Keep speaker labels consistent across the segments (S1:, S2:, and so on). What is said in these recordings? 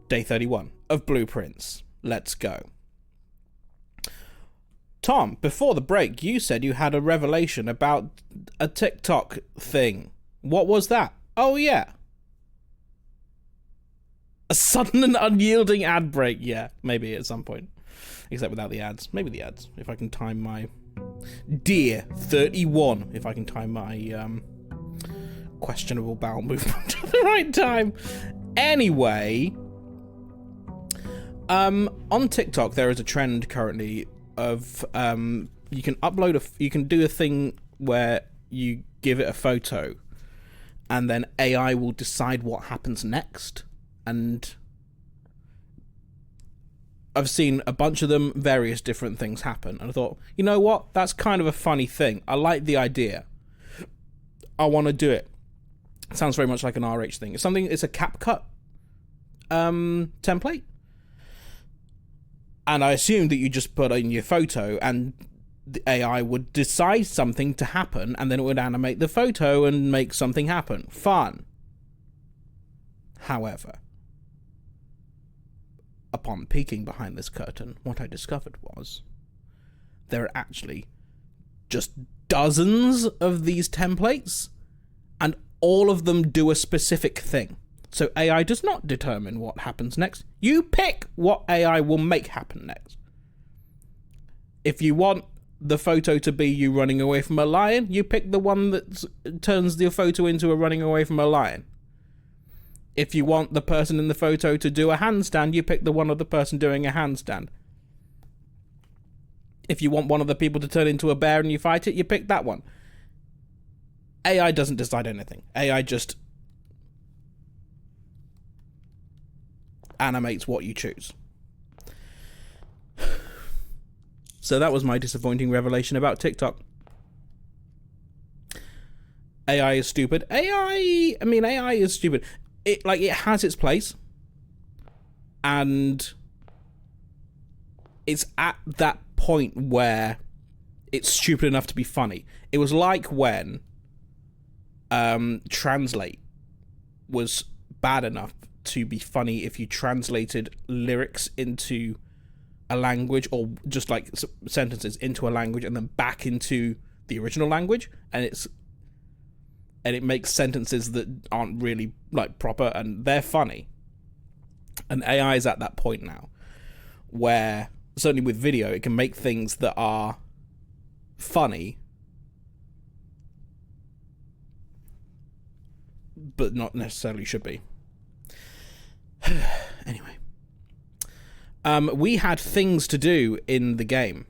S1: Day 31 of Blueprints. Let's go. Tom, before the break, you said you had a revelation about a TikTok thing. What was that? Oh, yeah. A sudden and unyielding ad break. Yeah, maybe at some point. Except without the ads. Maybe the ads. If I can time my... Dear 31. If I can time my questionable bowel movement at the right time. Anyway... on TikTok, there is a trend currently of you can upload you can do a thing where you give it a photo and then AI will decide what happens next. And I've seen a bunch of them, various different things happen, and I thought, you know what, that's kind of a funny thing. I like the idea. I want to do it. It sounds very much like an RH thing. It's a CapCut template. And I assumed that you just put in your photo and the AI would decide something to happen and then it would animate the photo and make something happen. Fun. However, upon peeking behind this curtain, what I discovered was there are actually just dozens of these templates and all of them do a specific thing. So AI does not determine what happens next. You pick what AI will make happen next. If you want the photo to be you running away from a lion, you pick the one that turns the photo into a running away from a lion. If you want the person in the photo to do a handstand, you pick the one of the person doing a handstand. If you want one of the people to turn into a bear and you fight it, you pick that one. AI doesn't decide anything. AI just animates what you choose. So that was my disappointing revelation about TikTok. AI is stupid. AI is stupid. It has its place. And it's at that point where it's stupid enough to be funny. It was like when Translate was bad enough to be funny if you translated lyrics into a language, or just like sentences into a language and then back into the original language, and it makes sentences that aren't really like proper and they're funny. And AI is at that point now where, certainly with video, it can make things that are funny but not necessarily should be. Anyway, we had things to do in the game.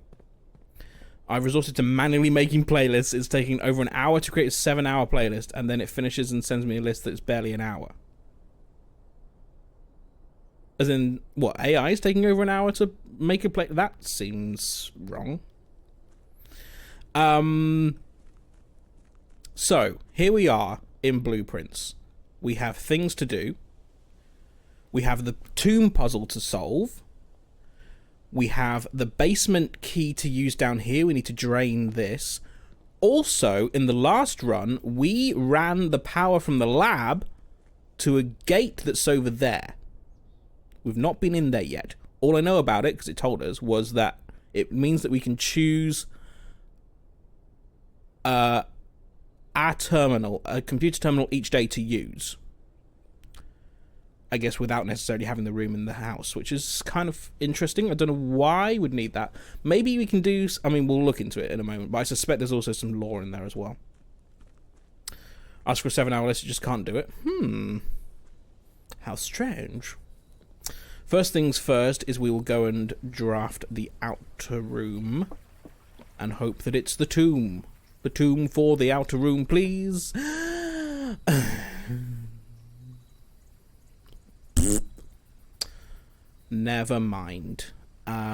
S1: I've resorted to manually making playlists. It's taking over an hour to create a 7-hour playlist, and then it finishes and sends me a list that's barely an hour. As in, what, AI is taking over an hour to make a play? That seems wrong. So, here we are in Blueprints. We have things to do. We have the tomb puzzle to solve. We have the basement key to use down here. We need to drain this. Also, in the last run, we ran the power from the lab to a gate that's over there. We've not been in there yet. All I know about it, because it told us, was that it means that we can choose a terminal, a computer terminal each day to use. I guess without necessarily having the room in the house, which is kind of interesting. I don't know why we'd need that. Maybe we can do... I mean, we'll look into it in a moment, but I suspect there's also some lore in there as well. Ask for a 7-hour list, you just can't do it. How strange. First things first is we will go and draft the outer room and hope that it's the tomb. The tomb for the outer room, please. Never mind. I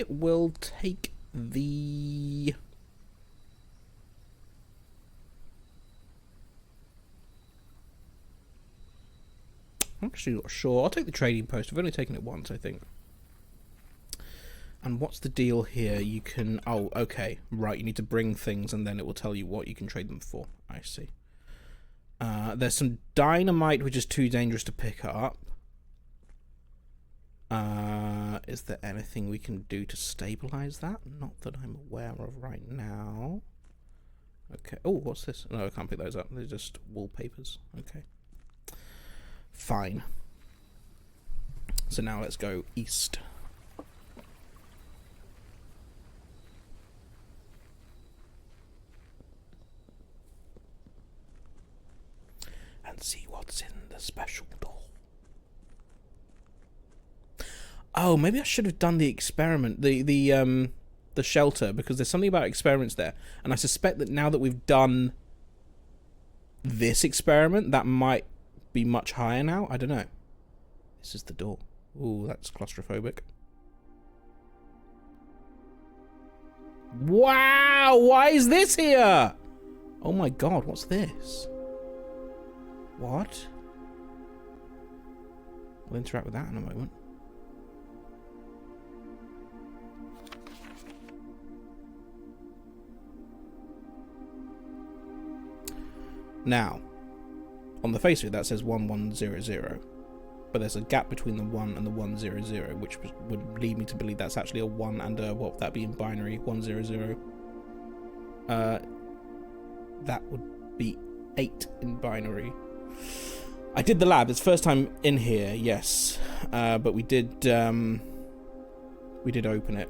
S1: will take the... I'm actually not sure. I'll take the trading post. I've only taken it once, I think. And what's the deal here? You can... Oh, okay. Right, you need to bring things and then it will tell you what you can trade them for. I see. There's some dynamite which is too dangerous to pick up. Is there anything we can do to stabilize that? Not that I'm aware of right now. Okay. Oh, what's this? No, I can't pick those up. They're just wallpapers. Okay. Fine. So now let's go east. And see what's in the special door. Oh, maybe I should have done the experiment, the shelter, because there's something about experiments there, and I suspect that now that we've done this experiment, that might be much higher now. I don't know. This is the door. Ooh, that's claustrophobic. Wow, why is this here? Oh my god, what's this? What? We'll interact with that in a moment. Now, on the face of it, that says 1100, but there's a gap between the 1 and the 100, which would lead me to believe that's actually a 1 and a, what would that be in binary? 100. That would be 8 in binary. I did the lab. It's first time in here, yes, but we did open it.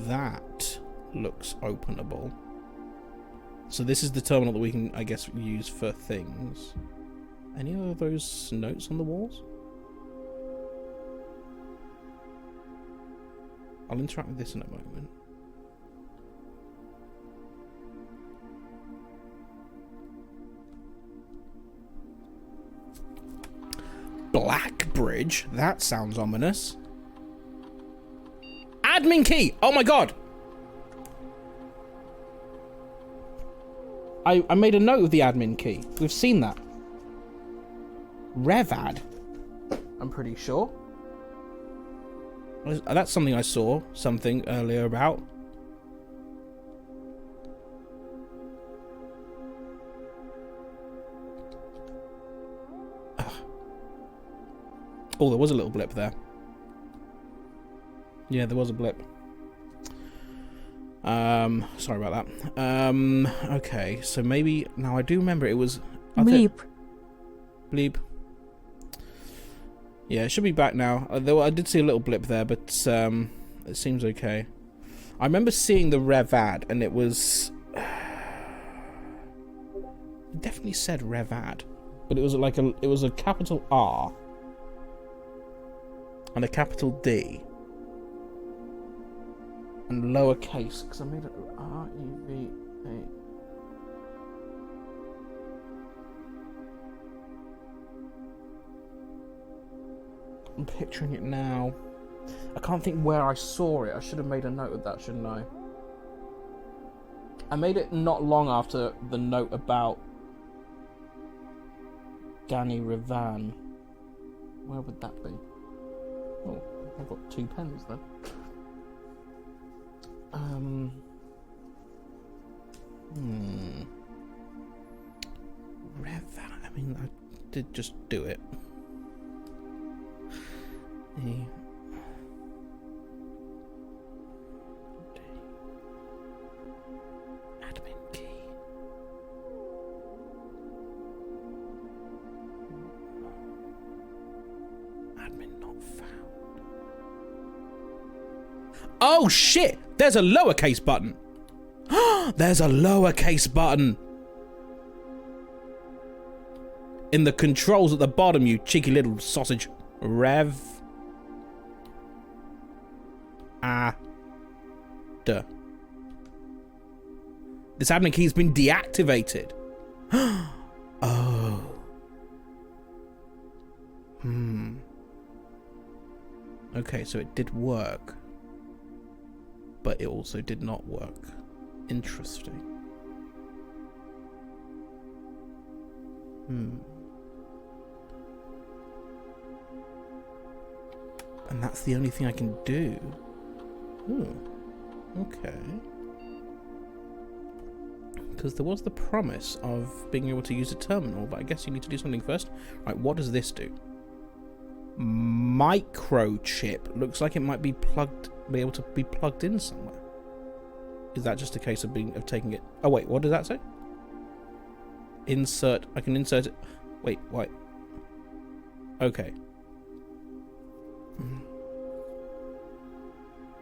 S1: That looks openable. So this is the terminal that we can, I guess, use for things. Any of those notes on the walls? I'll interact with this in a moment. Blackbridge? That sounds ominous. Admin key! Oh my god! I made a note of the admin key. We've seen that. Revad. I'm pretty sure. That's something I saw something earlier about. Ugh. Oh, there was a little blip there. Yeah, there was a blip. Sorry about that. Okay, so maybe now I do remember it was
S2: Bleep.
S1: Bleep. Yeah, it should be back now. I did see a little blip there, but it seems okay. I remember seeing the Revad, and it was it definitely said Revad, but it was like a capital R and a capital D. And lowercase, because I made it R-E-V-A. I'm picturing it now. I can't think where I saw it. I should have made a note of that, shouldn't I? I made it not long after the note about Danny Rivan. Where would that be? Oh, I've got 2 pens then. Revan. I mean, I did just do it. Admin key. Admin not found. Oh shit! There's a lowercase button. There's a lowercase button. In the controls at the bottom, you cheeky little sausage. Rev. Duh. This admin key's been deactivated. Oh. Okay, so it did work. But it also did not work. Interesting. And that's the only thing I can do. Ooh. Okay. because there was the promise of being able to use a terminal, but I guess you need to do something first. Right, what does this do? Microchip. Looks like it might be able to be plugged in somewhere. Is that just a case of taking it? Oh wait, what does that say? Insert. I can insert it. Wait, what? Okay.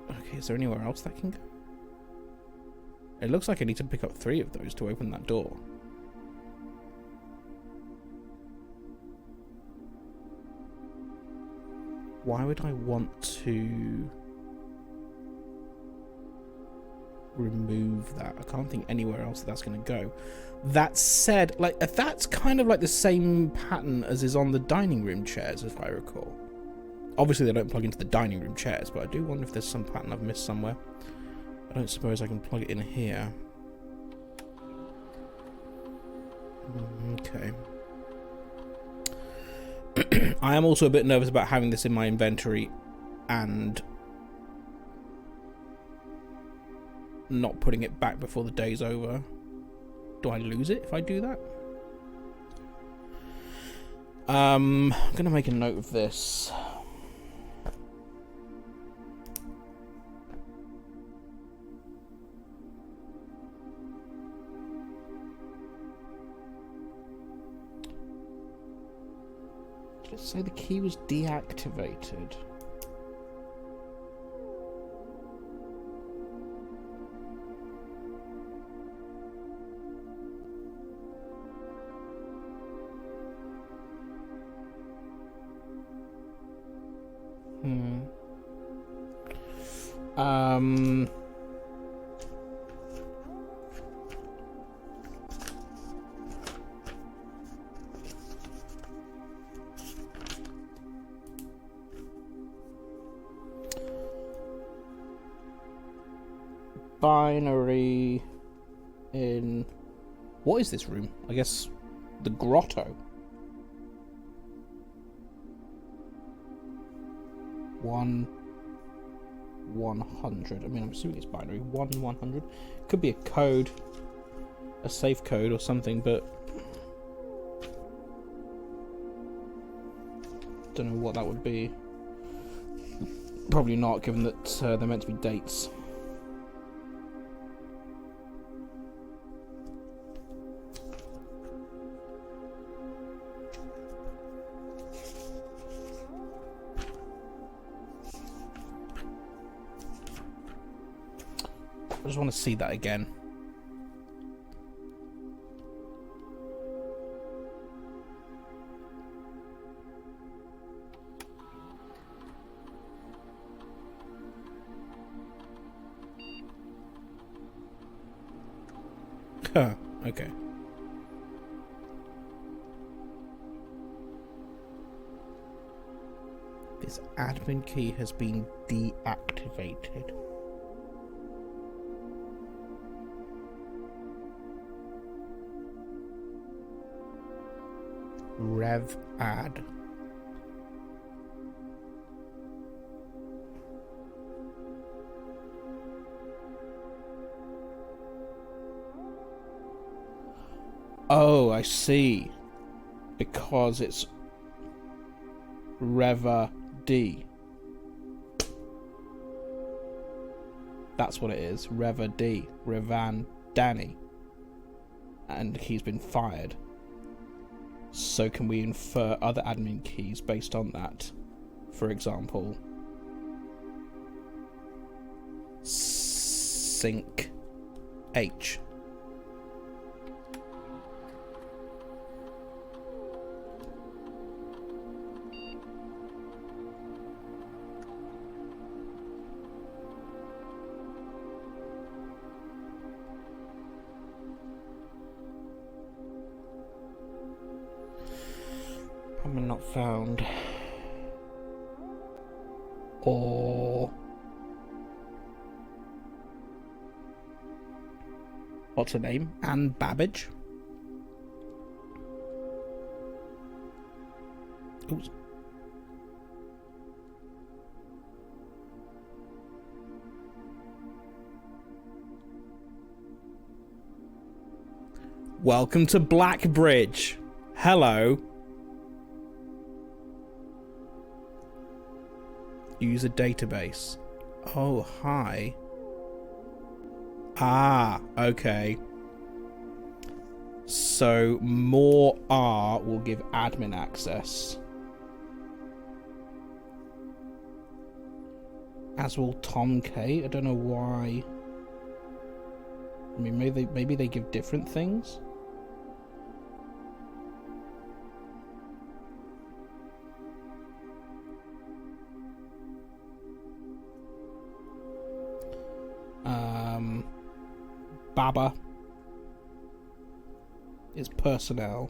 S1: Okay, is there anywhere else that can go? It looks like I need to pick up 3 of those to open that door. Why would I want to remove that? I can't think anywhere else that's going to go. That said, like, that's kind of like the same pattern as is on the dining room chairs, if I recall. Obviously, they don't plug into the dining room chairs, but I do wonder if there's some pattern I've missed somewhere. I don't suppose I can plug it in here. Okay. I am also a bit nervous about having this in my inventory and not putting it back before the day's over. Do I lose it if I do that? I'm going to make a note of this. Let's say the key was deactivated. Binary in... What is this room? I guess the grotto. 100. I mean, I'm assuming it's binary. 100. Could be a code, a safe code or something, but don't know what that would be. Probably not, given that they're meant to be dates. I just want to see that again. Huh, okay. This admin key has been deactivated. Rev add. Oh, I see. Because it's Reva D. That's what it is. Reva D. Revan Danny. And he's been fired. So can we infer other admin keys based on that? For example, sync H. Not found. Or what's her name? Anne Babbage. Oops. Welcome to Blackbridge. Hello. User database. Oh, hi. Ah, okay. So, more R will give admin access. As will Tom K. I don't know why. I mean, maybe they give different things. Baba is personnel.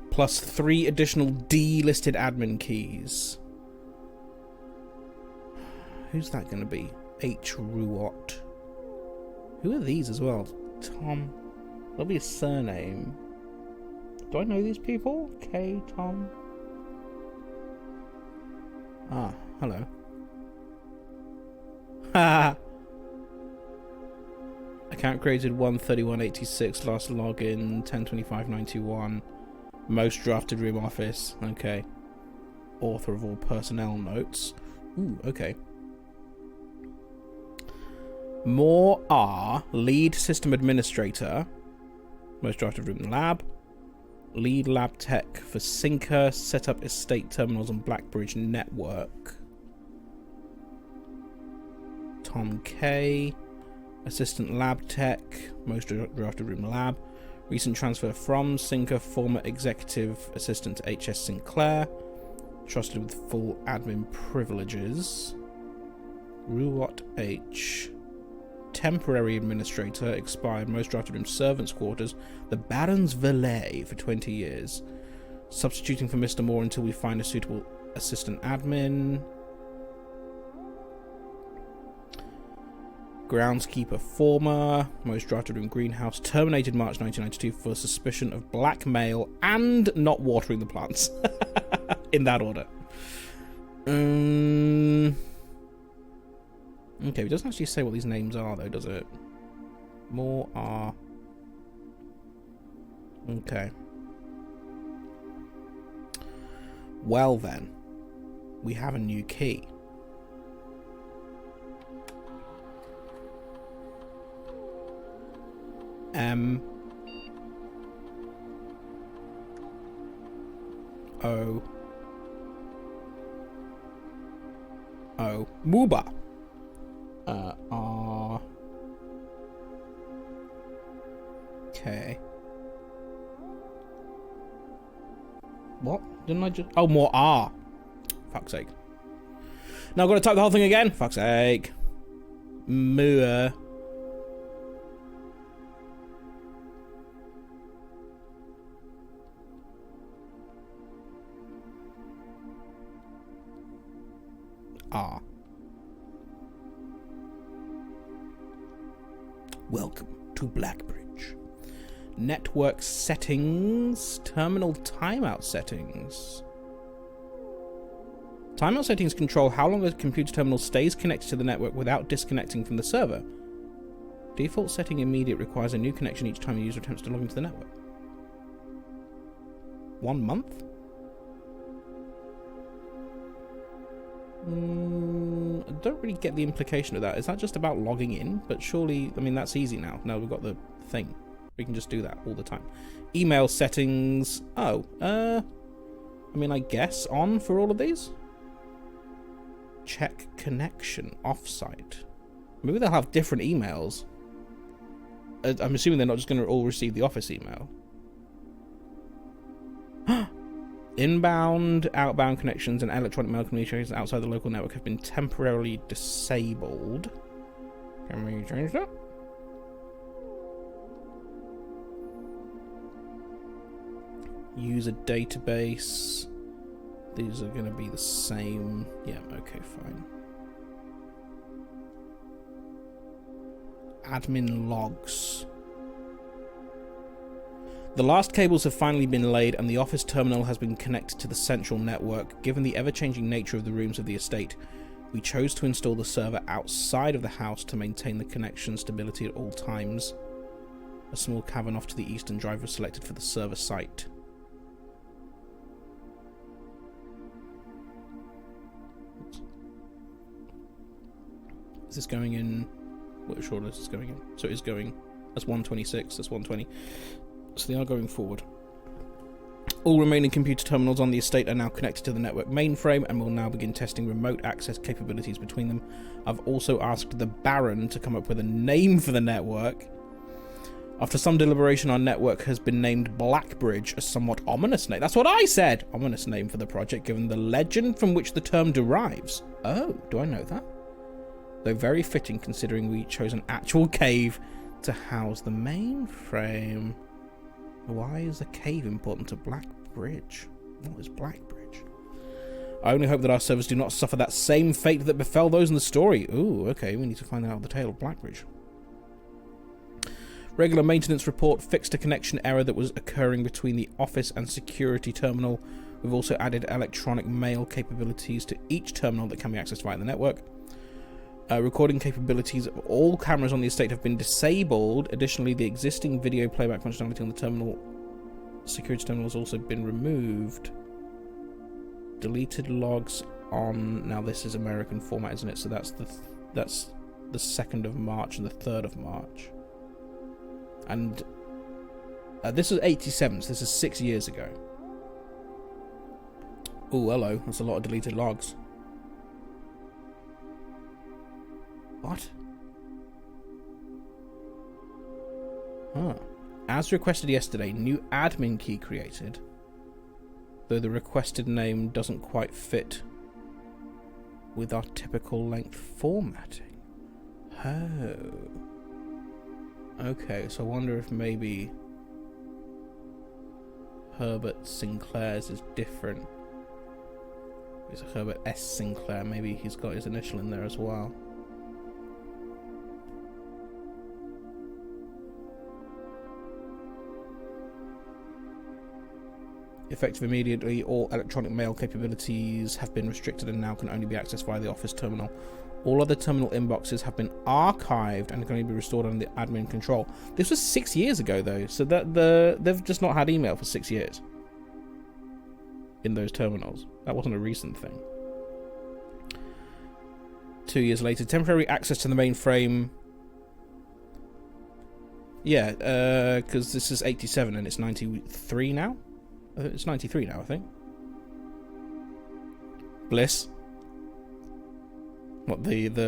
S1: Plus 3 additional D-listed admin keys. Who's that going to be? H. Ruot. Who are these as well? Tom. That'll be a surname. Do I know these people? K. Tom. Ah, hello. Ha! Account created 13186, last login 102591. Most drafted room office. Okay. Author of all personnel notes. Ooh, okay. More R, lead system administrator. Most drafted room lab. Lead lab tech for Syncer, set up estate terminals on Blackbridge network. Tom K. Assistant lab tech, most drafted room lab. Recent transfer from Syncer, former executive assistant to HS Sinclair. Trusted with full admin privileges. Ruot H. Temporary administrator, expired, most drafted room servants' quarters, the Baron's Valet for 20 years. Substituting for Mr. Moore until we find a suitable assistant admin. Groundskeeper former, most drafted room greenhouse, terminated March 1992 for suspicion of blackmail and not watering the plants. In that order. Okay, it doesn't actually say what these names are, though, does it? More are... Okay. Well, then. We have a new key. Mooba. R. Okay. What? Didn't I just... Oh, more R. Fuck's sake. Now I've got to type the whole thing again? Fuck's sake. Moor. R. Welcome to Blackbridge. Network settings. Terminal timeout settings. Timeout settings control how long a computer terminal stays connected to the network without disconnecting from the server. Default setting immediate requires a new connection each time a user attempts to log into the network. 1 month? I don't really get the implication of that. Is that just about logging in? But surely, I mean, that's easy now. Now we've got the thing. We can just do that all the time. Email settings. Oh, I mean, I guess on for all of these? Check connection offsite. Maybe they'll have different emails. I'm assuming they're not just going to all receive the office email. Inbound, outbound connections and electronic mail communications outside the local network have been temporarily disabled. Can we change that? User database. These are going to be the same. Yeah, okay, fine. Admin logs. The last cables have finally been laid and the office terminal has been connected to the central network. Given the ever-changing nature of the rooms of the estate, We chose to install the server outside of the house to maintain the connection stability at all times. A small cavern off to the eastern drive was selected for the server site. Is this going in? Which order is this going in? So it is going. That's 126. That's 120. So they are going forward. All remaining computer terminals on the estate are now connected to the network mainframe and will now begin testing remote access capabilities between them. I've also asked the Baron to come up with a name for the network. After some deliberation, our network has been named Blackbridge, a somewhat ominous name. That's what I said! Ominous name for the project, given the legend from which the term derives. Oh, do I know that? Though very fitting, considering we chose an actual cave to house the mainframe. Why is a cave important to Blackbridge? What is Blackbridge? I only hope that our servers do not suffer that same fate that befell those in the story. Ooh, okay, we need to find out the tale of Blackbridge. Regular maintenance report fixed a connection error that was occurring between the office and security terminal. We've also added electronic mail capabilities to each terminal that can be accessed via the network. Recording capabilities of all cameras on the estate have been disabled. Additionally, the existing video playback functionality on the security terminal has also been removed. Deleted logs on. Now this is American format, isn't it? So that's the 2nd of March and the 3rd of March. And this was 87, so this is 6 years ago. Oh, hello. That's a lot of deleted logs. What? Huh. As requested yesterday, new admin key created. Though the requested name doesn't quite fit with our typical length formatting. Oh. Okay, so I wonder if maybe Herbert Sinclair's is different. It's Herbert S. Sinclair. Maybe he's got his initial in there as well. Effective immediately, all electronic mail capabilities have been restricted and now can only be accessed via the office terminal. All other terminal inboxes have been archived and can only be restored under the admin control. This was 6 years ago, though, so that they've just not had email for 6 years in those terminals. That wasn't a recent thing. 2 years later, temporary access to the mainframe. Yeah, because this is 87 and it's 93 now. It's 93 now, I think. Bliss. What, the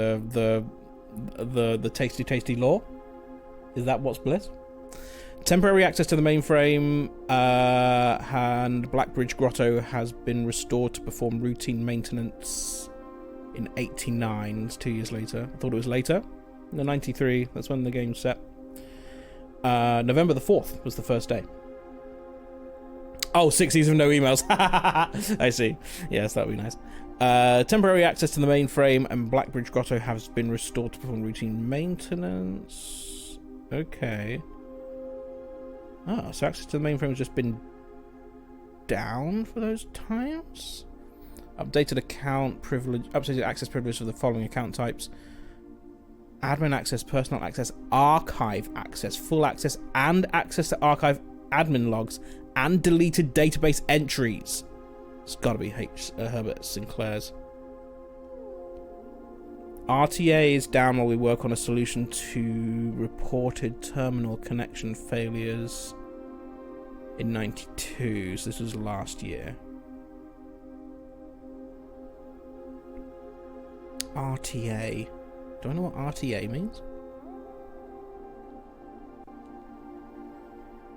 S1: tasty law? Is that what's Bliss? Temporary access to the mainframe and Blackbridge Grotto has been restored to perform routine maintenance in 89. It's 2 years later. I thought it was later. No, 93. That's when the game's set. November the 4th was the first day. Oh, 6 years of no emails. I see. Yes, that would be nice. Temporary access to the mainframe and Blackbridge Grotto has been restored to perform routine maintenance. Okay. Oh, so access to the mainframe has just been down for those times? Updated account privilege, updated access privilege for the following account types: admin access, personal access, archive access, full access, and access to archive admin logs and deleted database entries. It's gotta be Herbert Sinclair's. RTA is down while we work on a solution to reported terminal connection failures in 92, so this was last year. RTA. Do I know what RTA means?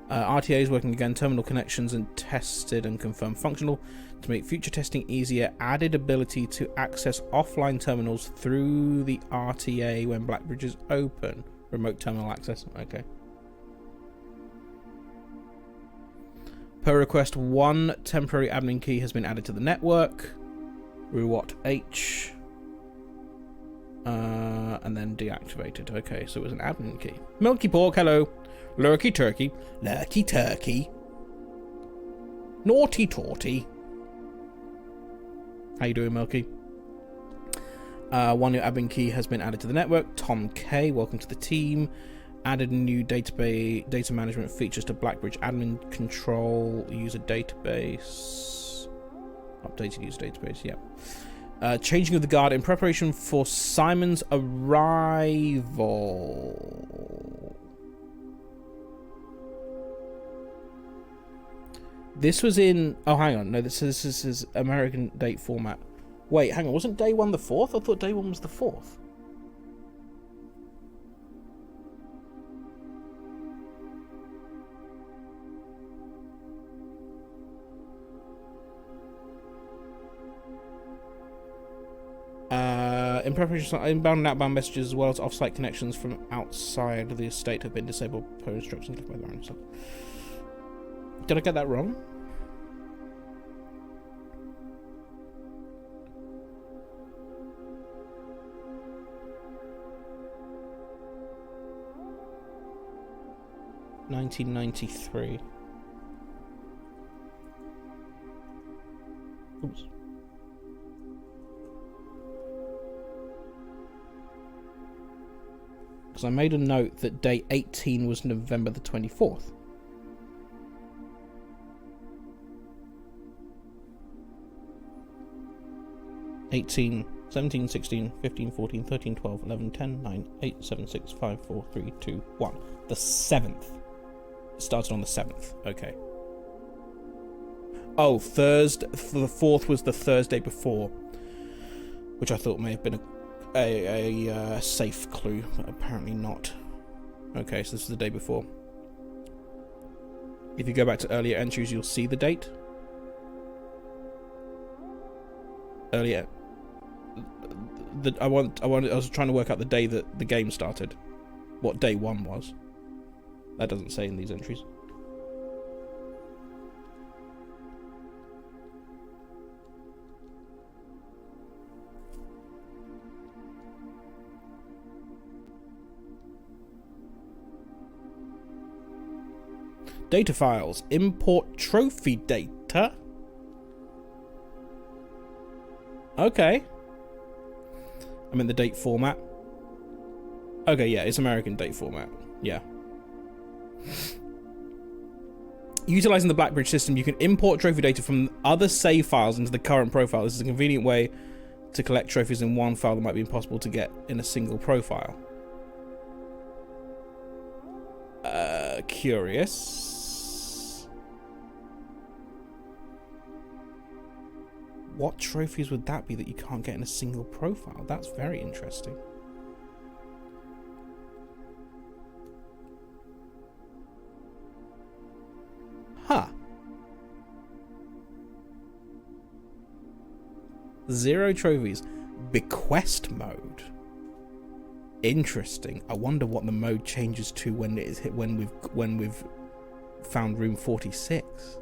S1: RTA is working again. Terminal connections and tested and confirmed functional. To make future testing easier, added ability to access offline terminals through the RTA when Blackbridge is open. Remote terminal access. Okay. Per request, one temporary admin key has been added to the network. Ruwat H. And then deactivated. Okay, so it was an admin key. Milky Pork, hello. Lurky Turkey. Lurky Turkey. Naughty Torty. How you doing, Milky? One new admin key has been added to the network. Tom K, welcome to the team. Added new database data management features to Blackbridge admin control user database. Updated user database, yeah. Changing of the guard in preparation for Simon's arrival. This was in... Oh, hang on. No, this is American date format. Wait, hang on. Wasn't day 1 the 4th? I thought day 1 was the 4th. In preparation, inbound and outbound messages as well as off-site connections from outside of the estate have been disabled per instructions left by the owner. Did I get that wrong? $1993. Oops. Because I made a note that day 18 was November the 24th. (18, 17, 16, 15, 14, 13, 12, 11, 10, 9, 8, 7, 6, 5, 4, 3, 2, 1. The 7th. It started on the 7th. Okay. Oh, Thursday. The 4th was the Thursday before, which I thought may have been a safe clue, but apparently not. Okay, so this is the day before. If you go back to earlier entries, you'll see the date. Earlier. I was trying to work out the day that the game started. What day 1 was. That doesn't say in these entries. Data files. Import trophy data. Okay. I'm in the date format. Okay, yeah, it's American date format. Yeah. Utilizing the Blackbridge system, you can import trophy data from other save files into the current profile. This is a convenient way to collect trophies in one file that might be impossible to get in a single profile. Curious. What trophies would that be that you can't get in a single profile? That's very interesting. Huh. 0 trophies. Bequest mode. Interesting. I wonder what the mode changes to when it is hit when we've found room 46.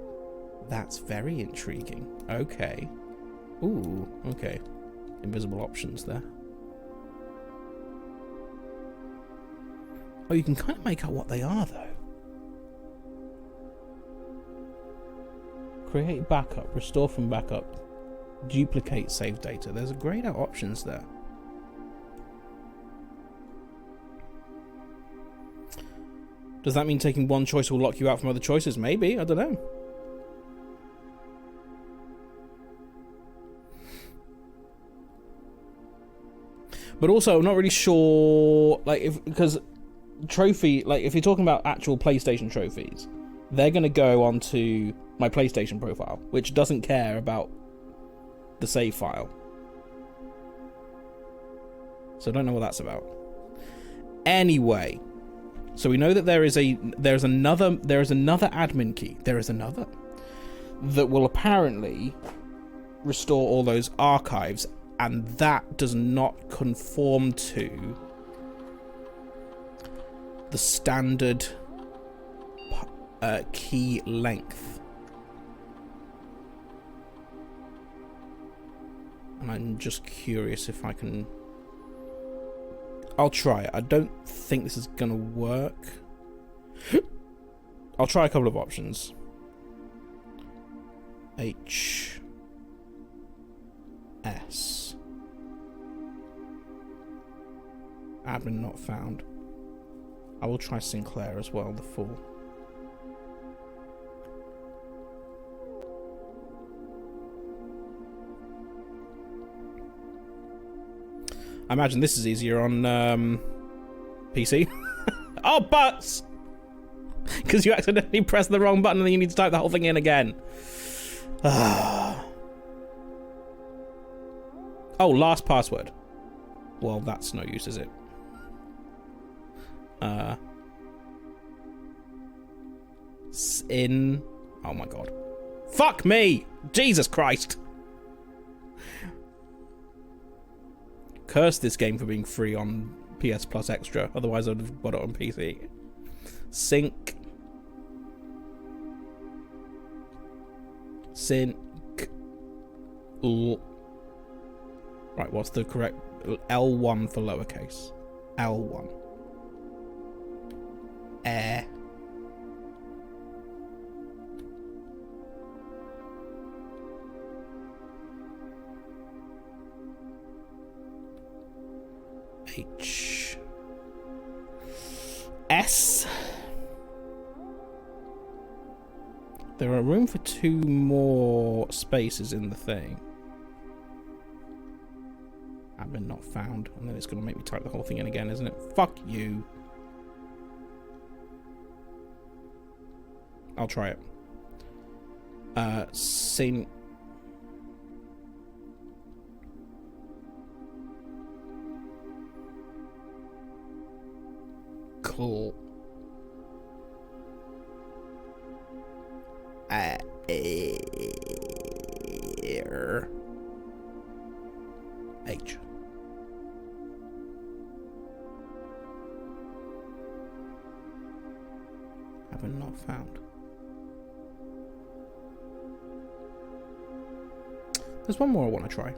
S1: That's very intriguing. Okay. Ooh, okay. Invisible options there. Oh, you can kind of make out what they are though. Create backup, restore from backup, duplicate save data. There's a grayed out options there. Does that mean taking one choice will lock you out from other choices? Maybe, I don't know. But also, I'm not really sure, like, because trophy, like, if you're talking about actual PlayStation trophies, they're going to go onto my PlayStation profile, which doesn't care about the save file. So I don't know what that's about. Anyway, so we know that there is another admin key. There is another that will apparently restore all those archives, and that does not conform to the standard key length. And I'm just curious if I can... I'll try it. I don't think this is gonna work. I'll try a couple of options. HS. Admin not found. I will try Sinclair as well, the fool. I imagine this is easier on PC. Oh, butts! Because you accidentally pressed the wrong button and then you need to type the whole thing in again. Oh, last password. Well, that's no use, is it? In... Oh my god. Fuck me! Jesus Christ! Curse this game for being free on PS Plus Extra, otherwise I'd have bought it on PC. Sync. Right, what's the correct... L1 for lowercase. L1. Air. H. S. There are room for 2 more spaces in the thing. Admin not found. And then it's going to make me type the whole thing in again, isn't it? Fuck you. I'll try it. Sync. Cool. H. Haven't not found. There's one more I want to try.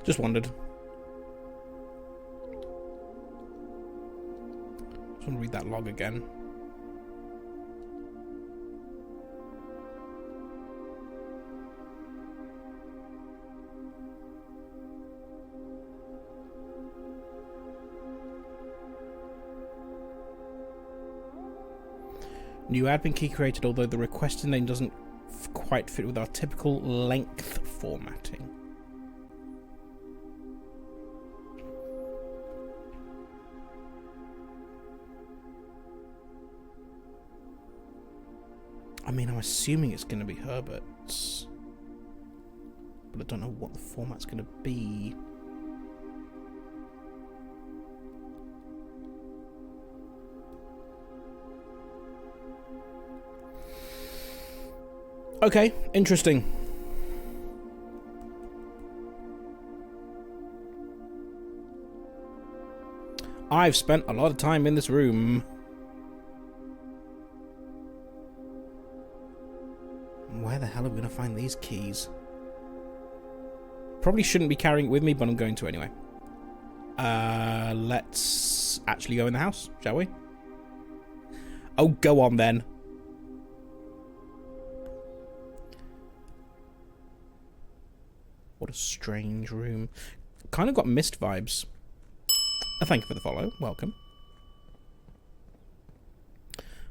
S1: Just wondered. Just want to read that log again. New admin key created, although the requested name doesn't quite fit with our typical length formatting. I mean, I'm assuming it's going to be Herbert's, but I don't know what the format's going to be. Okay, interesting. I've spent a lot of time in this room. Where the hell are we going to find these keys? Probably shouldn't be carrying it with me, but I'm going to anyway. Let's actually go in the house, shall we? Oh, go on then. What a strange room. Kind of got Mist vibes. Thank you for the follow. Welcome.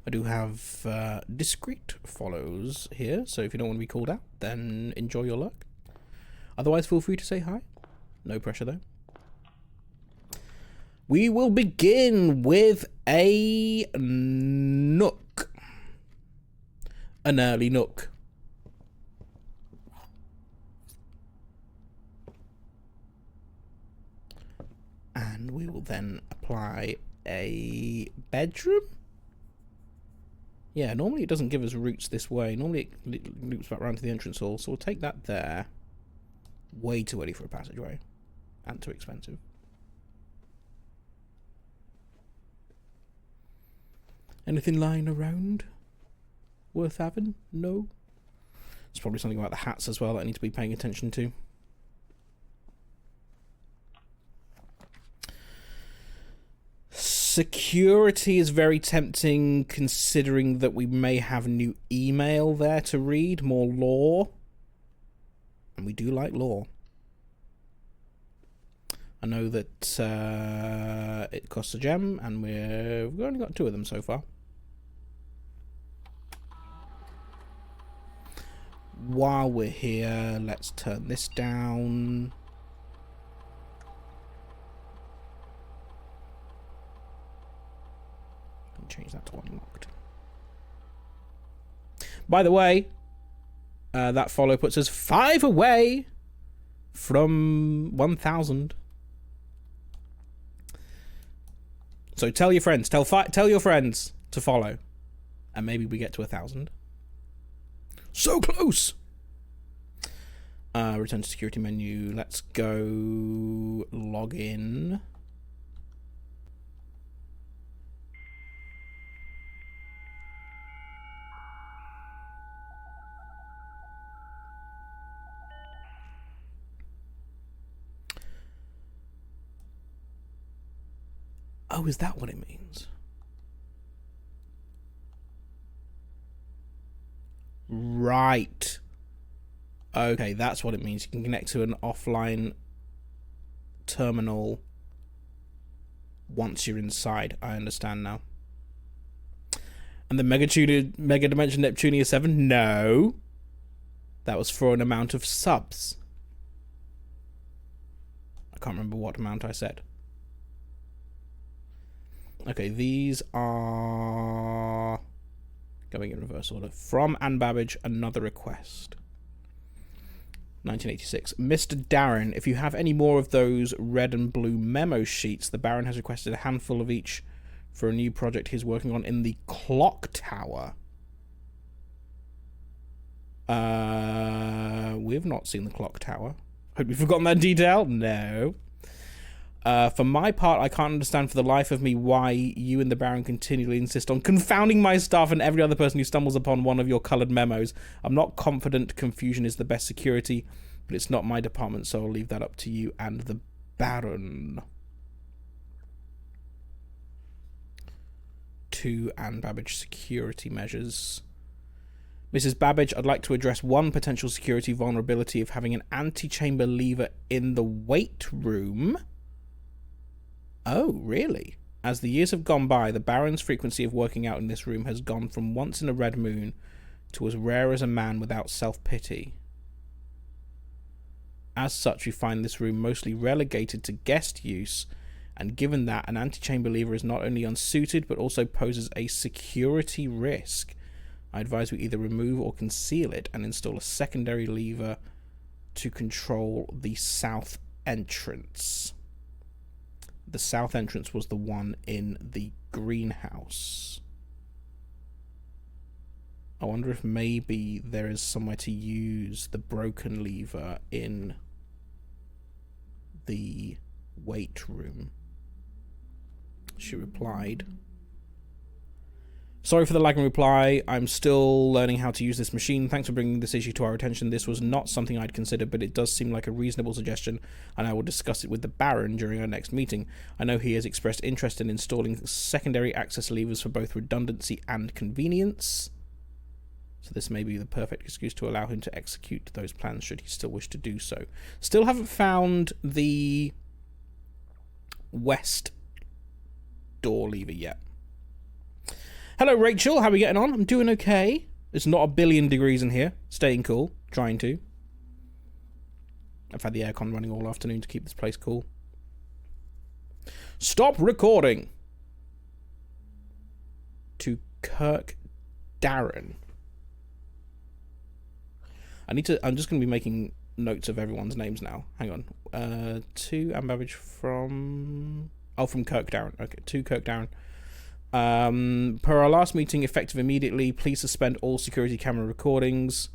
S1: I do have discreet follows here, so if you don't want to be called out, then enjoy your luck. Otherwise, feel free to say hi. No pressure, though. We will begin with a nook. An early nook. And we will then apply a bedroom. Yeah, normally it doesn't give us routes this way. Normally it loops back around to the entrance hall, so we'll take that there. Way too early for a passageway. And too expensive. Anything lying around worth having? No. It's probably something about the hats as well that I need to be paying attention to. Security is very tempting, considering that we may have new email there to read, more lore. And we do like lore. I know that it costs a gem, and we've only got 2 of them so far. While we're here, let's turn this down. Change that to unlocked. By the way, that follow puts us 5 away from 1,000. So tell your friends, tell your friends to follow, and maybe we get to 1,000. So close. Return to security menu. Let's go log in. Oh, is that what it means? Right. Okay, that's what it means. You can connect to an offline terminal once you're inside. I understand now. And the Mega Dimension Neptunia 7? No. That was for an amount of subs. I can't remember what amount I said. Okay, these are going in reverse order. From Anne Babbage, another request. 1986. Mr. Darren, if you have any more of those red and blue memo sheets, the Baron has requested a handful of each for a new project he's working on in the clock tower. We've not seen the clock tower. Hope you've forgotten that detail. No. For my part, I can't understand for the life of me why you and the Baron continually insist on confounding my staff and every other person who stumbles upon one of your coloured memos. I'm not confident confusion is the best security, but it's not my department, so I'll leave that up to you and the Baron. To Anne Babbage security measures. Mrs. Babbage, I'd like to address one potential security vulnerability of having an antechamber lever in the weight room. Oh, really? As the years have gone by, the Baron's frequency of working out in this room has gone from once in a red moon to as rare as a man without self-pity. As such, we find this room mostly relegated to guest use, and given that, an antechamber lever is not only unsuited, but also poses a security risk. I advise we either remove or conceal it and install a secondary lever to control the south entrance. The south entrance was the one in the greenhouse. I wonder if maybe there is somewhere to use the broken lever in the weight room. She replied, sorry for the lagging reply. I'm still learning how to use this machine. Thanks for bringing this issue to our attention. This was not something I'd considered, but it does seem like a reasonable suggestion, and I will discuss it with the Baron during our next meeting. I know he has expressed interest in installing secondary access levers for both redundancy and convenience. So this may be the perfect excuse to allow him to execute those plans should he still wish to do so. Still haven't found the west door lever yet. Hello, Rachel. How are we getting on? I'm doing okay. It's not 1,000,000,000 degrees in here. Staying cool. Trying to. I've had the aircon running all afternoon to keep this place cool. Stop recording. To Kirk Darren. I'm just going to be making notes of everyone's names now. Hang on. To Anne Babbage from... Oh, from Kirk Darren. Okay, to Kirk Darren. Per our last meeting, effective immediately, please suspend all security camera recordings.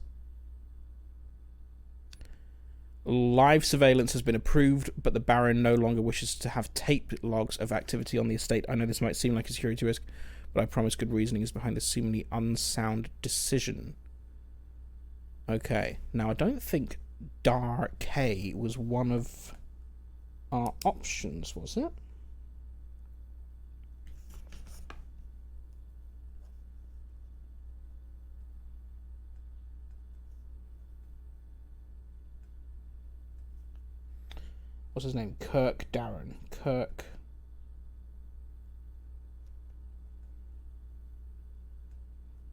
S1: Live surveillance has been approved, but the Baron no longer wishes to have tape logs of activity on the estate. I know this might seem like a security risk, but I promise good reasoning is behind this seemingly unsound decision. Okay, now I don't think Darkay was one of our options, was it? What's his name? Kirk Darren. Kirk.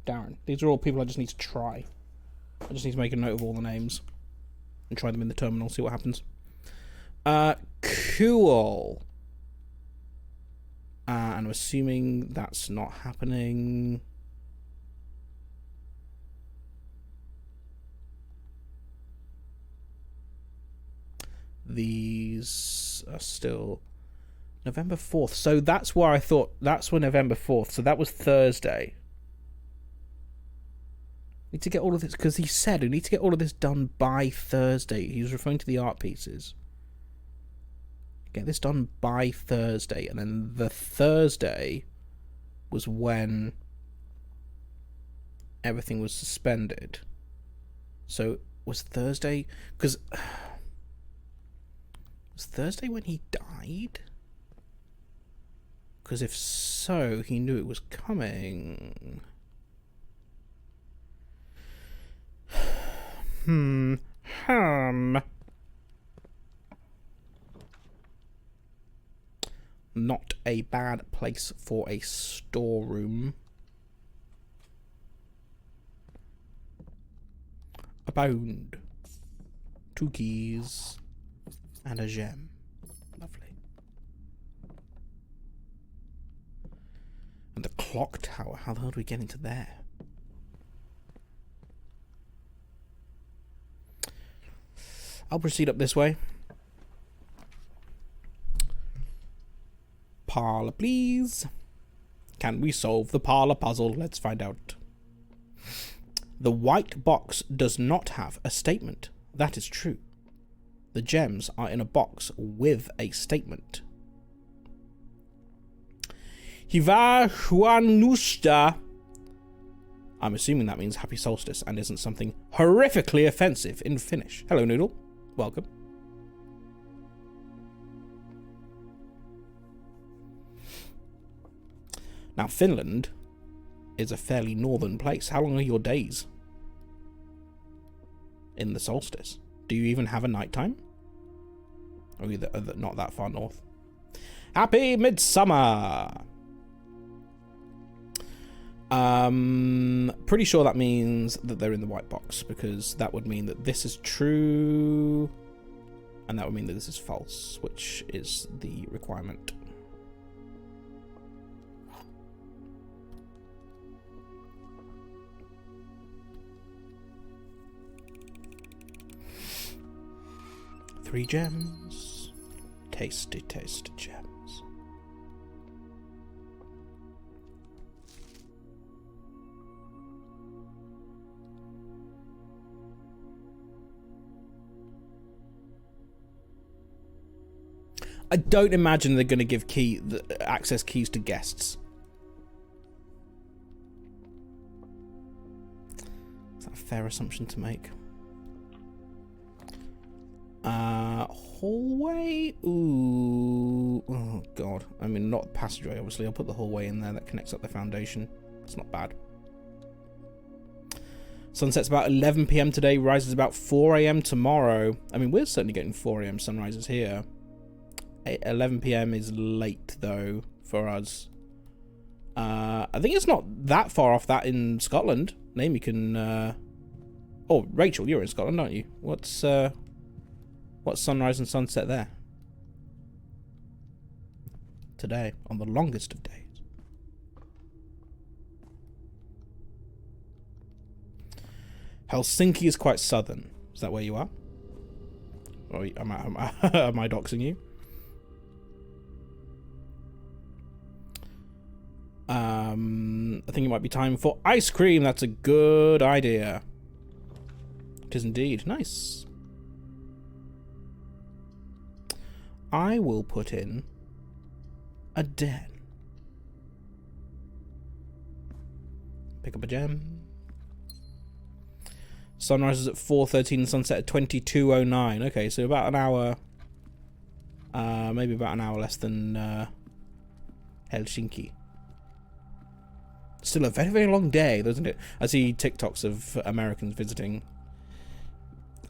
S1: Darren. These are all people I just need to try. I just need to make a note of all the names and try them in the terminal, see what happens. Cool. And I'm assuming that's not happening. These are still November 4th. So that's where I thought, that's when November 4th. So that was Thursday. Need to get all of this, because he said we need to get all of this done by Thursday. He was referring to the art pieces. Get this done by Thursday. And then the Thursday was when everything was suspended. So was Thursday, because was Thursday when he died? Because if so, he knew it was coming. Not a bad place for a storeroom. A pound. 2 keys. And a gem. Lovely. And the clock tower. How the hell do we get into there? I'll proceed up this way. Parlor, please. Can we solve the parlor puzzle? Let's find out. The white box does not have a statement. That is true. The gems are in a box with a statement. Hiva Juanusta. I'm assuming that means happy solstice and isn't something horrifically offensive in Finnish. Hello, Noodle. Welcome. Now, Finland is a fairly northern place. How long are your days in the solstice? Do you even have a nighttime? Or either not that far north. Happy Midsummer! Pretty sure that means that they're in the white box, because that would mean that this is true, and that would mean that this is false, which is the requirement. Three gems. Tasty, tasty gems. I don't imagine they're going to give access keys to guests. Is that a fair assumption to make? Hallway? Ooh. Oh, God. I mean, not passageway, obviously. I'll put the hallway in there that connects up the foundation. It's not bad. Sunset's about 11 PM today. Rises about 4 AM tomorrow. I mean, we're certainly getting 4 AM sunrises here. 11 PM is late, though, for us. I think it's not that far off that in Scotland. Naomi can... Oh, Rachel, you're in Scotland, aren't you? What's sunrise and sunset there? Today, on the longest of days. Helsinki is quite southern. Is that where you are? Or am I doxing you? I think it might be time for ice cream. That's a good idea. It is indeed. Nice. I will put in a den. Pick up a gem. Sunrise is at 4:13, sunset at 22:09. Okay, so about an hour, maybe about an hour less than Helsinki. Still a very, very long day, doesn't it? I see TikToks of Americans visiting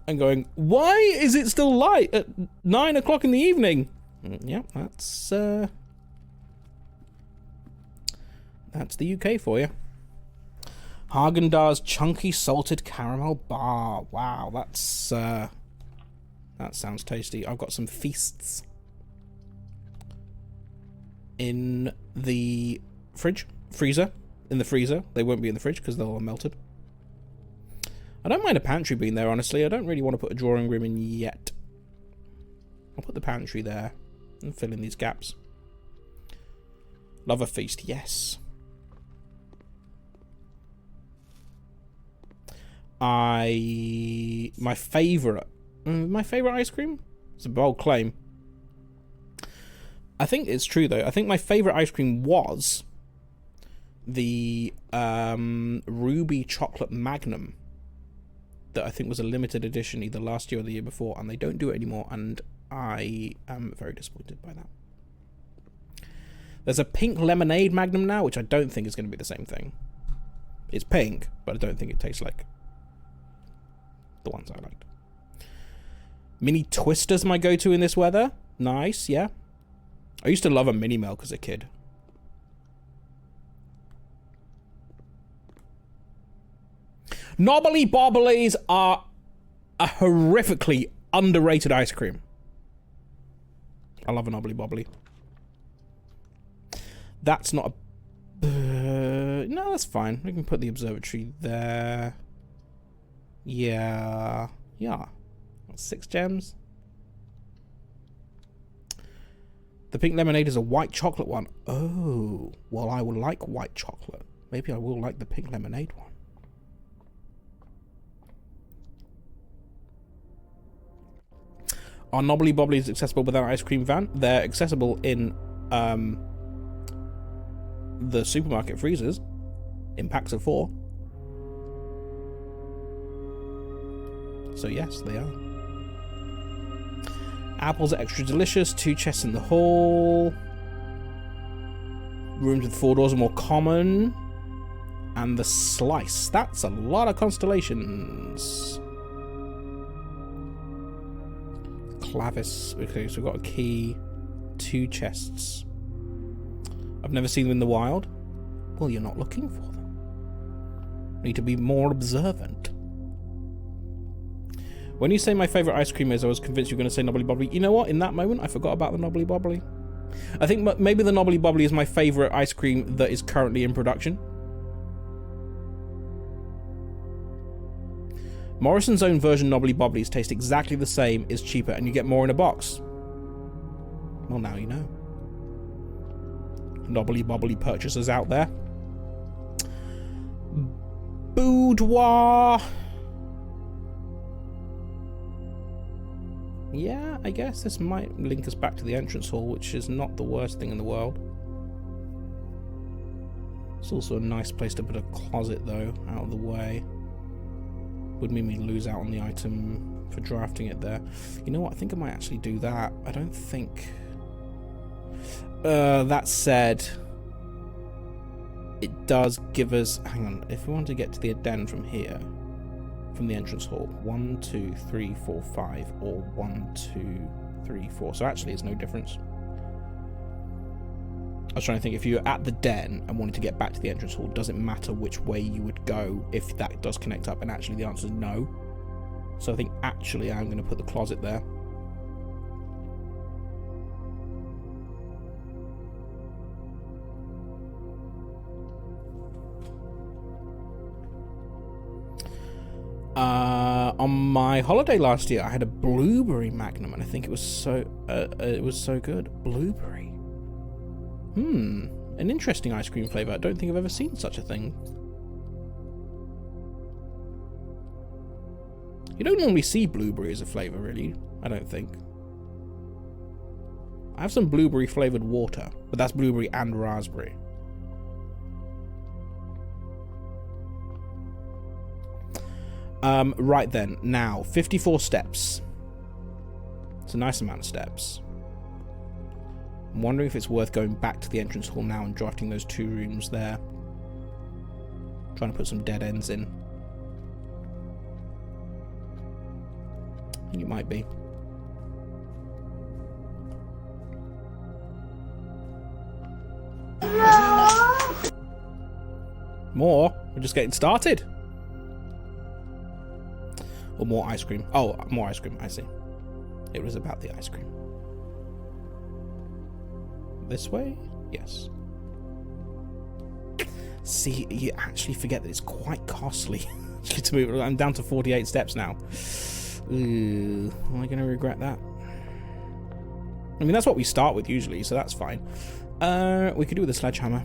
S1: and going, "Why is it still light at 9 o'clock in the evening?" Yeah, that's the UK for you. Haagen-Dazs chunky salted caramel bar. Wow, that sounds tasty. I've got some feasts in the freezer. In the freezer. They won't be in the fridge because they'll have melted. I don't mind a pantry being there, honestly. I don't really want to put a drawing room in yet. I'll put the pantry there and fill in these gaps. Love a feast, yes. My favorite ice cream? It's a bold claim. I think it's true though. I think my favorite ice cream was the Ruby Chocolate Magnum that I think was a limited edition either last year or the year before, and they don't do it anymore, and I am very disappointed by that. There's a pink lemonade Magnum now, which I don't think is going to be the same thing. It's pink, but I don't think it tastes like the ones I liked. Mini Twister's my go-to in this weather. Nice, yeah. I used to love a Mini Milk as a kid. Knobbly Bobblies are a horrifically underrated ice cream. I love a Knobbly Bobbly. That's not a... no, that's fine. We can put the observatory there. Yeah. 6 gems. The pink lemonade is a white chocolate one. Oh, well, I would like white chocolate. Maybe I will like the pink lemonade one. Are Knobbly Bobblies accessible without an ice cream van? They're accessible in the supermarket freezers in packs of 4. So yes, they are. Apples are extra delicious. 2 chests in the hall. Rooms with 4 doors are more common. And the slice. That's a lot of constellations. Clavis. Okay, so we've got a key. 2 chests. I've never seen them in the wild. Well, you're not looking for them. Need to be more observant. When you say my favourite ice cream is, I was convinced you were going to say Knobbly Bobbly. You know what? In that moment, I forgot about the Knobbly Bobbly. I think maybe the Knobbly Bobbly is my favourite ice cream that is currently in production. Morrison's own version Knobbly Bobblies taste exactly the same, is cheaper, and you get more in a box. Well, now you know. Knobbly Bobbly purchasers out there. Boudoir. Yeah, I guess this might link us back to the entrance hall, which is not the worst thing in the world. It's also a nice place to put a closet, though, out of the way. Would mean we lose out on the item for drafting it there. You know what? I think I might actually do that. I don't think... that said, it does give us... Hang on. If we want to get to the den from here, from the entrance hall, 1, 2, 3, 4, 5, or 1, 2, 3, 4. So actually, it's no difference. I was trying to think, if you're at the den and wanted to get back to the entrance hall, does it matter which way you would go if that does connect up? And actually, the answer is no. So I think actually I'm going to put the closet there. On my holiday last year, I had a blueberry Magnum, and I think it was so good. Blueberry. An interesting ice cream flavour. I don't think I've ever seen such a thing. You don't normally see blueberry as a flavour, really. I don't think. I have some blueberry flavoured water, but that's blueberry and raspberry. Right then. Now, 54 steps. It's a nice amount of steps. I'm wondering if it's worth going back to the entrance hall now and drafting those 2 rooms there. Trying to put some dead ends in. I think it might be. More? We're just getting started. Or more ice cream. Oh, more ice cream, I see. It was about the ice cream. This way? Yes. See, you actually forget that it's quite costly to move. I'm down to 48 steps now. Ooh, am I going to regret that? I mean, that's what we start with usually, so that's fine. We could do with a sledgehammer.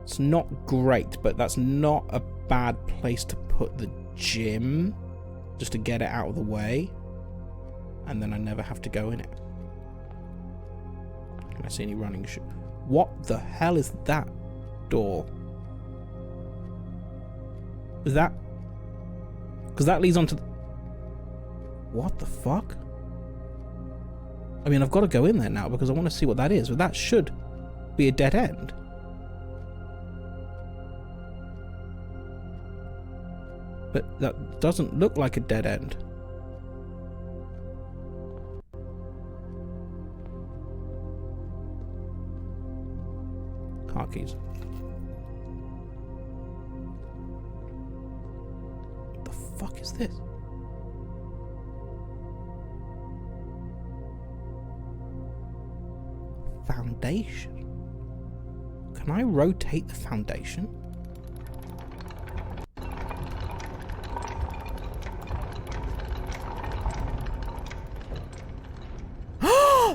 S1: It's not great, but that's not a bad place to put the gym, just to get it out of the way, and then I never have to go in it. Can I see any running shoes? What the hell is that door? Is that... because that leads on to... what the fuck? I mean, I've got to go in there now because I want to see what that is, but that should be a dead end. But that doesn't look like a dead end. Car keys. What the fuck is this? Foundation. Can I rotate the foundation?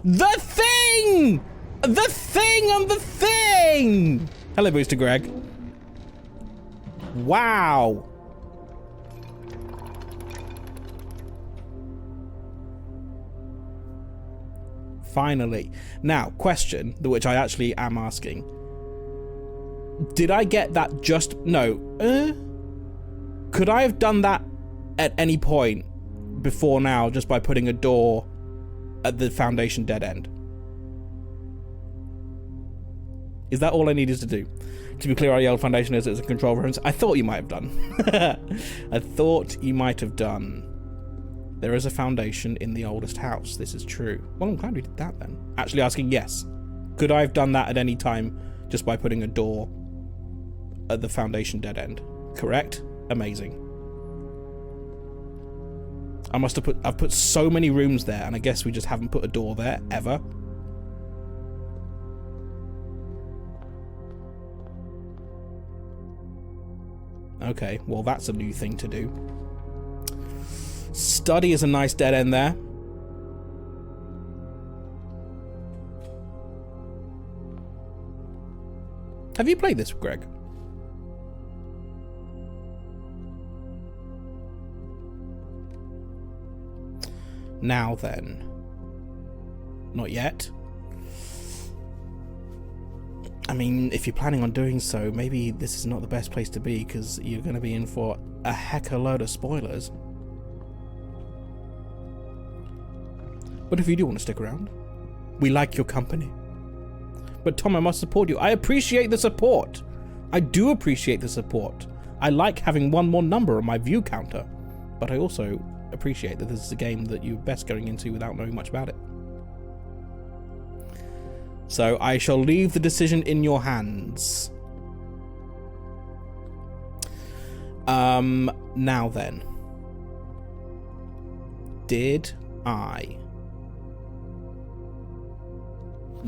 S1: The thing! The thing on the thing! Hello, Booster Greg. Wow. Finally. Now, question, which I actually am asking. Did I get that just... no. Could I have done that at any point before now just by putting a door at the foundation dead end? Is that all I needed to do? To be clear, our yellow foundation is a control reference. I thought you might have done. I thought you might have done. There is a foundation in the oldest house. This is true. Well, I'm glad we did that then. Actually asking, yes. Could I have done that at any time just by putting a door at the foundation dead end? Correct? Amazing. I must have put... I've put so many rooms there, and I guess we just haven't put a door there, ever. Okay, well, that's a new thing to do. Study is a nice dead end there. Have you played this, Greg? Now then. Not yet. I mean, if you're planning on doing so, maybe this is not the best place to be, because you're going to be in for a heck of a load of spoilers. But if you do want to stick around, we like your company. But Tom, I must support you. I appreciate the support. I do appreciate the support. I like having one more number on my view counter. But I also appreciate that this is a game that you're best going into without knowing much about it. So I shall leave the decision in your hands. Now then. Did I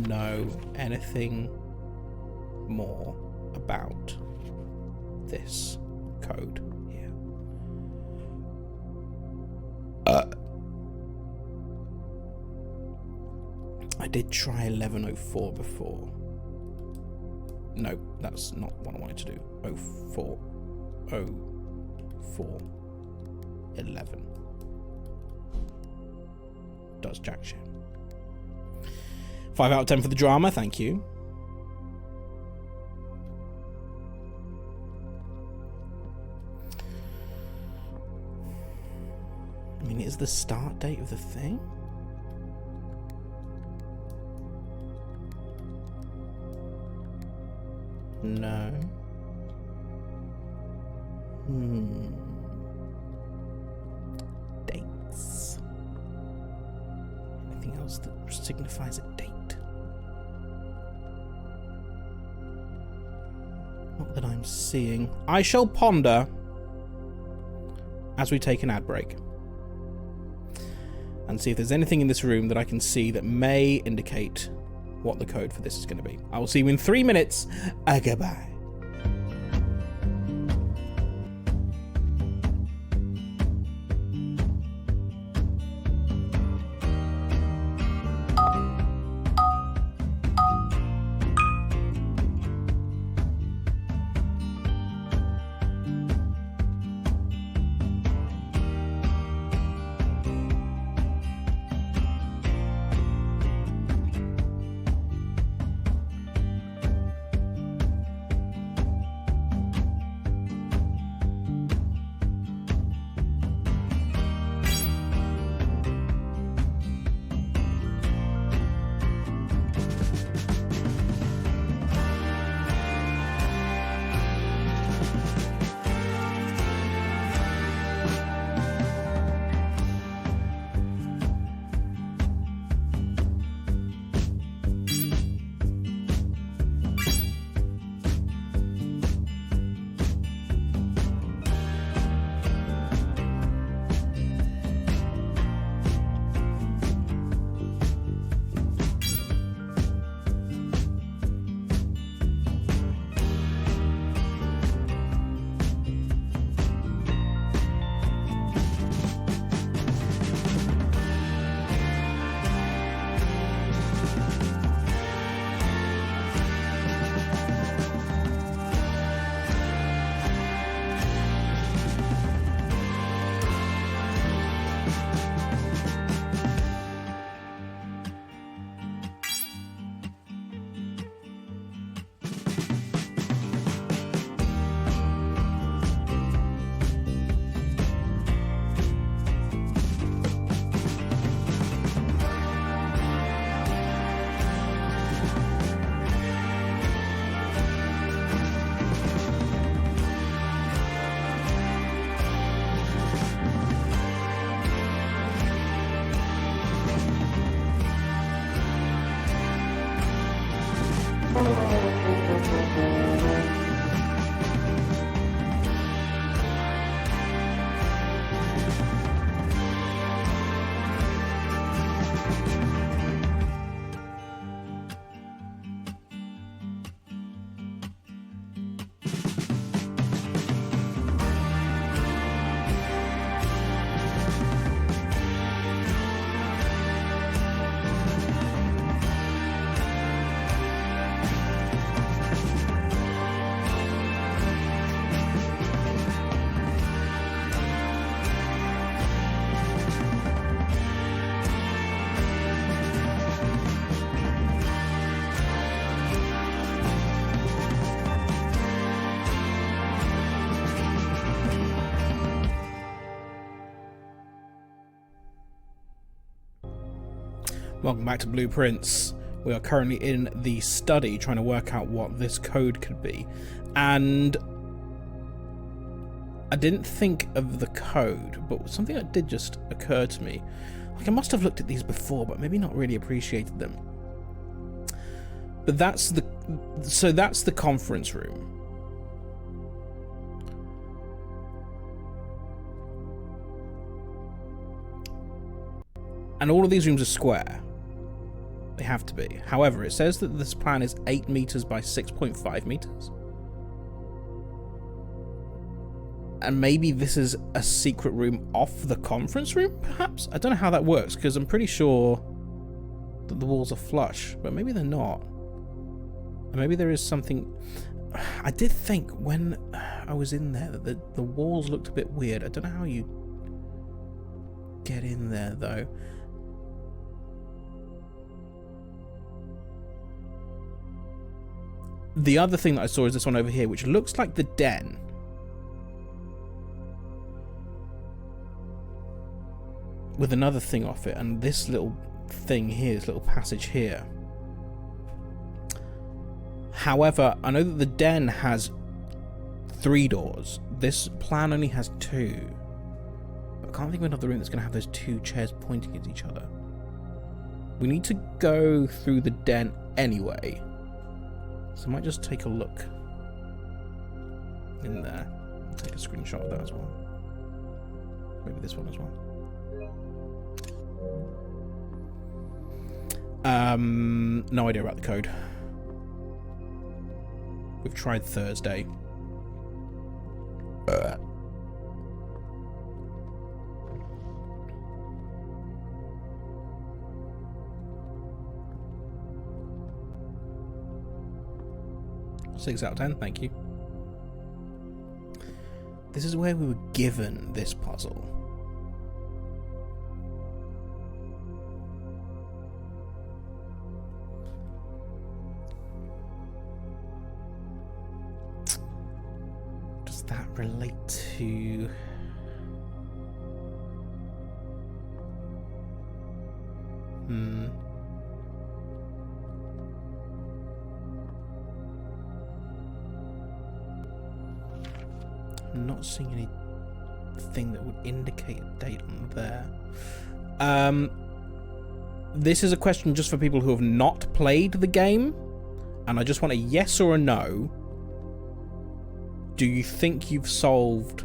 S1: know anything more about this code here? I did try 1104 before. No, that's not what I wanted to do. 04. 04. 11. Does jack shit. 5 out of 10 for the drama, thank you. mean, is the start date of the thing? No. Dates. Anything else that signifies a date? Not that I'm seeing. I shall ponder as we take an ad break and see if there's anything in this room that I can see that may indicate what the code for this is going to be. I will see you in 3 minutes. Goodbye. Welcome back to Blueprints. We are currently in the study trying to work out what this code could be. And I didn't think of the code, but something that did just occur to me. Like, I must have looked at these before, but maybe not really appreciated them. But that's the conference room. And all of these rooms are square. They have to be. However, it says that this plan is 8 meters by 6.5 meters. And maybe this is a secret room off the conference room, perhaps? I don't know how that works, because I'm pretty sure that the walls are flush, but maybe they're not. And maybe there is something... I did think when I was in there that the walls looked a bit weird. I don't know how you get in there, though. The other thing that I saw is this one over here, which looks like the den. with another thing off it, and this little thing here, this little passage here. However, I know that the den has 3 doors. This plan only has 2. But I can't think of another room that's going to have those 2 chairs pointing at each other. We need to go through the den anyway. So I might just take a look in there. I'll take a screenshot of that as well. Maybe this one as well. No idea about the code. We've tried Thursday. Six out of 10, thank you. This is where we were given this puzzle. Does that relate to... I'm not seeing anything that would indicate a date on there. This is a question just for people who have not played the game, and I just want a yes or a no. Do you think you've solved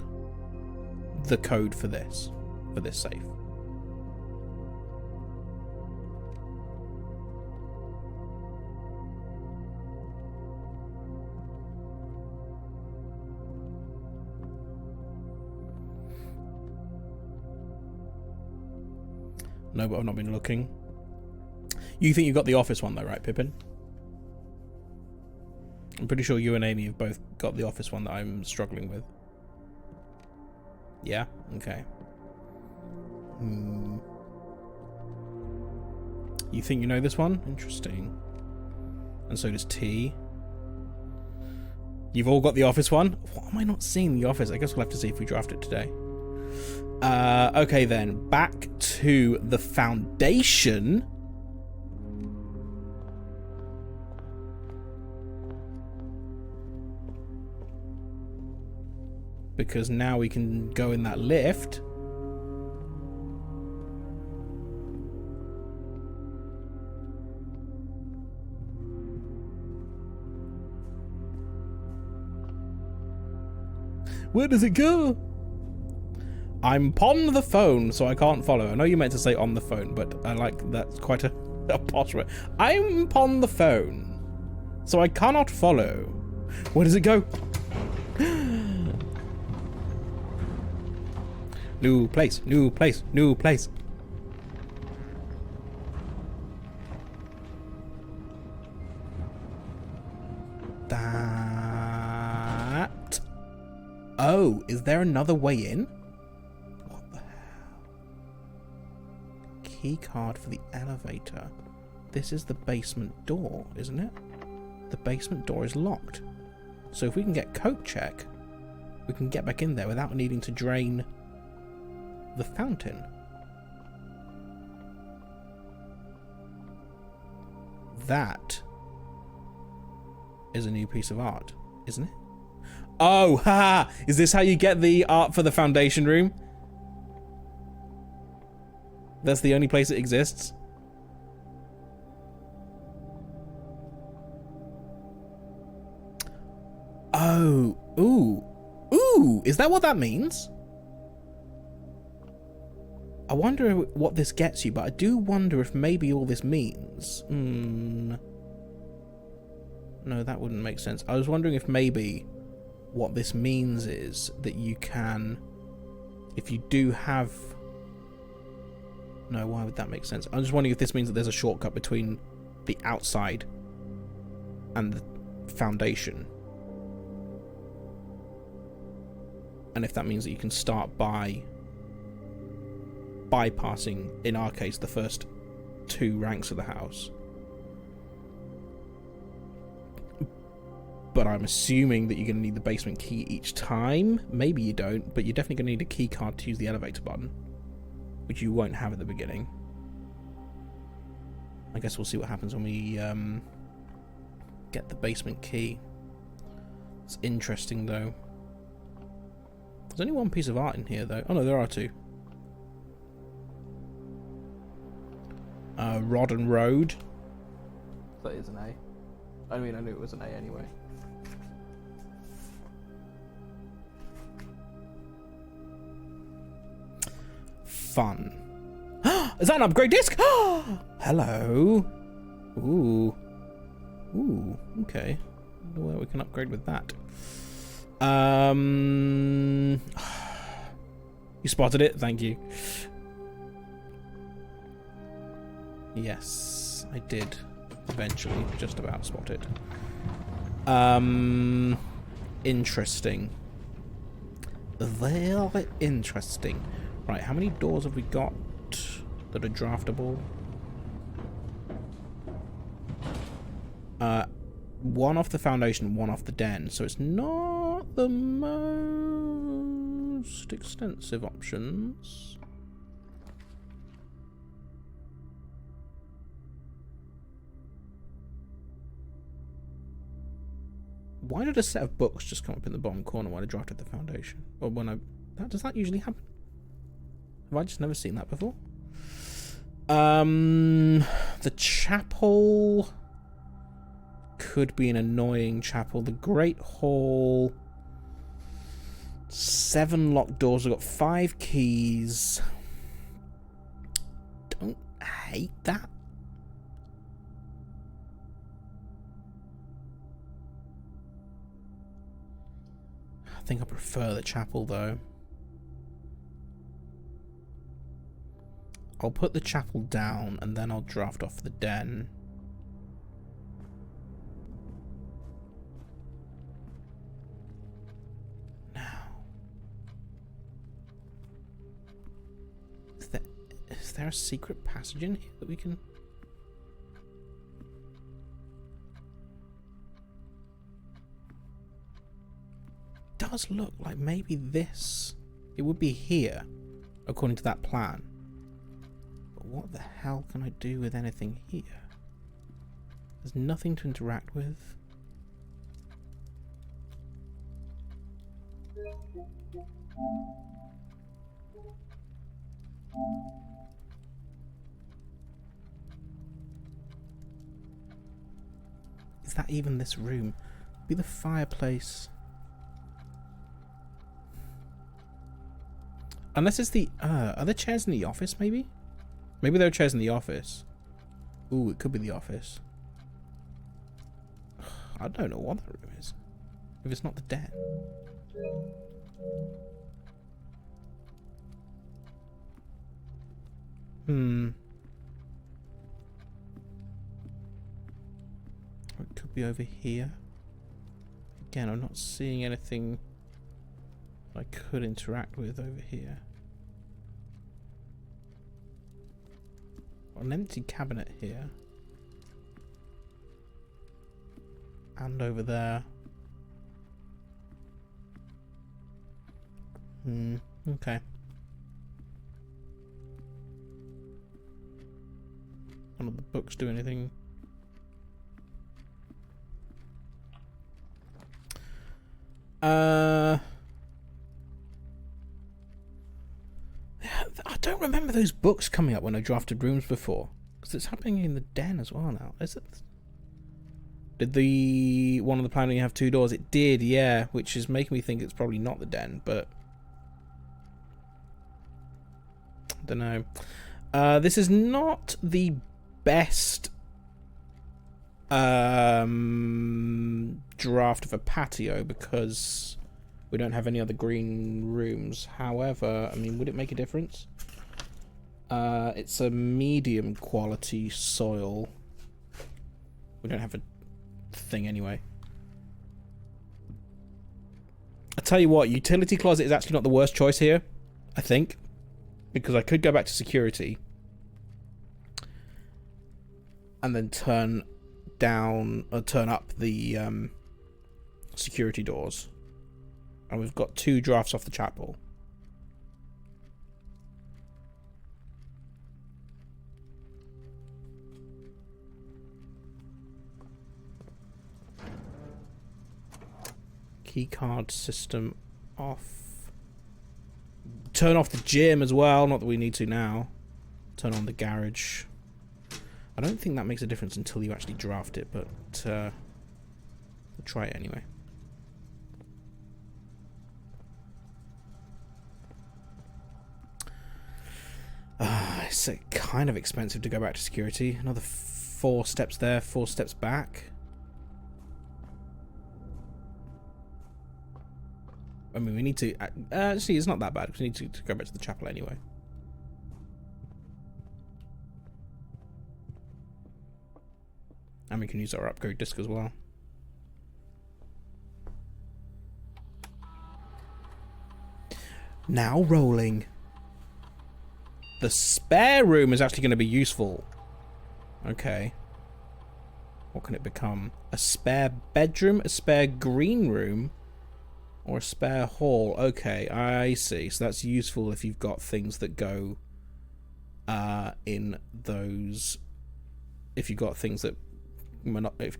S1: the code for this safe? No, but I've not been looking. You think you got the office one though, right, Pippin? I'm pretty sure you and Amy have both got the office one that I'm struggling with. Yeah? Okay. You think you know this one? Interesting. And so does T. You've all got the office one? What am I not seeing the office? I guess we'll have to see if we draft it today. Okay then, back to the foundation. Because now we can go in that lift. Where does it go? I'm on the phone, so I can't follow. I know you meant to say on the phone, but I like that's quite a posh word. I'm on the phone, so I cannot follow. Where does it go? New place, new place, new place. That... Oh, is there another way in? What the hell? Key card for the elevator. This is the basement door, isn't it? The basement door is locked. So if we can get code check, we can get back in there without needing to drain the fountain. That is a new piece of art, isn't it? Oh, ha! Is this how you get the art for the foundation room? That's the only place it exists? Oh, ooh. Ooh, is that what that means? I wonder what this gets you, but I do wonder if maybe all this means... No, that wouldn't make sense. I was wondering if maybe what this means is that you can... If you do have... No, why would that make sense? I'm just wondering if this means that there's a shortcut between the outside and the foundation. And if that means that you can start by bypassing, in our case, the first 2 ranks of the house. But I'm assuming that you're going to need the basement key each time. Maybe you don't, but you're definitely going to need a key card to use the elevator button. which you won't have at the beginning. I guess we'll see what happens when we get the basement key. It's interesting, though. There's only one piece of art in here, though. Oh, no, there are two. Rod and Road. That is an A. I mean, I knew it was an A anyway. Fun. Is that an upgrade disc? Hello. Ooh. Ooh, okay. I wonder where we can upgrade with that. You spotted it, thank you. Yes, I did eventually just about spot it. Interesting. Very interesting. Right, how many doors have we got that are draftable? One off the foundation, one off the den, so it's not the most extensive options. Why did a set of books just come up in the bottom corner when I drafted the foundation? Or when I... does that usually happen? Have I just never seen that before? The chapel could be an annoying chapel. The Great Hall, 7 locked doors. I've got 5 keys. Don't hate that. I think I prefer the chapel, though. I'll put the chapel down, and then I'll draft off the den. Now, is there a secret passage in here that we can... does look like maybe this... it would be here, according to that plan. But what the hell can I do with anything here? There's nothing to interact with. Is that even this room? Be the fireplace. Unless it's the... are there chairs in the office, maybe? Maybe there are chairs in the office. Ooh, it could be the office. I don't know what that room is. If it's not the den. It could be over here. Again, I'm not seeing anything I could interact with over here. An empty cabinet here. And over there. Okay. None of the books do anything. I don't remember those books coming up when I drafted rooms before, because it's happening in the den as well now. Is it? Did the one on the plan only have 2 doors? It did, yeah, which is making me think it's probably not the den, but I don't know. This is not the best draft of a patio because we don't have any other green rooms. However, I mean, would it make a difference? It's a medium quality soil. We don't have a thing anyway. I tell you what, utility closet is actually not the worst choice here, I think, because I could go back to security and then turn down or turn up the security doors, and we've got 2 drafts off the chapel. Key card system off. Turn off the gym as well. Not that we need to now. Turn on the garage. I don't think that makes a difference until you actually draft it, but we'll try it anyway. It's kind of expensive to go back to security. Another 4 steps there, 4 steps back. I mean, we need to... see, it's not that bad, because we need to go back to the chapel anyway. And we can use our upgrade disc as well. Now rolling. The spare room is actually going to be useful. Okay. What can it become? A spare bedroom, a spare green room, or a spare hall. Okay, I see. So that's useful if you've got things that go in those... If you've got things that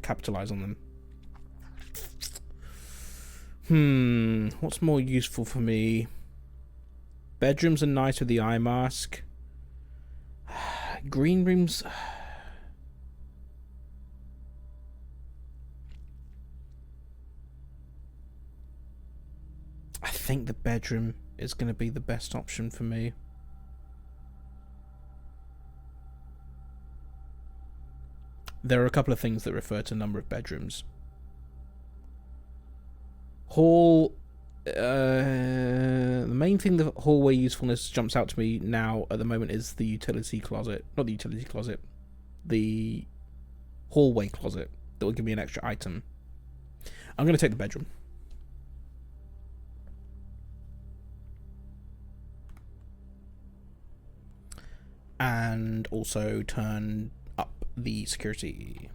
S1: capitalize on them. What's more useful for me? Bedrooms are nice with the eye mask. Green rooms... I think the bedroom is going to be the best option for me. There are a couple of things that refer to number of bedrooms. Hall... the main thing the hallway usefulness jumps out to me now at the moment is the utility closet. Not the utility closet. The hallway closet. That will give me an extra item. I'm going to take the bedroom. And also turn up the security.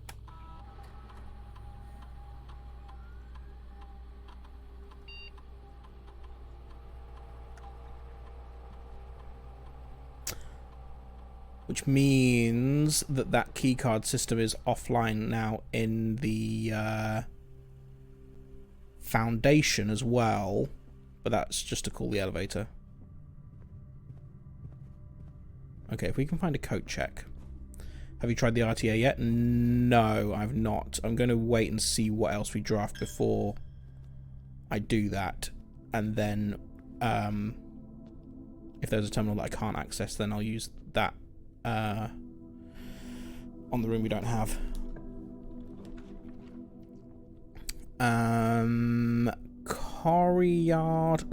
S1: Which means that that keycard system is offline now in the foundation as well. But that's just to call the elevator. Okay, if we can find a coat check. Have you tried the RTA yet? No, I've not. I'm going to wait and see what else we draft before I do that. And then if there's a terminal that I can't access, then I'll use that on the room we don't have. Courtyard.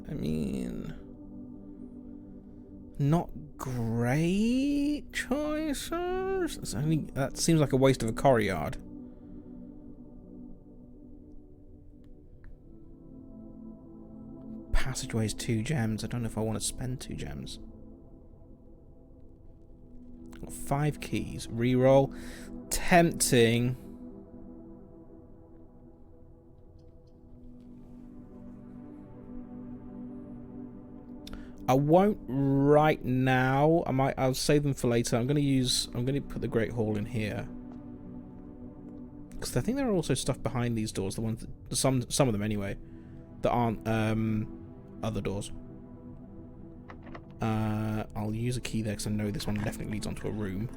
S1: I mean, not great choices. That seems like a waste of a courtyard. Passageways 2 gems. I don't know if I want to spend 2 gems. Got 5 keys. Reroll. Tempting. I won't right now. I'll save them for later. I'm gonna put the Great Hall in here. Because I think there are also stuff behind these doors, the ones that, some of them anyway, that aren't other doors. I'll use a key there because I know this one definitely leads onto a room.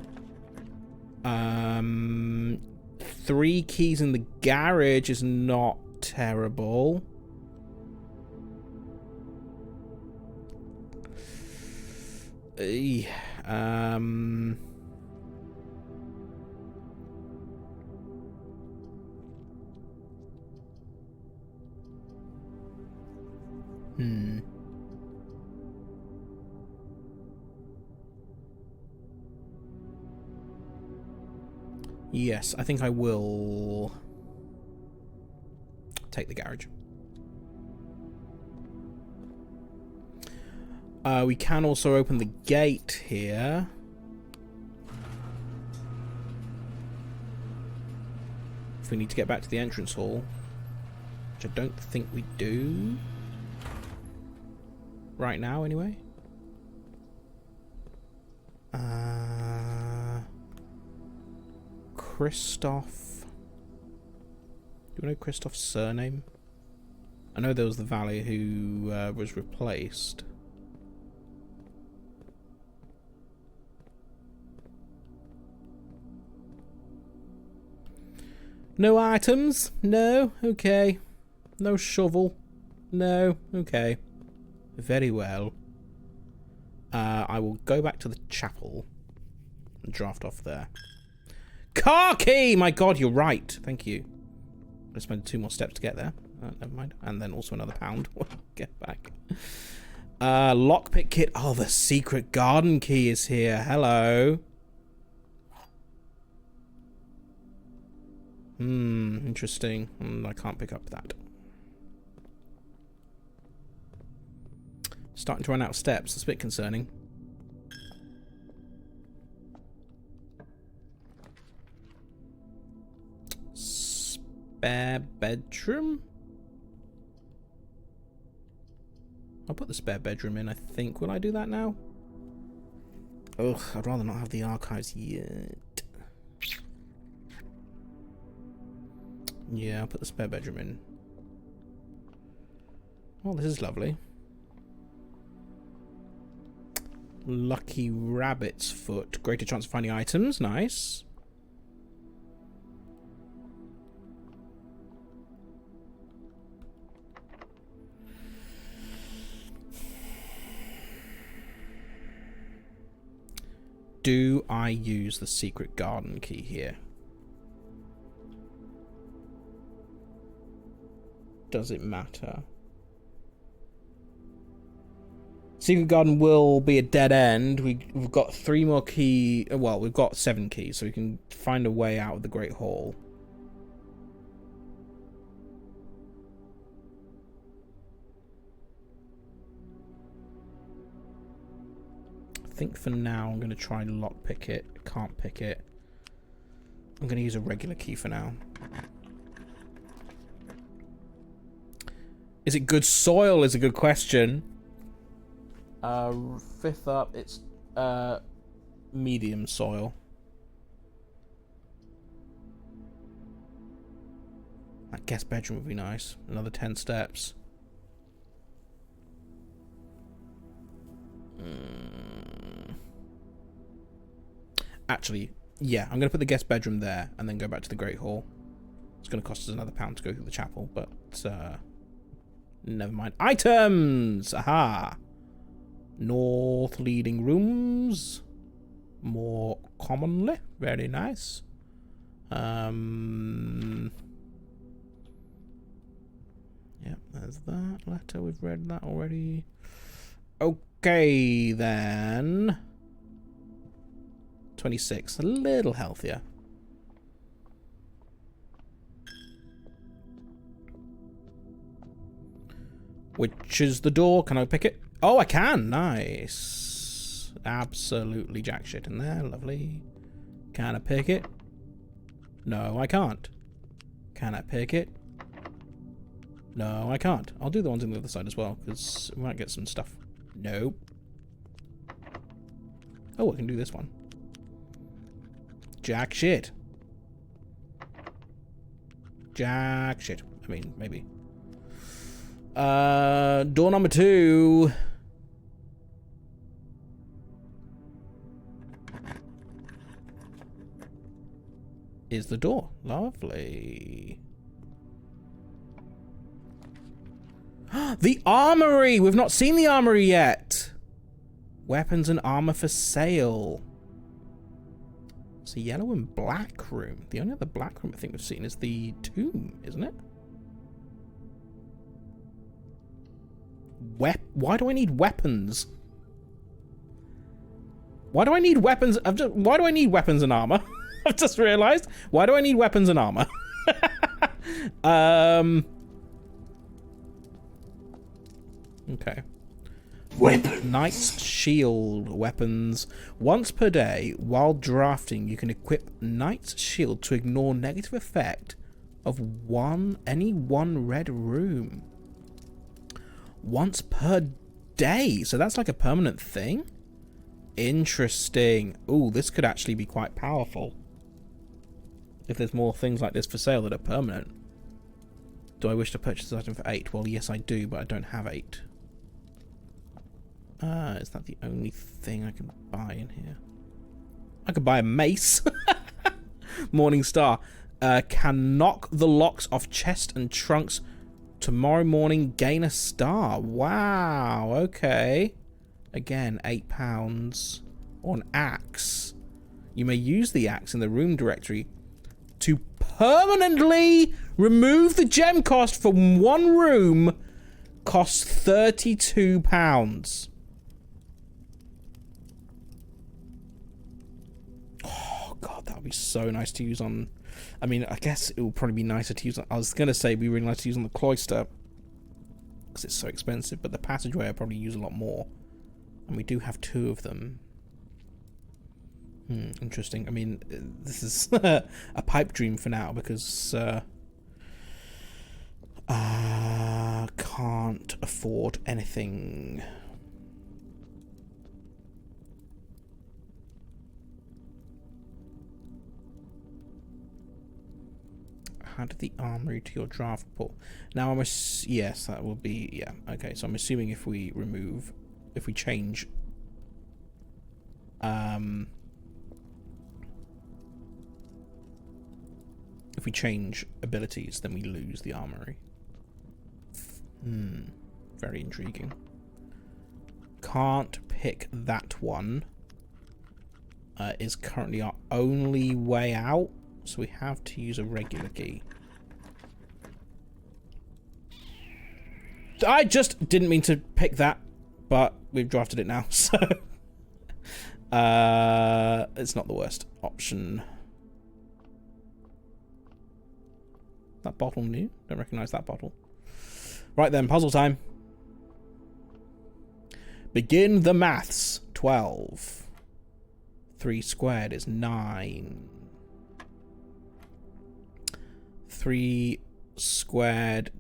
S1: 3 keys in the garage is not terrible. Yes, I think I will take the garage. We can also open the gate here. If we need to get back to the entrance hall. Which I don't think we do. Right now, anyway. Christoph. Do you know Christoph's surname? I know there was the Valley who was replaced. No items? No? Okay. No shovel? No? Okay. Very well. I will go back to the chapel and draft off there. Car key! My god, you're right. Thank you. I'm gonna spend 2 more steps to get there. Never mind. And then also another pound. Get back. Lockpick kit. Oh, the secret garden key is here. Hello. Interesting. I can't pick up that. Starting to run out of steps. That's a bit concerning. Spare bedroom? I'll put the spare bedroom in, I think. Will I do that now? Ugh, I'd rather not have the archives yet. Yeah, I'll put the spare bedroom in. Oh, this is lovely. Lucky rabbit's foot. Greater chance of finding items. Nice. Do I use the secret garden key here? Does it matter? Secret garden will be a dead end. We've got 3 more keys. Well, we've got 7 keys, so we can find a way out of the Great Hall. I think for now I'm going to try and lockpick it. I can't pick it. I'm going to use a regular key for now. Is it good soil is a good question. 5th up, it's medium soil. That guest bedroom would be nice. Another 10 steps. Actually, yeah, I'm going to put the guest bedroom there and then go back to the Great Hall. It's going to cost us another £1 to go through the chapel, but never mind. Items! Aha! North leading rooms. More commonly. Very nice. Yeah, there's that letter. We've read that already. Okay, then. 26. A little healthier. Which is the door? Can I pick it? Oh, I can. Nice. Absolutely jack shit in there. Lovely. Can I pick it? No, I can't. Can I pick it? No, I can't. I'll do the ones on the other side as well, because we might get some stuff. Nope. Oh, I can do this one. Jack shit. Jack shit. I mean, maybe. Door number 2. Is the door. Lovely. The armory! We've not seen the armory yet. Weapons and armor for sale. It's a yellow and black room. The only other black room I think we've seen is the tomb, isn't it? Why do I need weapons? Why do I need weapons? Why do I need weapons and armor? I've just realized. Why do I need weapons and armor? Okay.
S2: Weapon.
S1: Knight's Shield weapons. Once per day, while drafting, you can equip Knight's Shield to ignore negative effect of any one red room. Once per day. So that's like a permanent thing? Interesting. Ooh, this could actually be quite powerful. If there's more things like this for sale that are permanent. Do I wish to purchase this item for 8? Well, yes, I do, but I don't have 8. Is that the only thing I can buy in here? I could buy a mace. Morning Star. Can knock the locks off chest and trunks. Tomorrow morning, gain a star. Wow, okay. Again, £8. Or an axe. You may use the axe in the room directory to permanently remove the gem cost from one room. Costs £32. Oh god, that would be so nice to use on... I mean, I guess it would probably be nicer to use on... I was going to say it'd be really nice to use on the cloister, because it's so expensive, but the passageway I'd probably use a lot more. And we do have 2 of them. Interesting. I mean, this is a pipe dream for now, because can't afford anything. Add the armory to your draft pool. Now yes, that will be, yeah. Okay, so I'm assuming if we change if we change abilities, then we lose the armory. Very intriguing. Can't pick that one. Is currently our only way out, so we have to use a regular key. I just didn't mean to pick that, but we've drafted it now, so it's not the worst option. That bottle new? Don't recognise that bottle. Right then, puzzle time. Begin the maths. 12. 3 squared is 9. 3 squared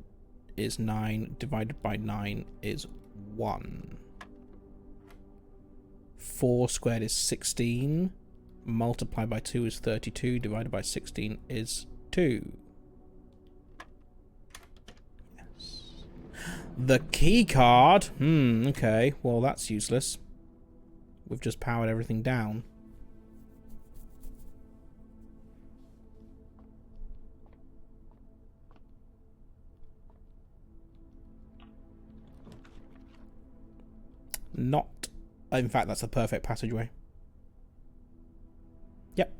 S1: is 9. Divided by 9 is 1. 4 squared is 16. Multiplied by 2 is 32. Divided by 16 is 2. The key card? Okay. Well, that's useless. We've just powered everything down. Not. In fact, that's a perfect passageway. Yep.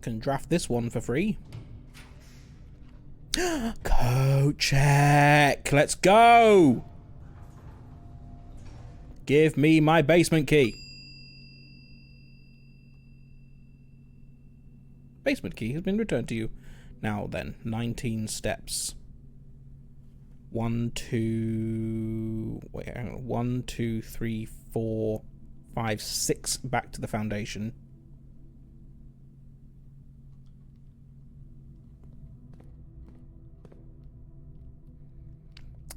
S1: Can draft this one for free. Code check. Let's go. Give me my basement key. Basement key has been returned to you. Now then, 19 steps. 1, 2... Wait, hang on. 1, 2, 3, 4, 5, 6 back to the foundation.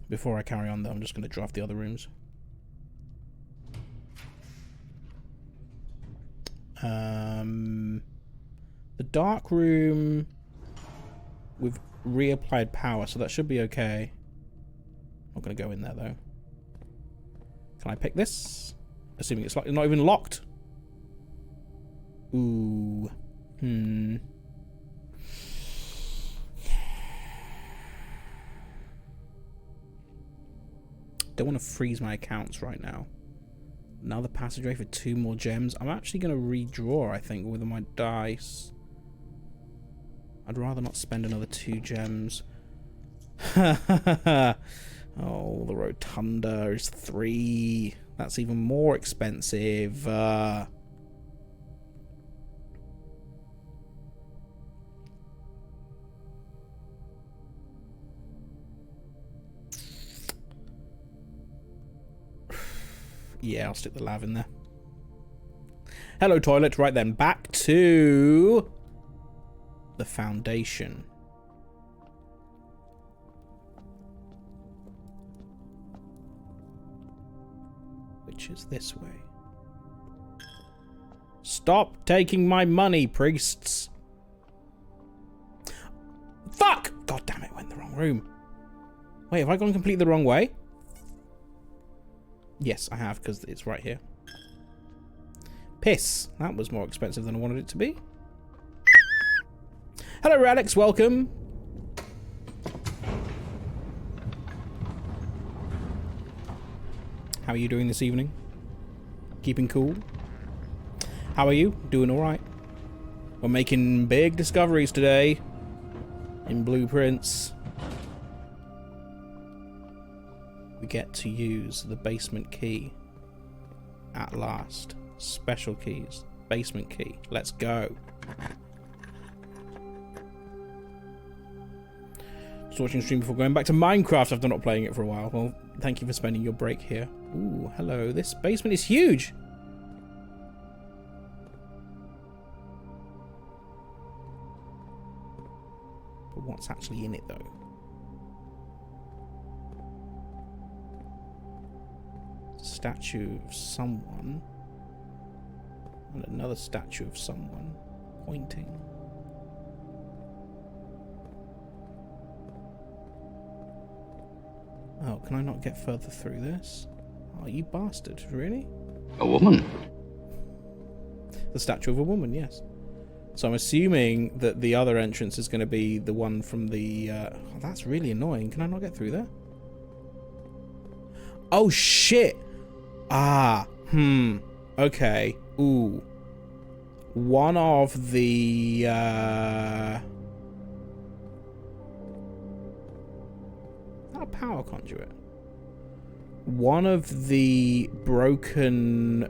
S1: Before I carry on, though, I'm just going to draft the other rooms. The dark room... We've reapplied power, so that should be okay. Not going to go in there, though. Can I pick this? Assuming it's not even locked. Ooh. Don't want to freeze my accounts right now. Another passageway for 2 more gems. I'm actually going to redraw, I think, with my dice. I'd rather not spend another 2 gems. Oh, the rotunda is 3. That's even more expensive. Yeah, I'll stick the lav in there. Hello, toilet. Right then, back to the foundation. Which is this way. Stop taking my money, priests. Fuck! God damn it, I went in the wrong room. Wait, have I gone completely the wrong way? Yes, I have, because it's right here. Piss. That was more expensive than I wanted it to be. Hello, Alex. Welcome. How are you doing this evening? Keeping cool? How are you? Doing alright? We're making big discoveries today in Blueprints. We get to use the basement key at last. Special keys. Basement key. Let's go. Just watching stream before going back to Minecraft after not playing it for a while. Well, thank you for spending your break here. Ooh, hello. This basement is huge. But what's actually in it, though? Statue of someone. And another statue of someone pointing. Oh, can I not get further through this? Oh, you bastard. Really?
S2: A woman?
S1: The statue of a woman, yes. So I'm assuming that the other entrance is going to be the one from the... Oh, that's really annoying. Can I not get through there? Oh, shit! Ah, okay. Ooh. One of the... Not a power conduit. One of the broken...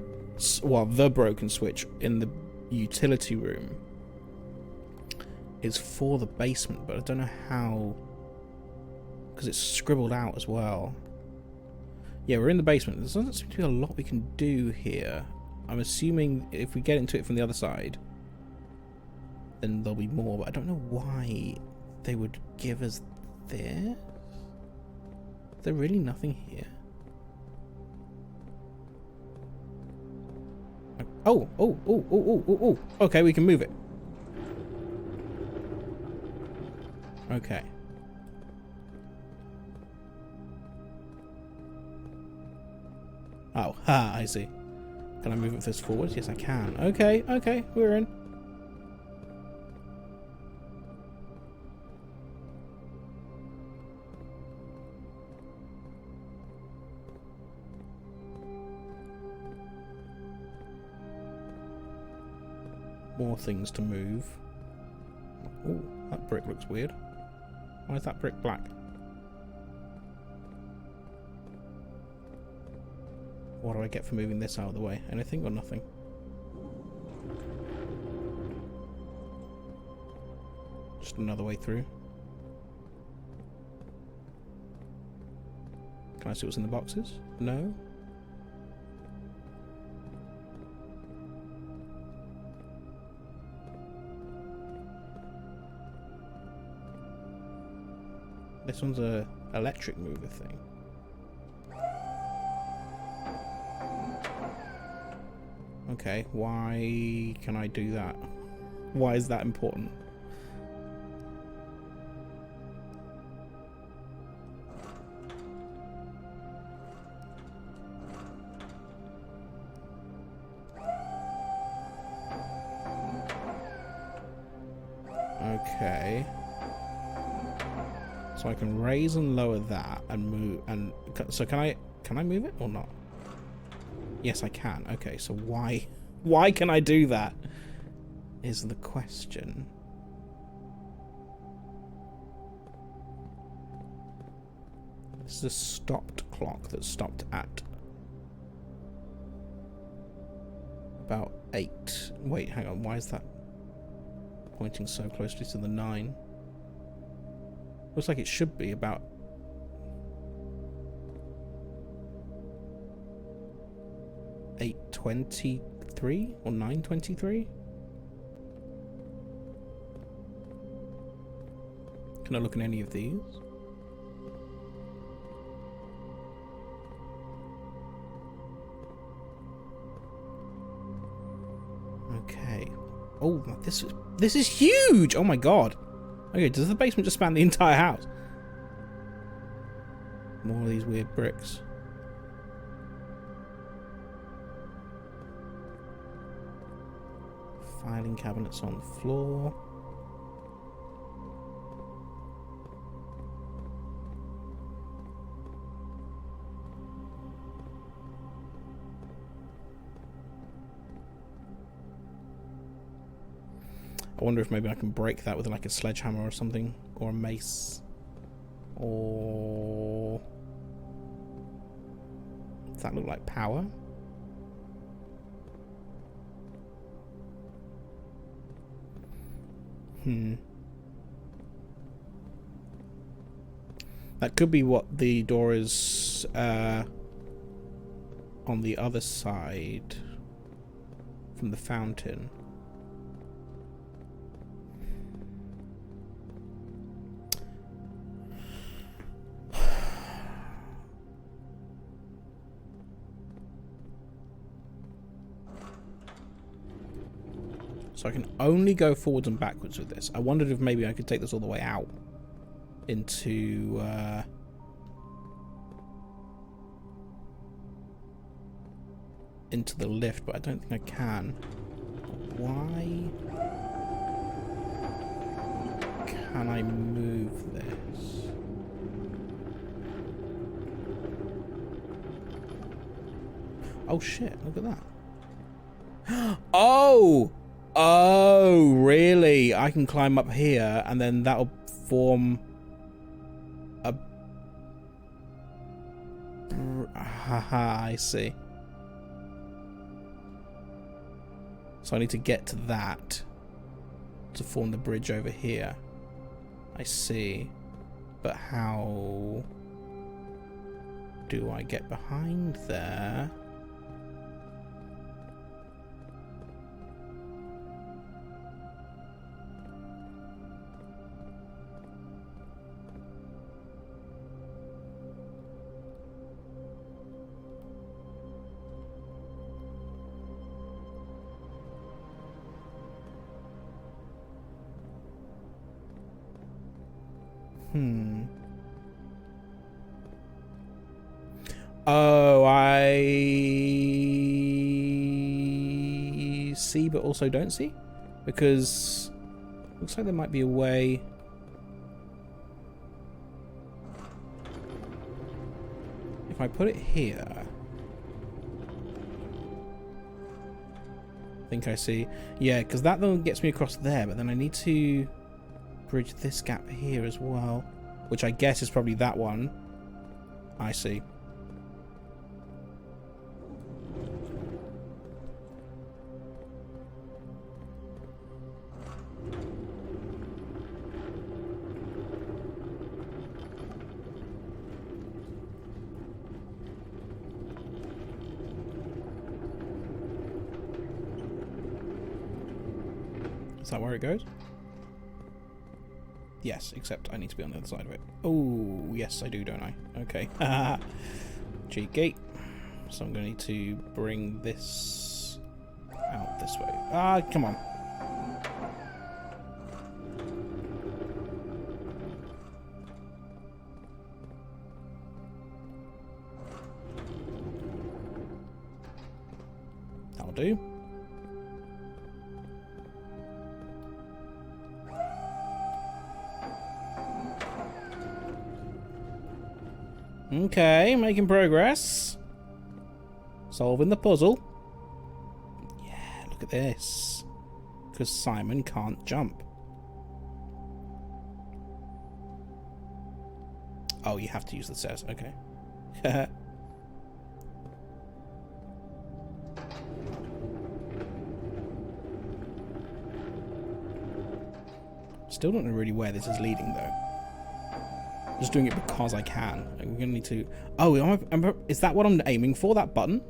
S1: Well, the broken switch in the utility room is for the basement, but I don't know how... Because it's scribbled out as well. Yeah, we're in the basement. There doesn't seem to be a lot we can do here. I'm assuming if we get into it from the other side, then there'll be more, but I don't know why they would give us this. Is there really nothing here? Oh. Okay, we can move it. Okay. Oh, ha, I see. Can I move this forward? Yes, I can. Okay, we're in. More things to move. Oh, that brick looks weird. Why is that brick black? What do I get for moving this out of the way? Anything or nothing? Just another way through. Can I see what's in the boxes? No? This one's a electric mover thing. Okay, why can I do that? Why is that important? Okay. So I can raise and lower that and move, and so can I move it or not? Yes, I can. Okay, so why can I do that? Is the question. This is a stopped clock that stopped at about 8. Wait, hang on. Why is that pointing so closely to the 9? Looks like it should be about 8:23 or 9:23. Can I look in any of these? Oh, this is huge! Oh my god. Okay, does the basement just span the entire house? More of these weird bricks. Filing cabinets on the floor. I wonder if maybe I can break that with like a sledgehammer or something, or a mace, or does that look like power? That could be what the door is on the other side from the fountain. So I can only go forwards and backwards with this. I wondered if maybe I could take this all the way out into the lift, but I don't think I can. Why can I move this? Oh shit, look at that. Oh! Oh, really? I can climb up here and then that'll form a... Haha, I see. So I need to get to that to form the bridge over here. I see. But how do I get behind there? Oh, I see but also don't see, because looks like there might be a way. If I put it here, I think I see. Yeah, because that one gets me across there, but then I need to bridge this gap here as well, which I guess is probably that one. I see. Is that where it goes? Yes, except I need to be on the other side of it. Oh, yes, I do, don't I? Okay. Cheeky. So I'm going to need to bring this out this way. Ah, come on. That'll do. Okay, making progress. Solving the puzzle. Yeah, look at this. Because Simon can't jump. Oh, you have to use the stairs. Okay. Still don't know really where this is leading, though. Just doing it because I can. We're gonna need to. Oh, is that what I'm aiming for? That button?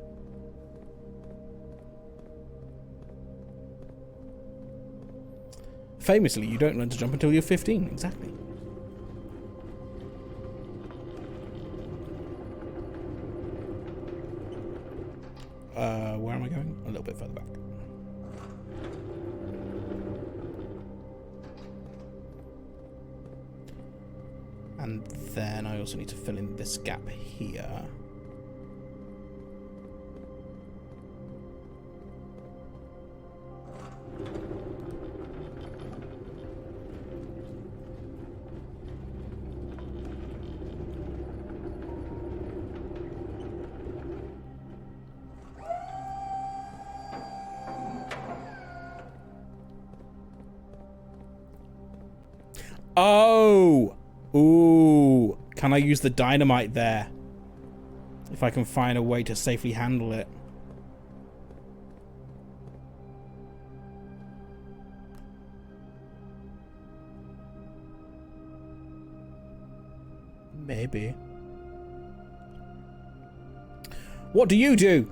S1: Famously, you don't learn to jump until you're 15. Exactly. Where am I going? A little bit further back. And then I also need to fill in this gap here. Oh! Ooh. Can I use the dynamite there? If I can find a way to safely handle it. Maybe. What do you do?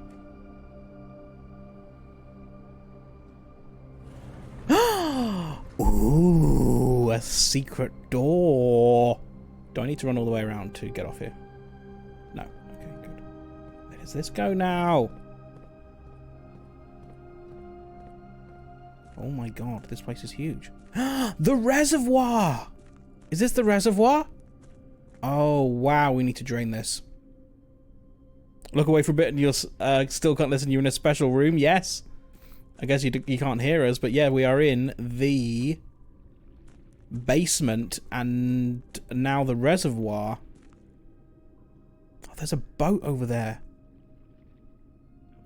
S1: Ooh, a secret door. Do I need to run all the way around to get off here? No. Okay, good. Where does this go now? Oh my god, this place is huge. The reservoir! Is this the reservoir? Oh, wow, we need to drain this. Look away for a bit and you'll still can't listen. You're in a special room? Yes. I guess you can't hear us, but yeah, we are in the basement and now the reservoir. Oh, there's a boat over there.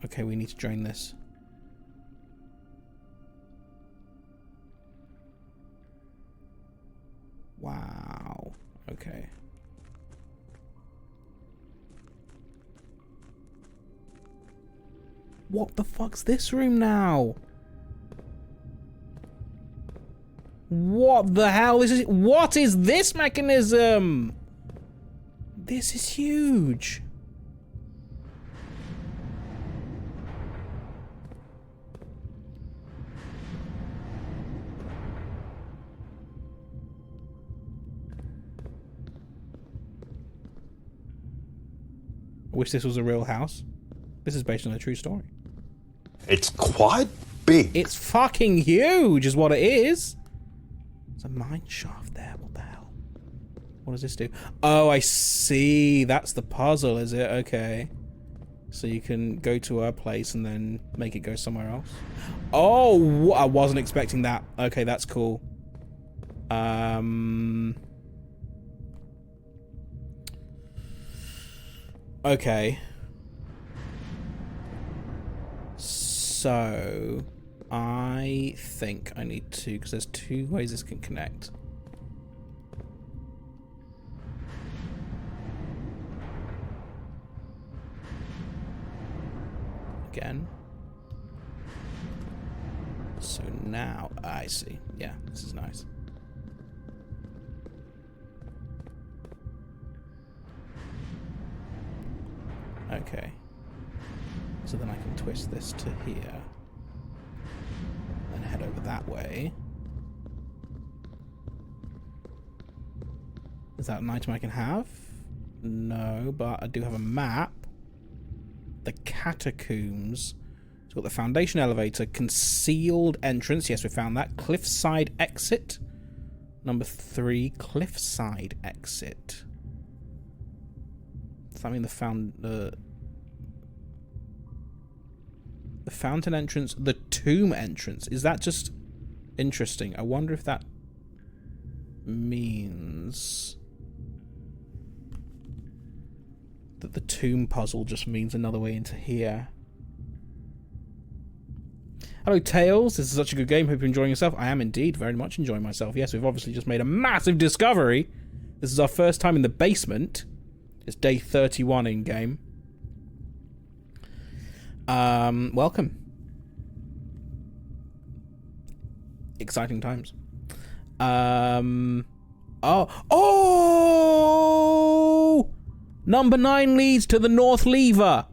S1: Okay, we need to drain this. Wow. Okay. What the fuck's this room now? What the hell is it? What is this mechanism? This is huge. I wish this was a real house. This is based on a true story.
S3: It's quite big.
S1: It's fucking huge is what it is. There's a mine shaft there. What the hell? What does this do? Oh, I see. That's the puzzle, is it? Okay. So you can go to a place and then make it go somewhere else. Oh, I wasn't expecting that. Okay, that's cool. Okay. So, I think I need to, because there's two ways this can connect. Again. So now, I see. Yeah, this is nice. Okay. So then I can twist this to here. And head over that way. Is that an item I can have? No, but I do have a map. The catacombs. It's got the foundation elevator, concealed entrance. Yes, we found that. Cliffside exit. Number 3, cliffside exit. Does that mean the fountain entrance, the tomb entrance? Is that just interesting? I wonder if that means that the tomb puzzle just means another way into here. Hello, Tails. This is such a good game. Hope you're enjoying yourself. I am indeed very much enjoying myself. Yes, we've obviously just made a massive discovery. This is our first time in the basement. It's day 31 in game. Welcome. Exciting times. Oh! Number 9 leads to the North Lever.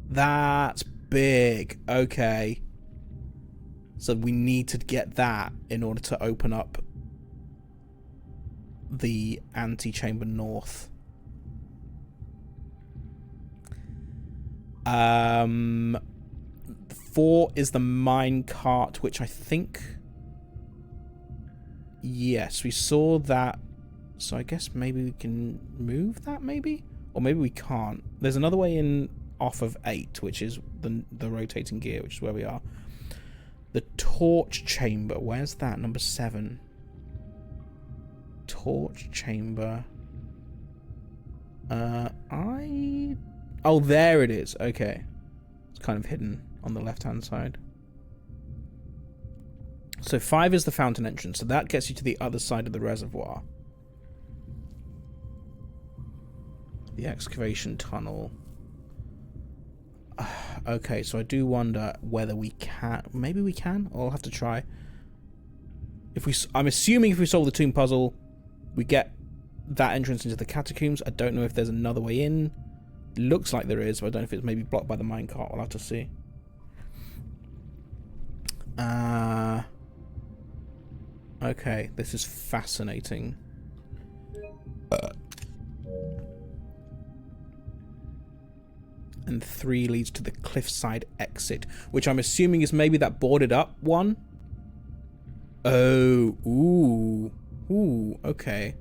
S1: That's big. Okay. So we need to get that in order to open up the antechamber north. 4 is the mine cart, which I think Yes, we saw that. So I guess maybe we can move that, maybe? Or maybe we can't. There's another way in off of 8, which is the rotating gear, which is where we are. The torch chamber. Where's that? Number 7. Torch chamber. Oh, there it is. Okay. It's kind of hidden on the left-hand side. So 5 is the fountain entrance. So that gets you to the other side of the reservoir. The excavation tunnel. Okay, so I do wonder whether we can. Maybe we can. I'll have to try. I'm assuming if we solve the tomb puzzle, we get that entrance into the catacombs. I don't know if there's another way in. Looks like there is, but I don't know if it's maybe blocked by the minecart. We'll have to see. Okay, this is fascinating. And 3 leads to the cliffside exit, which I'm assuming is maybe that boarded up one. Oh, ooh, okay.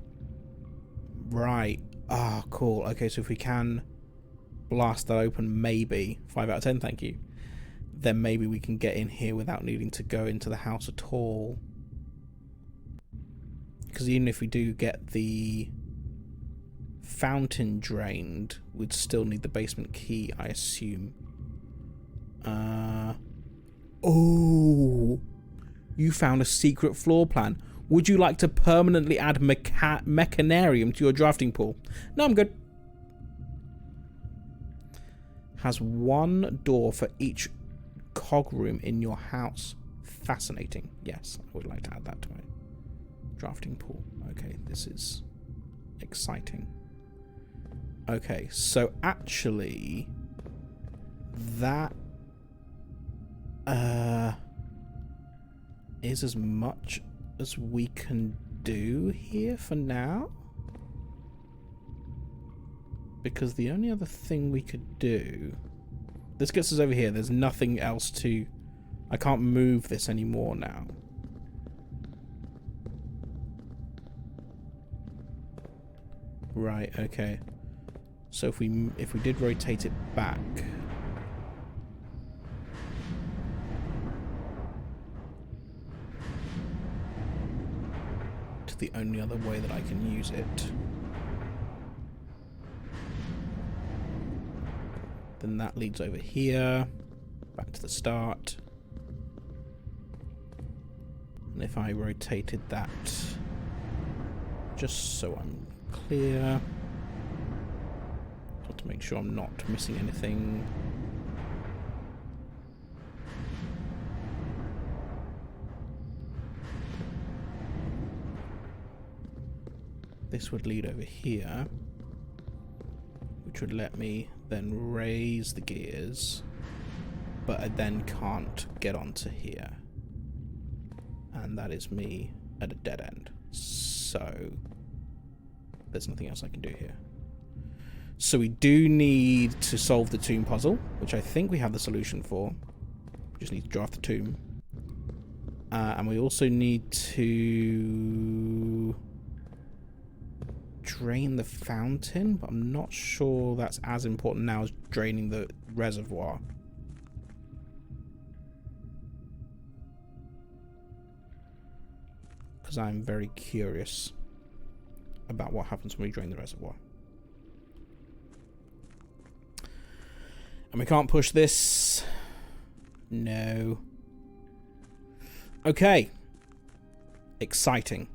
S1: Right. Ah, cool. Okay, so if we can blast that open, maybe 5 out of 10, thank you. Then maybe we can get in here without needing to go into the house at all. Because even if we do get the fountain drained, we'd still need the basement key, I assume. Oh, you found a secret floor plan. Would you like to permanently add mechanarium to your drafting pool? No, I'm good. Has 1 door for each cog room in your house. Fascinating. Yes, I would like to add that to my drafting pool. Okay, this is exciting. Okay, so actually that is as much as we can do here for now. Because the only other thing we could do... This gets us over here. There's nothing else to... I can't move this anymore now. Right, okay. So if we did rotate it back... to the only other way that I can use it... then that leads over here, back to the start. And if I rotated that, just so I'm clear, got to make sure I'm not missing anything. This would lead over here, which would let me then raise the gears, but I then can't get onto here. And that is me at a dead end. So there's nothing else I can do here. So we do need to solve the tomb puzzle, which I think we have the solution for. We just need to draft the tomb. And we also need to drain the fountain, but I'm not sure that's as important now as draining the reservoir. Because I'm very curious about what happens when we drain the reservoir. And we can't push this. No. Okay. Exciting.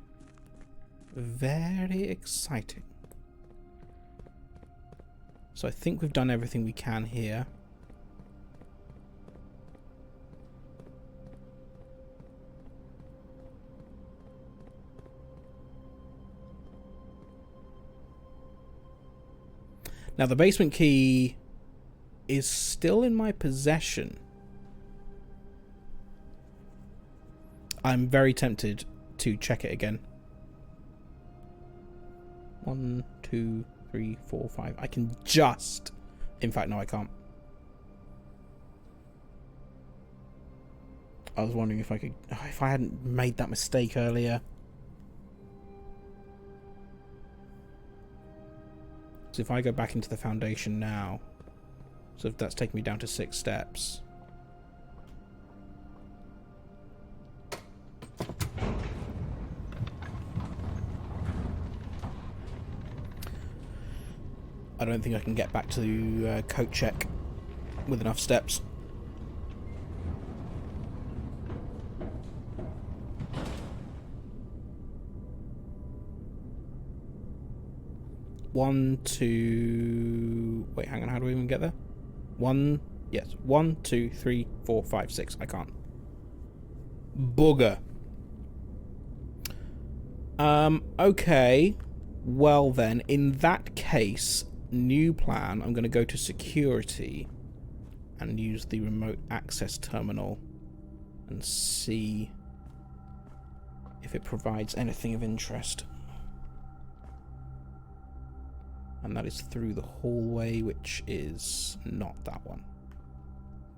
S1: Very exciting. So I think we've done everything we can here. Now the basement key is still in my possession. I'm very tempted to check it again. 1, 2, 3, 4, 5. I can just... In fact, no, I can't. I was wondering if I could... If I hadn't made that mistake earlier. So if I go back into the foundation now, so if that's taking me down to 6 steps. I don't think I can get back to coat check with enough steps. One, two... Wait, hang on, how do we even get there? 1, yes. 1, 2, 3, 4, 5, 6. I can't. Booger. Okay. Well then, in that case, new plan, I'm going to go to security and use the remote access terminal and see if it provides anything of interest. And that is through the hallway, which is not that one.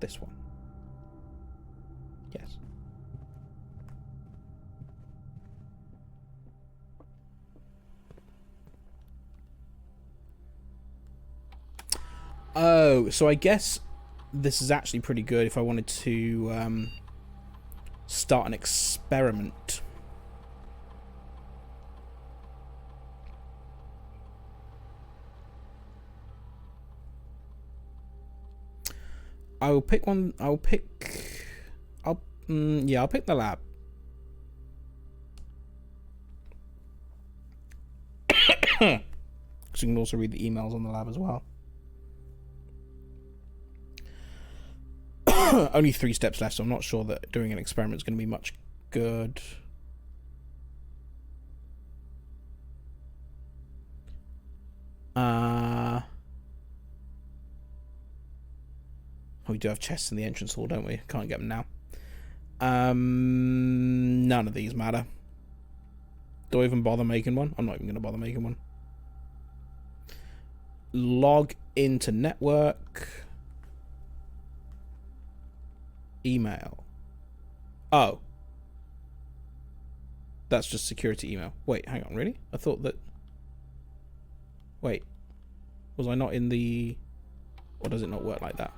S1: This one. Yes. Oh, so I guess this is actually pretty good if I wanted to start an experiment. I'll pick one. I'll pick the lab. So you can also read the emails on the lab as well. Only 3 steps left, so I'm not sure that doing an experiment is going to be much good. We do have chests in the entrance hall, don't we? Can't get them now. None of these matter. Do I even bother making one? I'm not even going to bother making one. Log into network. Email. Oh. That's just security email. Wait, hang on, really? I thought that... Wait. Was I not in the... Or does it not work like that?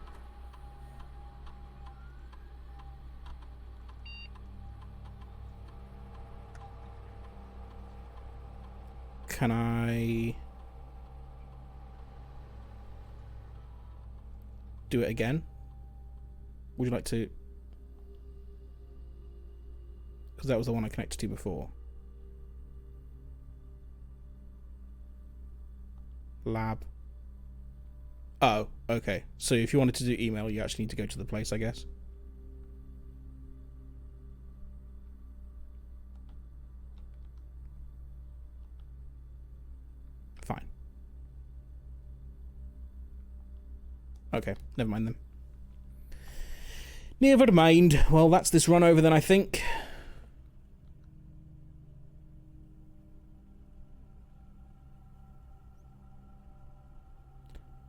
S1: Can I... do it again? Would you like to... Because that was the one I connected to before. Lab. Oh, okay. So if you wanted to do email, you actually need to go to the place, I guess. Fine. Okay, never mind then. Never mind. Well, that's this run over then, I think.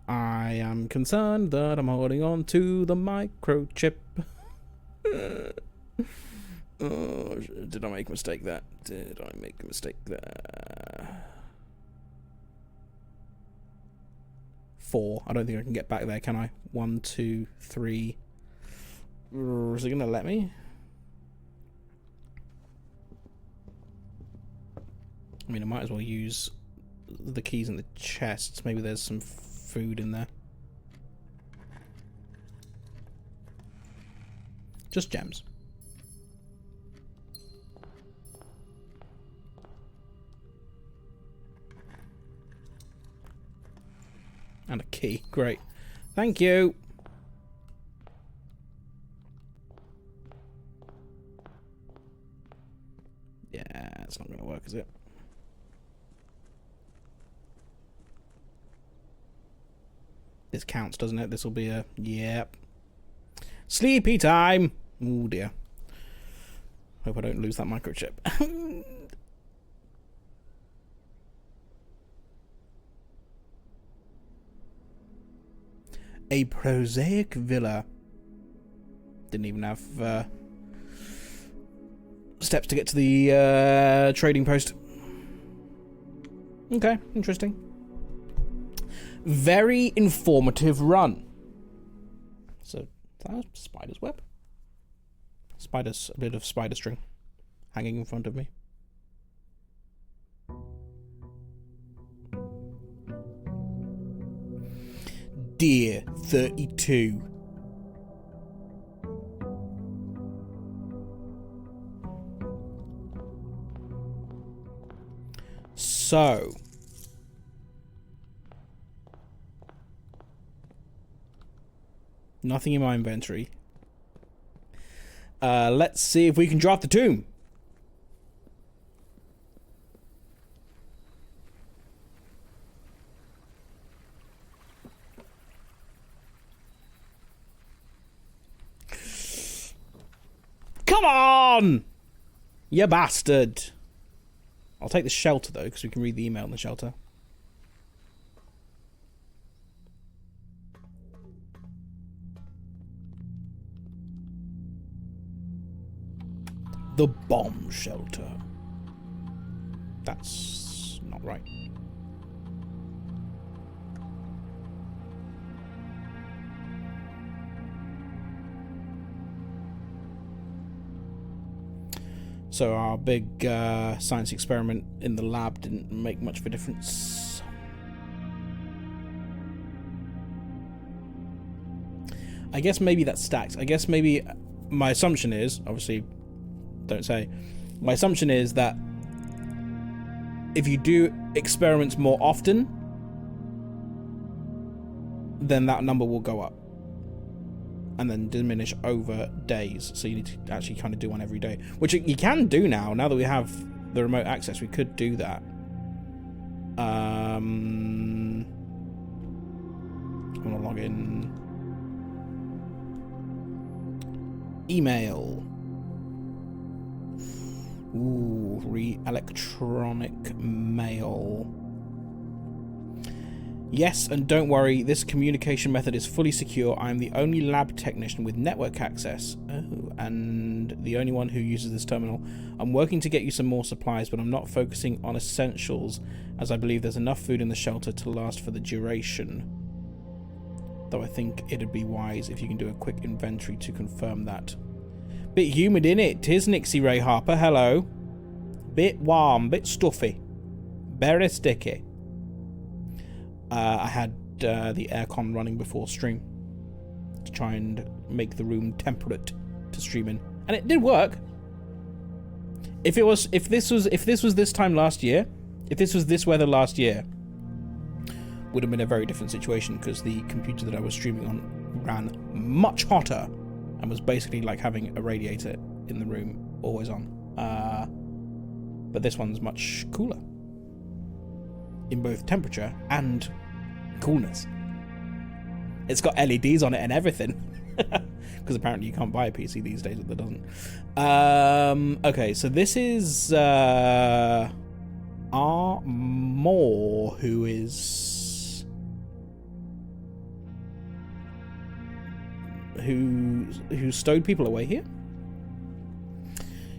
S1: I am concerned that I'm holding on to the microchip. Oh, did I make a mistake there? Did I make a mistake there? 4. I don't think I can get back there, can I? 1, 2, 3... Is it going to let me? I mean, I might as well use the keys in the chests. Maybe there's some food in there. Just gems. And a key. Great. Thank you. Yeah, it's not going to work, is it? This counts, doesn't it? This will be a... Yep. Sleepy time! Oh, dear. Hope I don't lose that microchip. A prosaic villa. Didn't even have... steps to get to the trading post. Okay, interesting. Very informative run. So that's spider's web. A bit of spider string hanging in front of me. Dear 32. So, nothing in my inventory. Let's see if we can draft the tomb. Come on! You bastard! I'll take the shelter, though, because we can read the email in the shelter. The bomb shelter. That's not right. So our big science experiment in the lab didn't make much of a difference. I guess maybe that's stacked. I guess maybe my assumption is, obviously, don't say, my assumption is that if you do experiments more often, then that number will go up and then diminish over days. So you need to actually kind of do one every day, which you can do now that we have the remote access. We could do that. I'm gonna log in. Email. Ooh, electronic mail. Yes, and don't worry, this communication method is fully secure. I am the only lab technician with network access. Oh, and the only one who uses this terminal. I'm working to get you some more supplies, but I'm not focusing on essentials, as I believe there's enough food in the shelter to last for the duration. Though I think it'd be wise if you can do a quick inventory to confirm that. Bit humid in it, 'tis Nixie Ray Harper, hello. Bit warm, bit stuffy. Very sticky. I had the aircon running before stream to try and make the room temperate to stream in, and it did work. If this was this time last year, if this was this weather last year, would have been a very different situation, because the computer that I was streaming on ran much hotter and was basically like having a radiator in the room always on. But this one's much cooler in both temperature and coolness. It's got LEDs on it and everything, because apparently you can't buy a PC these days that doesn't. Okay, so this is R. Moore, who stowed people away here.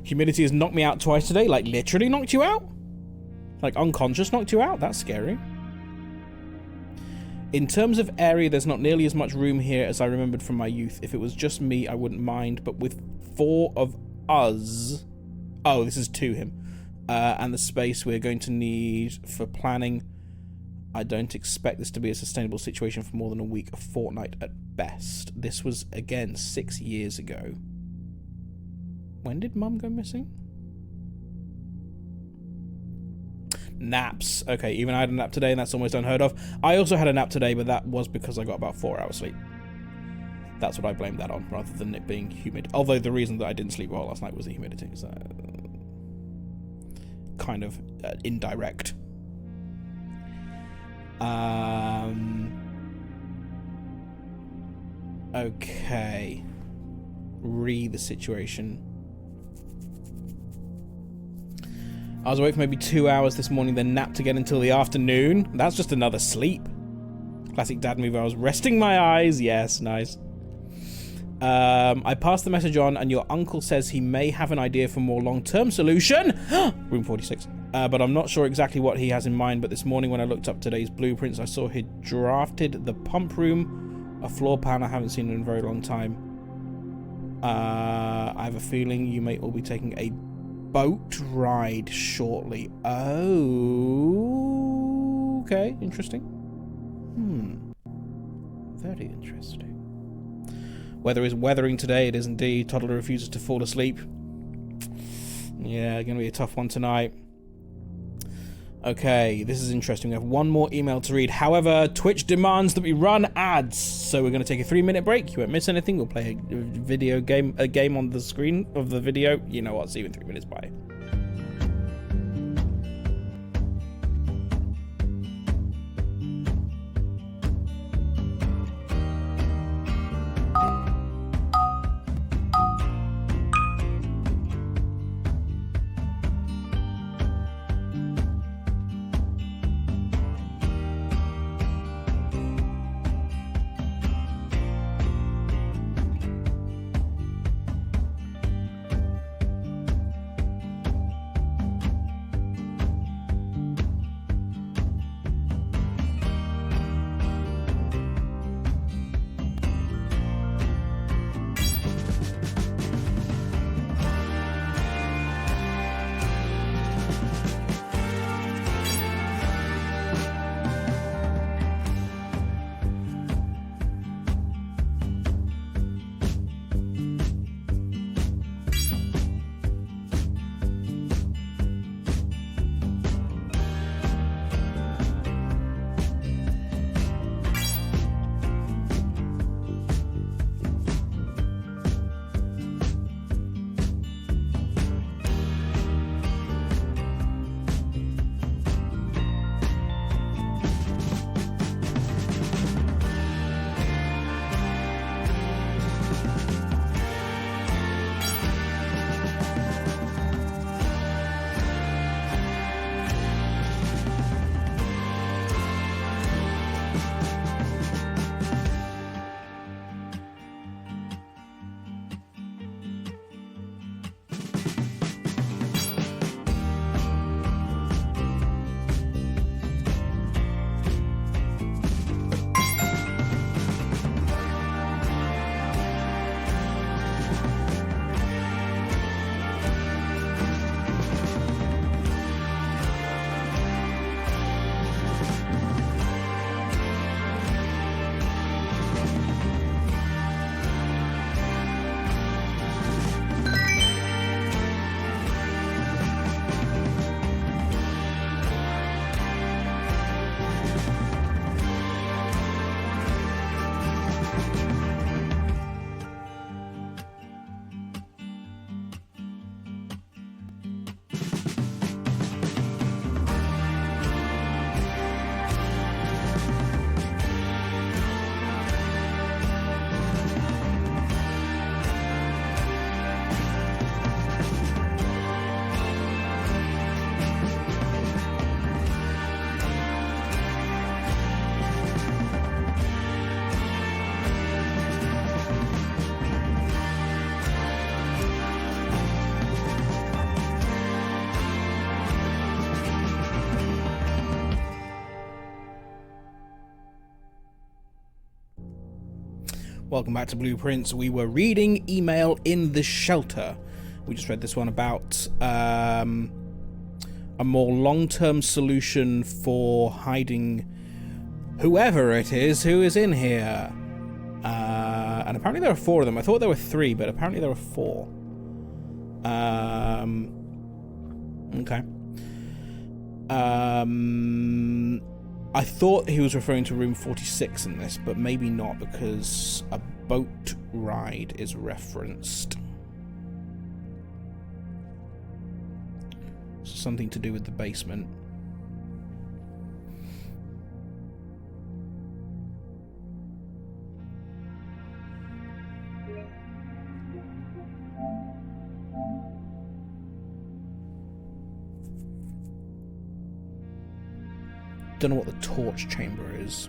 S1: Humidity has knocked me out twice today. Like, literally knocked you out? Like, unconscious knocked you out? That's scary. In terms of area, there's not nearly as much room here as I remembered from my youth. If it was just me, I wouldn't mind. But with 4 of us... Oh, this is to him. And the space we're going to need for planning, I don't expect this to be a sustainable situation for more than a week, a fortnight at best. This was, again, 6 years ago. When did Mum go missing? Naps. Okay, even I had a nap today, and that's almost unheard of. I also had a nap today, but that was because I got about 4 hours sleep. That's what I blamed that on, rather than it being humid. Although the reason that I didn't sleep well last night was the humidity. So kind of indirect. Okay. Read the situation. I was awake for maybe 2 hours this morning, then napped again until the afternoon. That's just another sleep. Classic dad move. I was resting my eyes. Yes, nice. I passed the message on, and your uncle says he may have an idea for more long-term solution. Room 46. but I'm not sure exactly what he has in mind. But this morning when I looked up today's blueprints, I saw he'd drafted the pump room, a floor plan I haven't seen in a very long time. I have a feeling you may all be taking a boat ride shortly. Oh, okay, interesting. Very interesting. Weather is weathering today, it is indeed. Toddler refuses to fall asleep. Yeah, gonna be a tough one tonight. Okay, this is interesting. We have one more email to read. However, Twitch demands that we run ads, so we're going to take a 3-minute break. You won't miss anything. We'll play a game on the screen of the video. You know what? See you in 3 minutes. Bye. Welcome back to Blueprints. We were reading Email in the Shelter. We just read this one about a more long-term solution for hiding whoever it is who is in here. And apparently there are 4 of them. I thought there were 3, but apparently there are 4. Okay. I thought he was referring to room 46 in this, but maybe not, because a boat ride is referenced. Something to do with the basement. Don't know what the torch chamber is.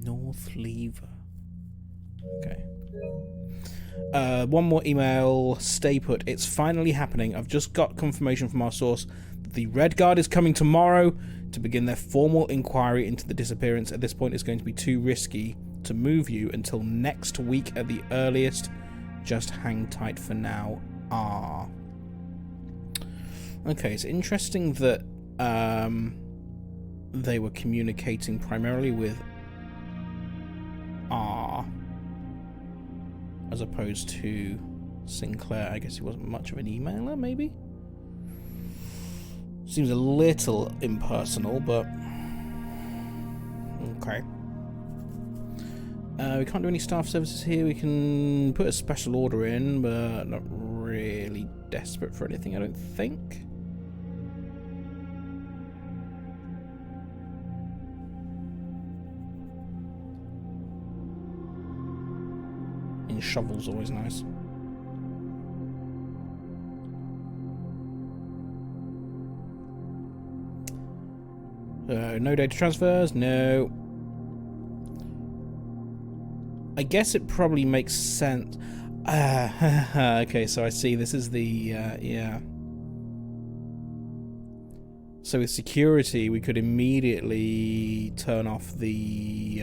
S1: North Lever. Okay. One more email. Stay put. It's finally happening. I've just got confirmation from our source that the Red Guard is coming tomorrow to begin their formal inquiry into the disappearance. At this point, it's going to be too risky to move you until next week at the earliest. Just hang tight for now. Ah. Okay, it's interesting that they were communicating primarily with R as opposed to Sinclair. I guess he wasn't much of an emailer, maybe? Seems a little impersonal, but okay. We can't do any staff services here. We can put a special order in, but not really desperate for anything, I don't think. And shovel's always nice. No data transfers, no. I guess it probably makes sense. Okay, so I see. This is the, yeah. So with security, we could immediately turn off the,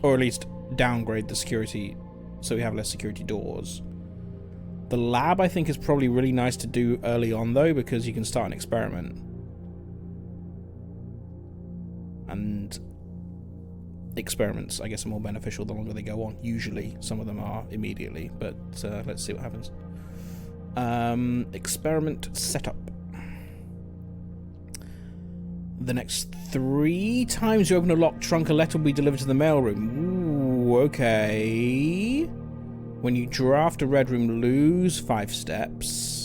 S1: or at least downgrade the security so we have less security doors. The lab, I think, is probably really nice to do early on, though, because you can start an experiment. And experiments, I guess, are more beneficial the longer they go on. Usually, some of them are immediately, but let's see what happens. Experiment setup. The next 3 times you open a locked trunk, a letter will be delivered to the mailroom. Ooh, okay. When you draft a red room, lose 5 steps.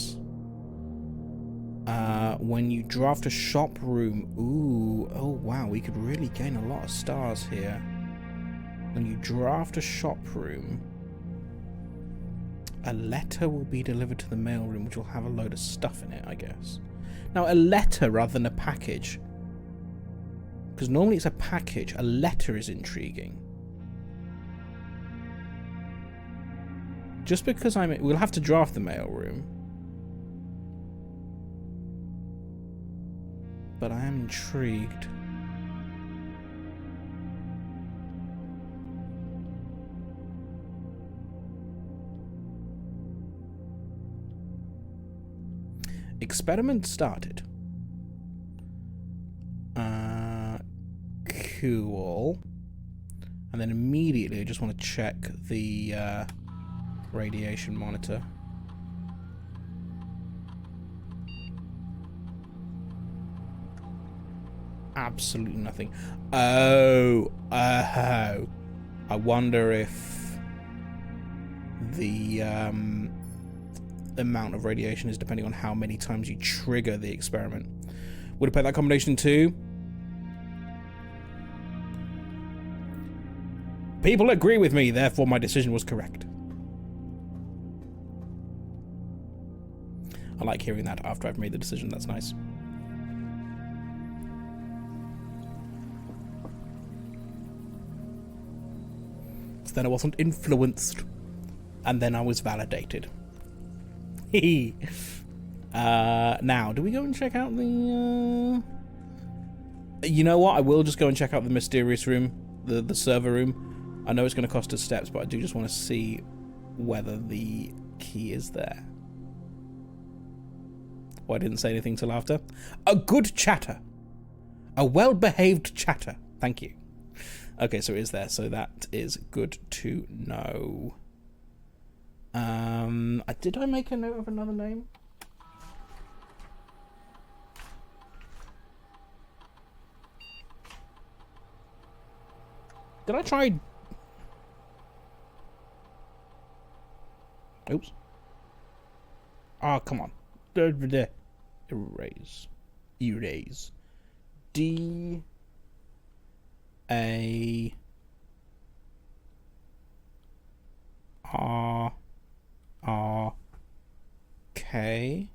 S1: When you draft a shop room, ooh, oh wow, we could really gain a lot of stars here. When you draft a shop room, a letter will be delivered to the mailroom, which will have a load of stuff in it, I guess. Now, a letter rather than a package. Because normally it's a package. A letter is intriguing. Just because we'll have to draft the mailroom. But I am intrigued. Experiment started. Cool. And then immediately I just want to check the radiation monitor. Absolutely nothing. Oh. I wonder if the amount of radiation is depending on how many times you trigger the experiment. Would have played that combination too. People agree with me, therefore my decision was correct. I like hearing that after I've made the decision, that's nice. So then I wasn't influenced, and then I was validated. Now, do we go and check out the... You know what, I will just go and check out the mysterious room, the server room. I know it's going to cost us steps, but I do just want to see whether the key is there. Oh, I didn't say anything till after. A good chatter. A well-behaved chatter. Thank you. Okay, so it is there. So that is good to know. Did I make a note of another name? Did I try... Oops. Oh, come on. Erase. Erase. D... A... R... R... K...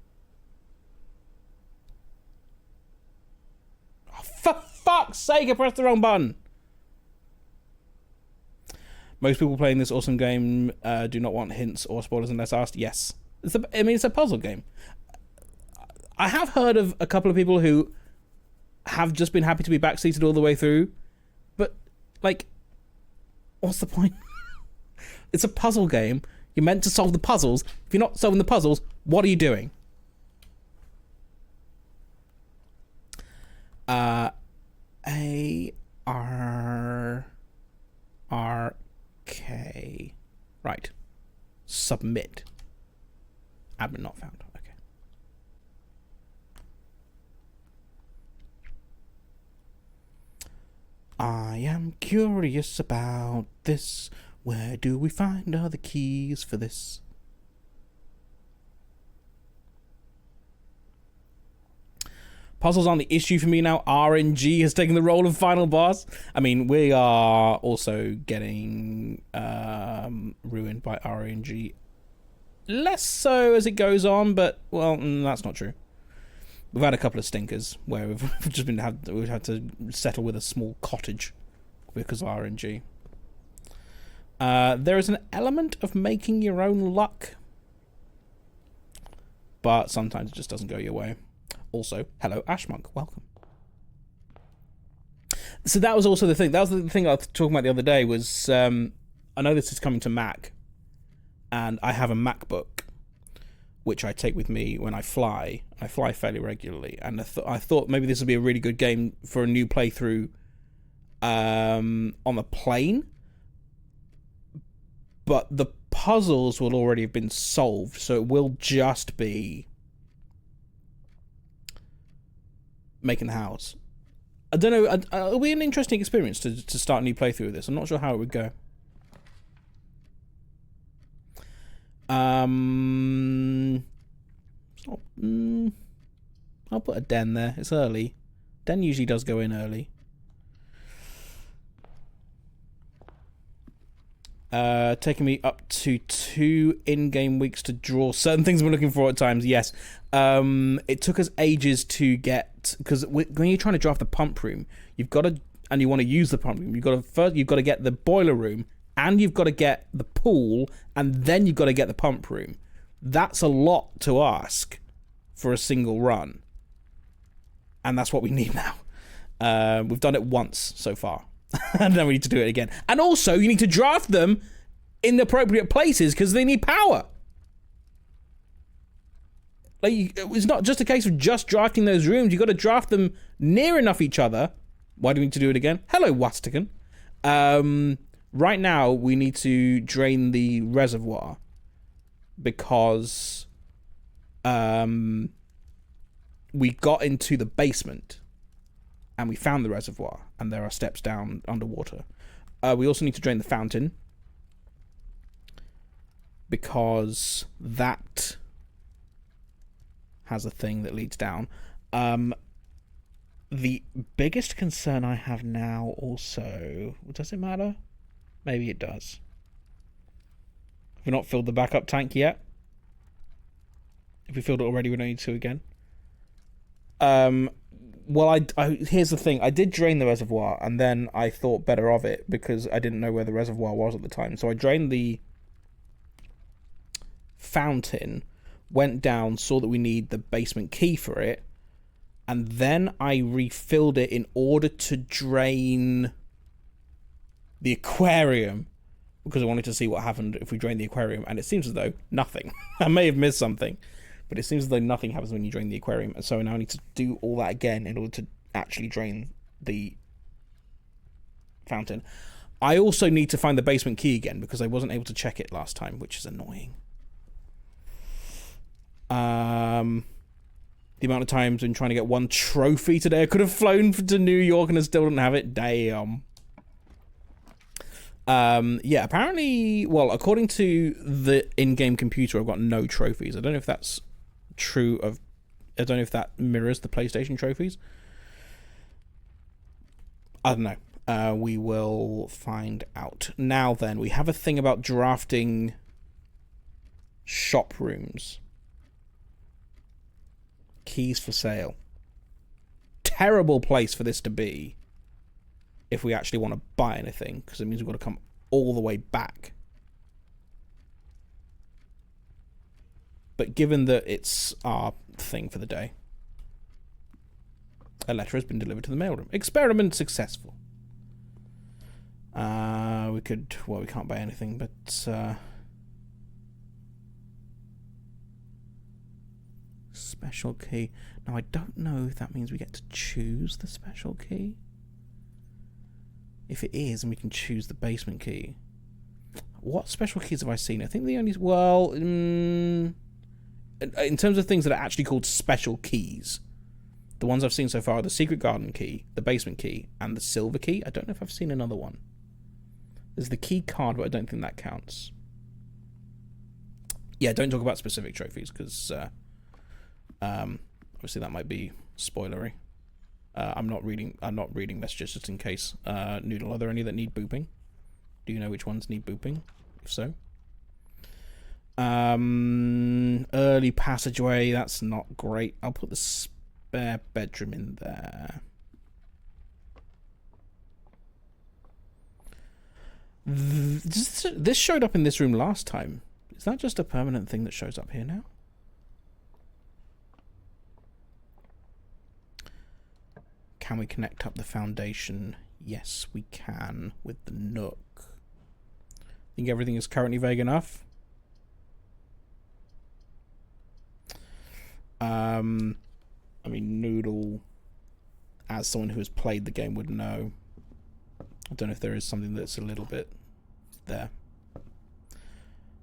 S1: Oh, for fuck's fuck's sake, I pressed the wrong button. Most people playing this awesome game do not want hints or spoilers unless asked. Yes. It's a puzzle game. I have heard of a couple of people who have just been happy to be backseated all the way through. But, like, what's the point? It's a puzzle game. You're meant to solve the puzzles. If you're not solving the puzzles, what are you doing? A-R-R-K. Right. Submit. Admin not found. Okay. I am curious about this. Where do we find other keys for this? Puzzles aren't the issue for me now. RNG has taken the role of final boss. I mean, we are also getting ruined by RNG. Less so as it goes on, but, well, that's not true. We've had a couple of stinkers where we've had to settle with a small cottage because of RNG. There is an element of making your own luck, but sometimes it just doesn't go your way. Also, hello, Ashmonk, welcome. So that was also the thing. That was the thing I was talking about the other day was, I know this is coming to Mac, and I have a MacBook, which I take with me when I fly. I fly fairly regularly, and I thought maybe this would be a really good game for a new playthrough on the plane. But the puzzles will already have been solved, so it will just be making the house. I don't know. It'll be an interesting experience to start a new playthrough with this. I'm not sure how it would go. I'll put a Den there. It's early. Den usually does go in early. Taking me up to 2 in-game weeks to draw certain things we're looking for at times. Yes. It took us ages to get, because when you're trying to draft the pump room, you've got to, and you want to use the pump room, you've got to get the boiler room, and you've got to get the pool, and then you've got to get the pump room. That's a lot to ask for a single run, and that's what we need now. We've done it once so far. And then we need to do it again. And also, you need to draft them in the appropriate places because they need power. Like, it's not just a case of just drafting those rooms. You've got to draft them near enough each other. Why do we need to do it again? Hello, Wastigan. Right now, we need to drain the reservoir because we got into the basement and we found the reservoir, and there are steps down underwater. We also need to drain the fountain because that has a thing that leads down. The biggest concern I have now also... Does it matter? Maybe it does. Have we not filled the backup tank yet? If we filled it already, we don't need to again. Well, I here's the thing. I did drain the reservoir, and then I thought better of it because I didn't know where the reservoir was at the time. So I drained the fountain, went down, saw that we need the basement key for it, and then I refilled it in order to drain the aquarium because I wanted to see what happened if we drained the aquarium, and it seems as though nothing. I may have missed something. But it seems as though nothing happens when you drain the aquarium. And so now I need to do all that again in order to actually drain the fountain. I also need to find the basement key again because I wasn't able to check it last time, which is annoying. The amount of times in trying to get one trophy today, I could have flown to New York and I still didn't have it. Damn. Yeah, apparently, well, according to the in-game computer, I've got no trophies. I don't know if that's true of... I don't know if that mirrors the PlayStation trophies. I don't know. We will find out. Now then, we have a thing about drafting shop rooms. Keys for sale. Terrible place for this to be. if we actually want to buy anything, because it means we've got to come all the way back. But given that it's our thing for the day, a letter has been delivered to the mailroom. Experiment successful. We can't buy anything, but special key. Now I don't know if that means we get to choose the special key. If it is, and we can choose the basement key. What special keys have I seen? I think the only in terms of things that are actually called special keys, the ones I've seen so far are the secret garden key, the basement key, and the silver key. I don't know if I've seen another one. There's the key card, but I don't think that counts. Yeah, don't talk about specific trophies, because obviously that might be spoilery. I'm not reading messages just in case. Noodle, are there any that need booping? Do you know which ones need booping? If so. Early passageway, that's not great. I'll put the spare bedroom in there. This showed up in this room last time. Is that just a permanent thing that shows up here now? Can we connect up the foundation? Yes, we can with the Nook. Think everything is currently vague enough? I mean, Noodle, as someone who has played the game, would know. I don't know if there is something that's a little bit there.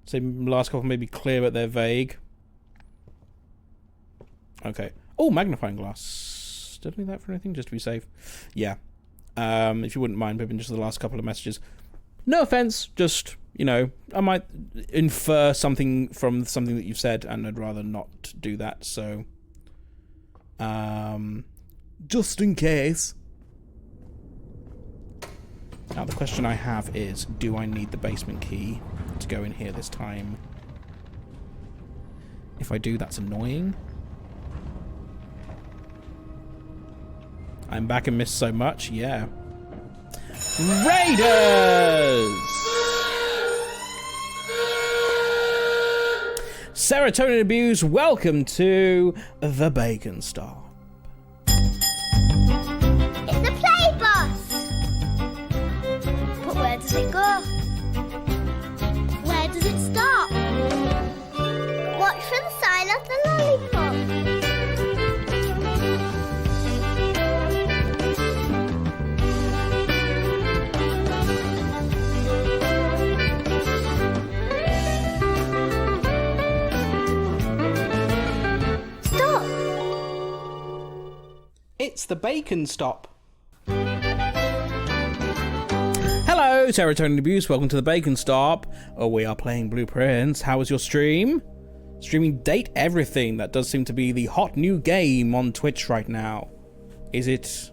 S1: So last couple may be clear, but they're vague. Okay. Oh, magnifying glass. Did I need that for anything? Just to be safe. Yeah. If you wouldn't mind, Pippin, just the last couple of messages. No offense, just, you know, I might infer something from something that you've said, and I'd rather not do that, so... just in case. Now, the question I have is, do I need the basement key to go in here this time? If I do, that's annoying. I'm back and missed so much, yeah. Raiders! Serotonin Abuse, welcome to the Bacon Stop.
S4: It's the play bus! But where does it go? Where does it stop? Watch for the sign of the lollipop.
S1: It's the Bacon Stop. Hello, Serotonin Abuse. Welcome to the Bacon Stop. Oh, we are playing Blueprints. How was your stream? Streaming date everything. That does seem to be the hot new game on Twitch right now. Is it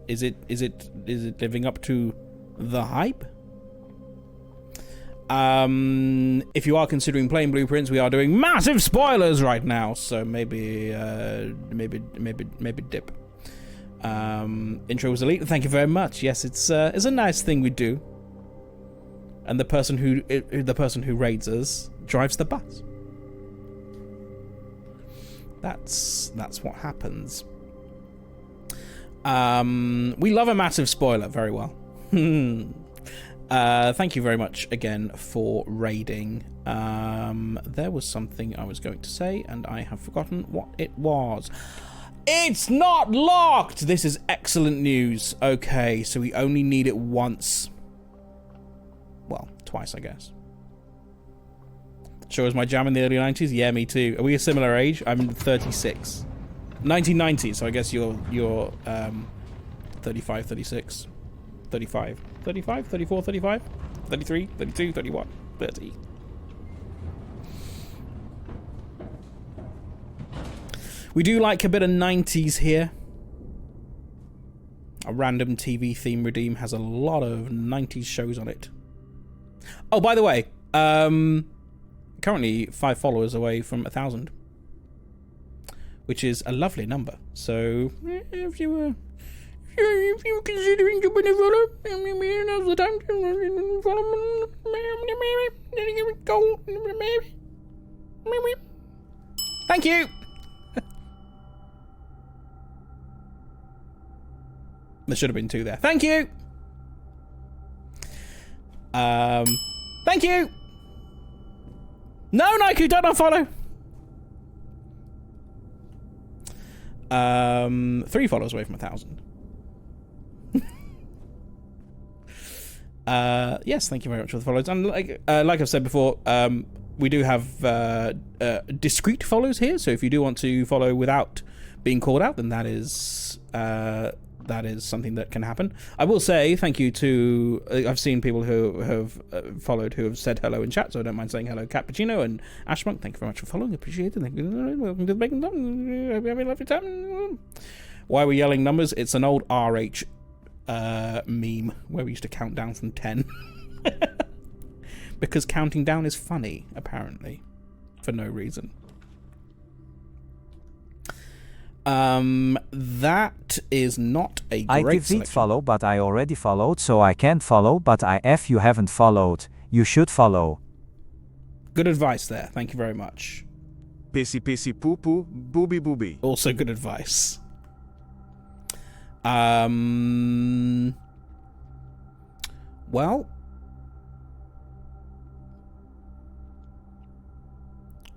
S1: living up to the hype? If you are considering playing Blueprints, we are doing massive spoilers right now, so maybe dip. Intro was elite. Thank you very much. Yes, it's a nice thing we do. And the person who raids us drives the bus. That's what happens. We love a massive spoiler. Very well. Thank you very much again for raiding. There was something I was going to say, and I have forgotten what it was. It's not locked! This is excellent news. Okay, so we only need it once. Well, twice, I guess. Sure was my jam in the early 90s? Yeah, me too. Are we a similar age? I'm 36. 1990, so I guess you're 35, 36, 35, 35, 34, 35, 33, 32, 31, 30. We do like a bit of 90s here. A random TV theme redeem has a lot of 90s shows on it. Oh, by the way, currently 5 followers away from 1,000, which is a lovely number. So if you if you're considering jumping a follow, now's the time to follow. Thank you. There should have been 2 there. Thank you. Thank you. No, Nike, don't unfollow. 3 followers away from 1,000. Yes, thank you very much for the follows. And like I've said before, we do have discreet follows here. So if you do want to follow without being called out, then that is something that can happen. I will say thank you to I've seen people who have followed who have said hello in chat, so I don't mind saying hello. Cappuccino and Ashmonk, thank you very much for following. Appreciate it. Thank you. Welcome to the Bacon Hope you have a lovely time. Why are we yelling numbers? It's an old RH meme where we used to count down from 10. Because counting down is funny, apparently, for no reason. That is not a great
S5: I delete
S1: selection.
S5: follow, but I already followed, so I can't follow, but if you haven't followed, you should follow.
S1: Good advice there. Thank you very much.
S6: Pissy pissy poo poo, booby booby.
S1: Also good advice. Well,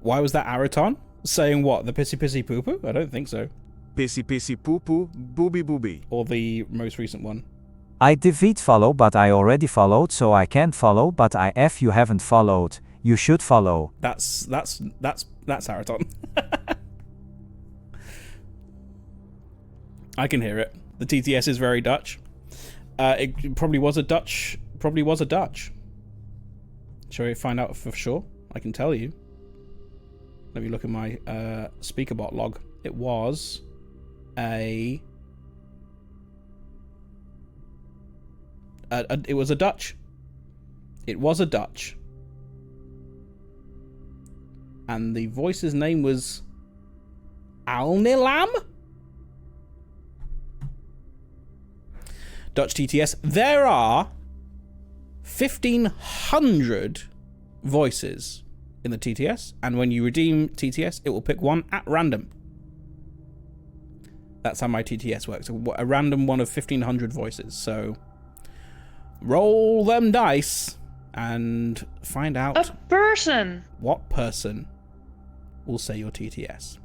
S1: why was that Araton saying what? The pissy pissy poo poo? I don't think so.
S6: Pissy pissy poo poo, booby booby.
S1: Or the most recent one.
S5: I delete follow, but I already followed, so I can't follow, but if you haven't followed, you should follow.
S1: That's Araton. I can hear it. The TTS is very Dutch. It probably was a Dutch. Shall we find out for sure? I can tell you. Let me look at my speakerbot log. It was it was a Dutch. It was a Dutch. And the voice's name was Alnilam? Dutch TTS. There are 1,500 voices in the TTS, and when you redeem TTS, it will pick one at random. That's how my TTS works. A random one of 1,500 voices. So roll them dice and find out
S7: A person.
S1: what person will say your TTS.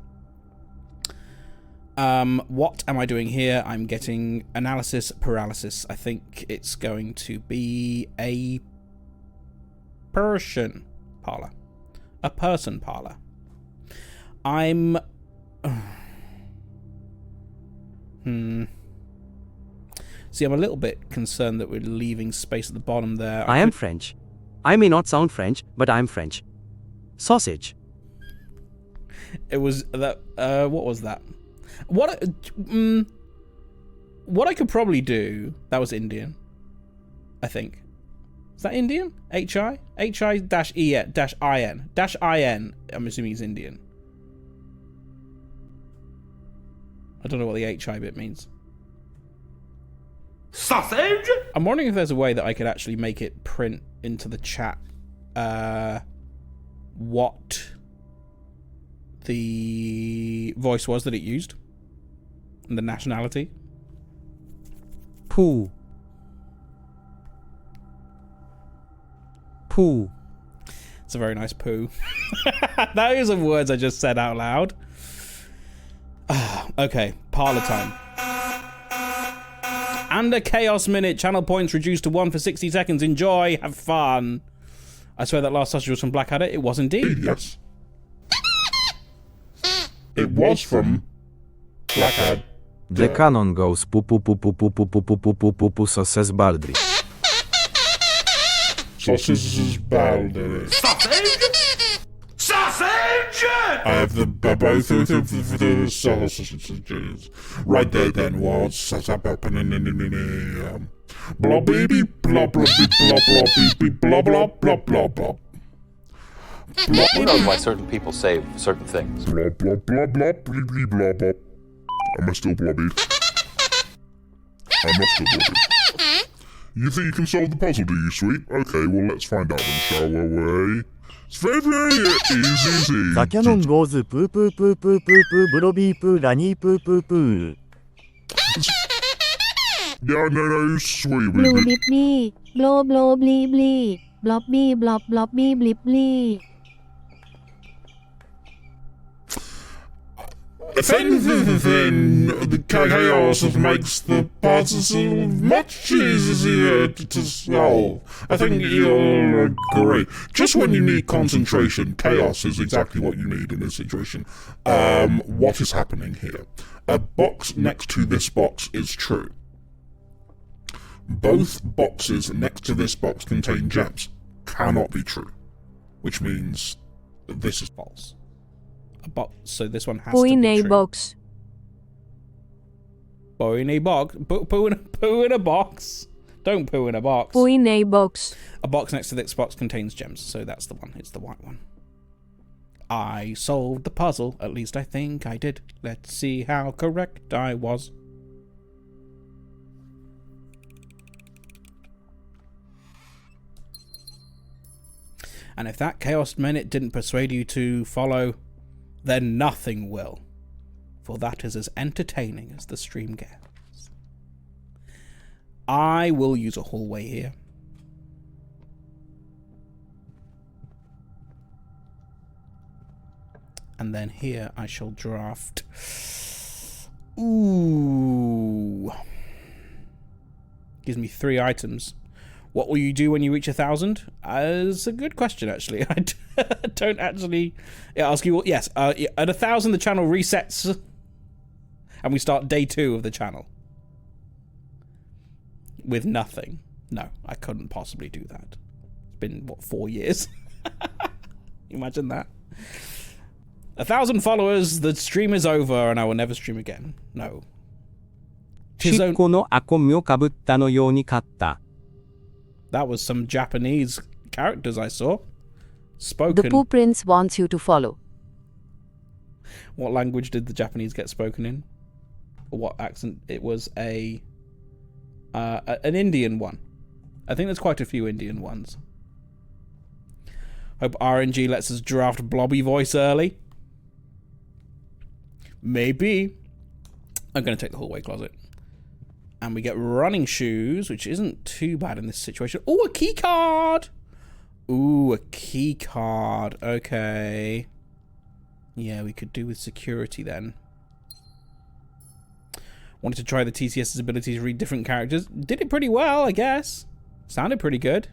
S1: What am I doing here? I'm getting analysis paralysis. I think it's going to be a person parlor. A person parlor. I'm... See, I'm a little bit concerned that we're leaving space at the bottom there.
S8: I am French. I may not sound French, but I'm French. Sausage.
S1: It was that... what was that? What I could probably do... That was Indian. I think. Is that Indian? HI? HI-EN, -IN. -IN, I'm assuming is Indian. I don't know what the HI bit means.
S2: Sausage!
S1: I'm wondering if there's a way that I could actually make it print into the chat what the voice was that it used. And the nationality.
S5: Poo. Poo.
S1: It's a very nice poo. Those are words I just said out loud. Okay, parlor time. And a chaos minute. Channel points reduced to 1 for 60 seconds. Enjoy. Have fun. I swear that last sausage was from Blackadder. It was indeed.
S2: Yes. It was from Blackadder.
S9: The cannon goes poo poo poo poo poo poo poo poo poo poo poo poo, says Baldry.
S2: Sausages Balder.
S3: Sausage! Sausage!
S2: I have the both of the sausages right there. Then what's happening? Blah baby blah blah blah blah blah blah blah blah blah blah.
S10: Who knows why certain people say certain things?
S2: Blah blah blah blah blah blah blah. Am I still blobby? I'm not still talking. You think you can solve the puzzle, do you, sweet? Okay, well, let's find out then, shall we? It's very, very easy.
S7: ザキャノンゴーズプープープープープープーブロビープーラニープープープー
S2: Yeah, no, sweet.
S11: บลูบิบลี่โบลโบลบลีบลี่บล็อบบี้บล็อบบล็อบบี้บลิบลี่
S2: If anything, the chaos makes the puzzle much easier to solve. I think you'll agree. Just when you need concentration, chaos is exactly what you need in this situation. What is happening here? A box next to this box is true. Both boxes next to this box contain gems. Cannot be true. Which means that this is
S1: false. A box, so this one has
S11: Poo
S1: to
S11: in
S1: be
S11: a
S1: true.
S11: box.
S1: Poo in a box. Poo in a box. Don't poo in a box.
S11: Poo in a box.
S1: A box next to this box contains gems, so that's the one. It's the white one. I solved the puzzle. At least I think I did. Let's see how correct I was. And if that Chaos Minute didn't persuade you to follow, then nothing will. For that is as entertaining as the stream gets. I will use a hallway here. And then here I shall draft... Ooh. Gives me 3 items. What will you do when you reach 1,000? It's a good question, actually. I don't actually ask you. Yes, at 1,000 the channel resets, and we start day 2 of the channel with nothing. No, I couldn't possibly do that. It's been what, 4 years? Imagine that. 1,000 followers, the stream is over, and I will never stream again. No.
S8: しっこのあこみをかぶったのように勝った。
S1: That was some Japanese characters I saw. Spoken.
S11: The Pooh Prince wants you to follow.
S1: What language did the Japanese get spoken in? Or what accent? It was an Indian one. I think there's quite a few Indian ones. Hope RNG lets us draft Blobby voice early. Maybe. I'm going to take the hallway closet. And we get running shoes, which isn't too bad in this situation. Oh, a key card! Ooh, a key card. Okay. Yeah, we could do with security then. Wanted to try the TCS's ability to read different characters. Did it pretty well, I guess. Sounded pretty good.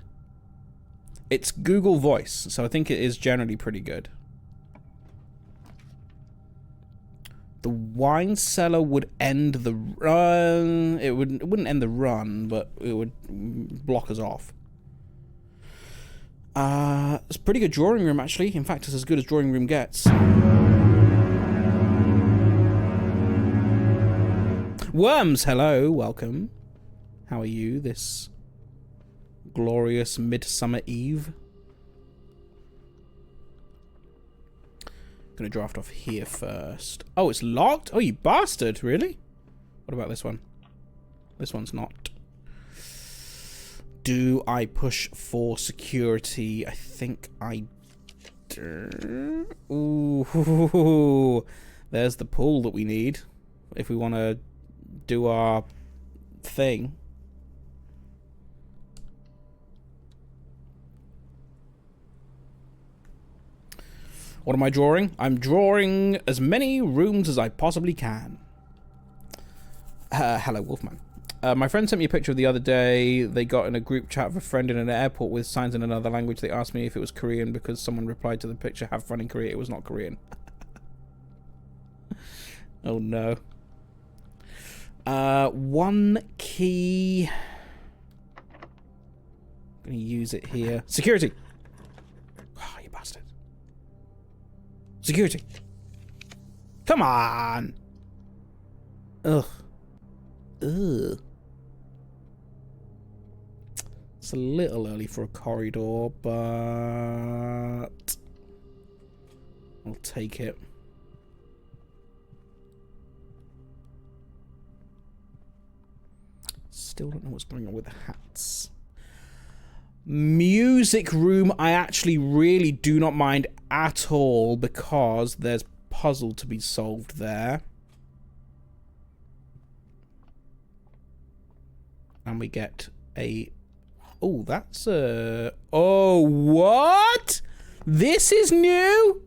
S1: It's Google Voice, so I think it is generally pretty good. The wine cellar would end the run. It wouldn't end the run, but it would block us off. It's a pretty good drawing room, actually. In fact, it's as good as drawing room gets. Worms, hello, welcome. How are you this glorious midsummer eve? Gonna draft off here first. Oh, it's locked? Oh, you bastard, really? What about this one? This one's not. Do I push for security? I think I do. Ooh, there's the pool that we need if we want to do our thing. What am I drawing? I'm drawing as many rooms as I possibly can. Hello, Wolfman. My friend sent me a picture the other day. They got in a group chat with a friend in an airport with signs in another language. They asked me if it was Korean because someone replied to the picture, have fun in Korea. It was not Korean. Oh, no. 1 key. I'm going to use it here. Security. Oh, you bastard. Security. Come on. Ugh. Ugh. It's a little early for a corridor, but I'll take it. Still don't know what's going on with the hats. Music room, I actually really do not mind at all because there's puzzle to be solved there. And we get a... Oh, that's a... Oh, what? This is new?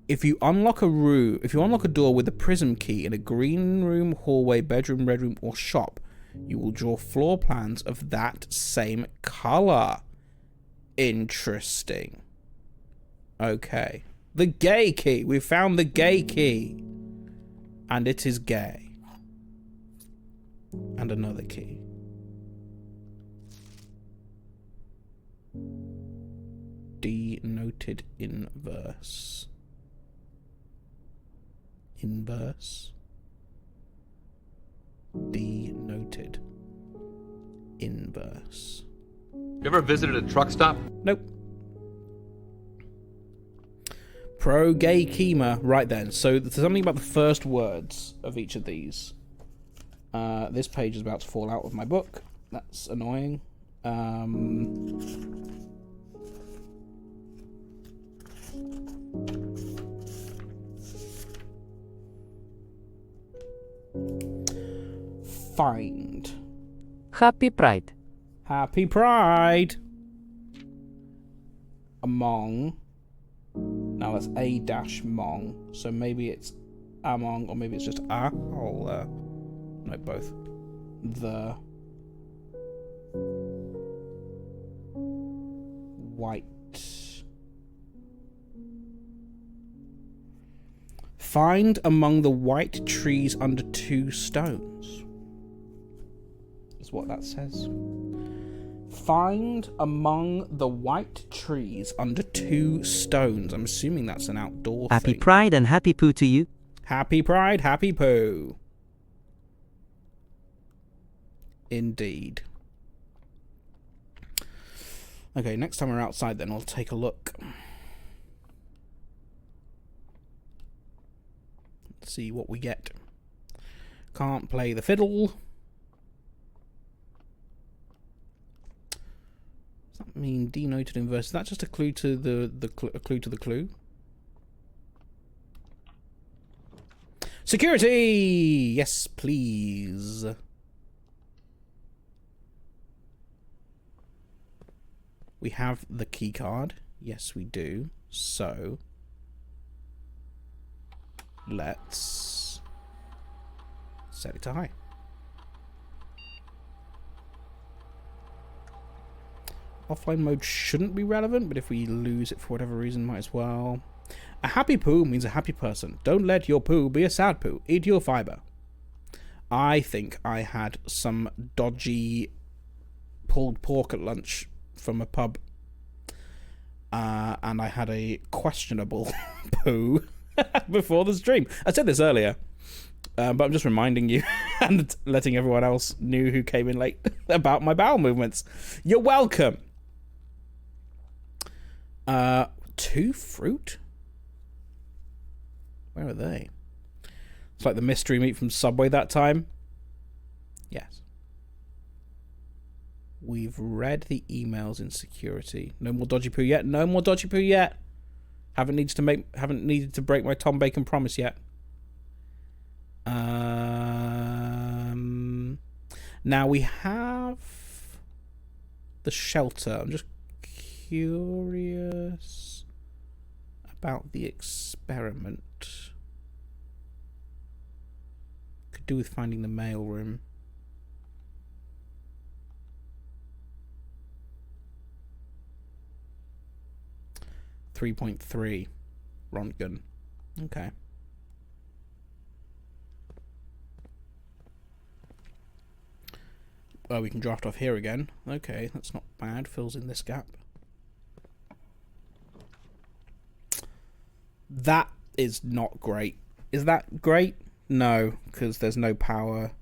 S1: If you unlock a door with a prism key in a green room, hallway, bedroom, red room, or shop, you will draw floor plans of that same color. Interesting. Okay. The gay key. We found the gay key. And it is gay. And another key. Denoted inverse. Inverse. Denoted inverse.
S10: You ever visited a truck stop?
S1: Nope. Pro gay Kima. Right then. So there's something about the first words of each of these. This page is about to fall out of my book. That's annoying. Find.
S8: Happy Pride.
S1: Happy Pride. Among. Now that's a-mong. So maybe it's among, or maybe it's just a. I'll note both. The white. Find among the white trees under 2 stones. Is what that says. Find among the white trees under 2 stones. I'm assuming that's an outdoor
S8: Happy
S1: thing.
S8: Pride and happy poo to you.
S1: Happy Pride, happy poo. Indeed. Okay, next time we're outside then I'll take a look. Let's see what we get. Can't play the fiddle. Does that mean denoted inverse? Is that just a clue to the clue to the clue? Security! Yes, please. We have the key card. Yes, we do. So let's set it to high. Offline mode shouldn't be relevant, but if we lose it for whatever reason, might as well. A happy poo means a happy person. Don't let your poo be a sad poo. Eat your fiber. I think I had some dodgy pulled pork at lunch from a pub. And I had a questionable poo before the stream. I said this earlier, but I'm just reminding you and letting everyone else know who came in late about my bowel movements. You're welcome. 2 fruit? Where are they? It's like the mystery meat from Subway that time. Yes. We've read the emails in security. No more dodgy poo yet. No more dodgy poo yet. Haven't needed to break my Tom Bacon promise yet. Now we have the shelter. I'm just curious about the experiment. Could do with finding the mail room. .3 Röntgen. Okay. Well, we can draft off here again. Okay, that's not bad. Fills in this gap. That is not great. Is that great? No, because there's no power.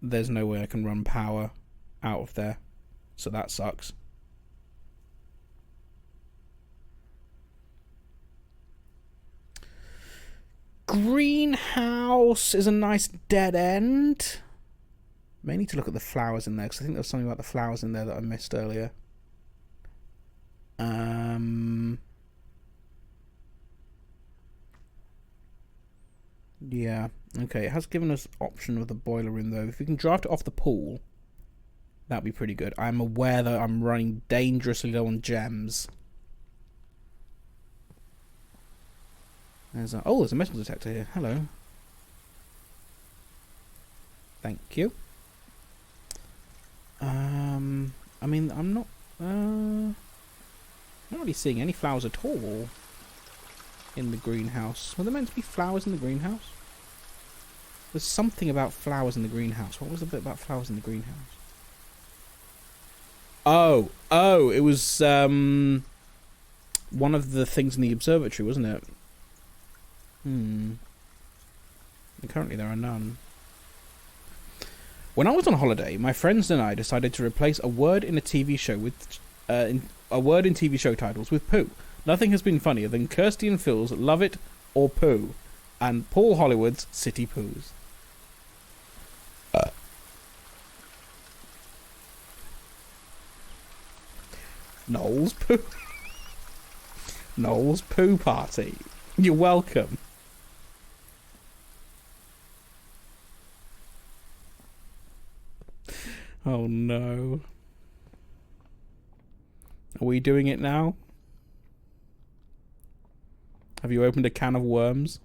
S1: There's no way I can run power out of there. So that sucks. greenhouse is a nice dead end. May need to look at the flowers in there, because I think there was something about the flowers in there that I missed earlier. Yeah, okay, it has given us option of the boiler room though. If we can draft it off the pool, that'd be pretty good. I'm aware that I'm running dangerously low on gems. There's a metal detector here. Hello. Thank you. I mean, I'm not really seeing any flowers at all in the greenhouse. Were there meant to be flowers in the greenhouse? There's something about flowers in the greenhouse. What was the bit about flowers in the greenhouse? Oh, it was one of the things in the observatory, wasn't it? And currently there are none. When I was on holiday, my friends and I decided to replace a word in a TV show with a word in TV show titles with poo. Nothing has been funnier than Kirsty and Phil's Love It or Poo, and Paul Hollywood's City Poos. Noel's Poo. Noel's Poo Party. You're welcome. Oh no. Are we doing it now? Have you opened a can of worms?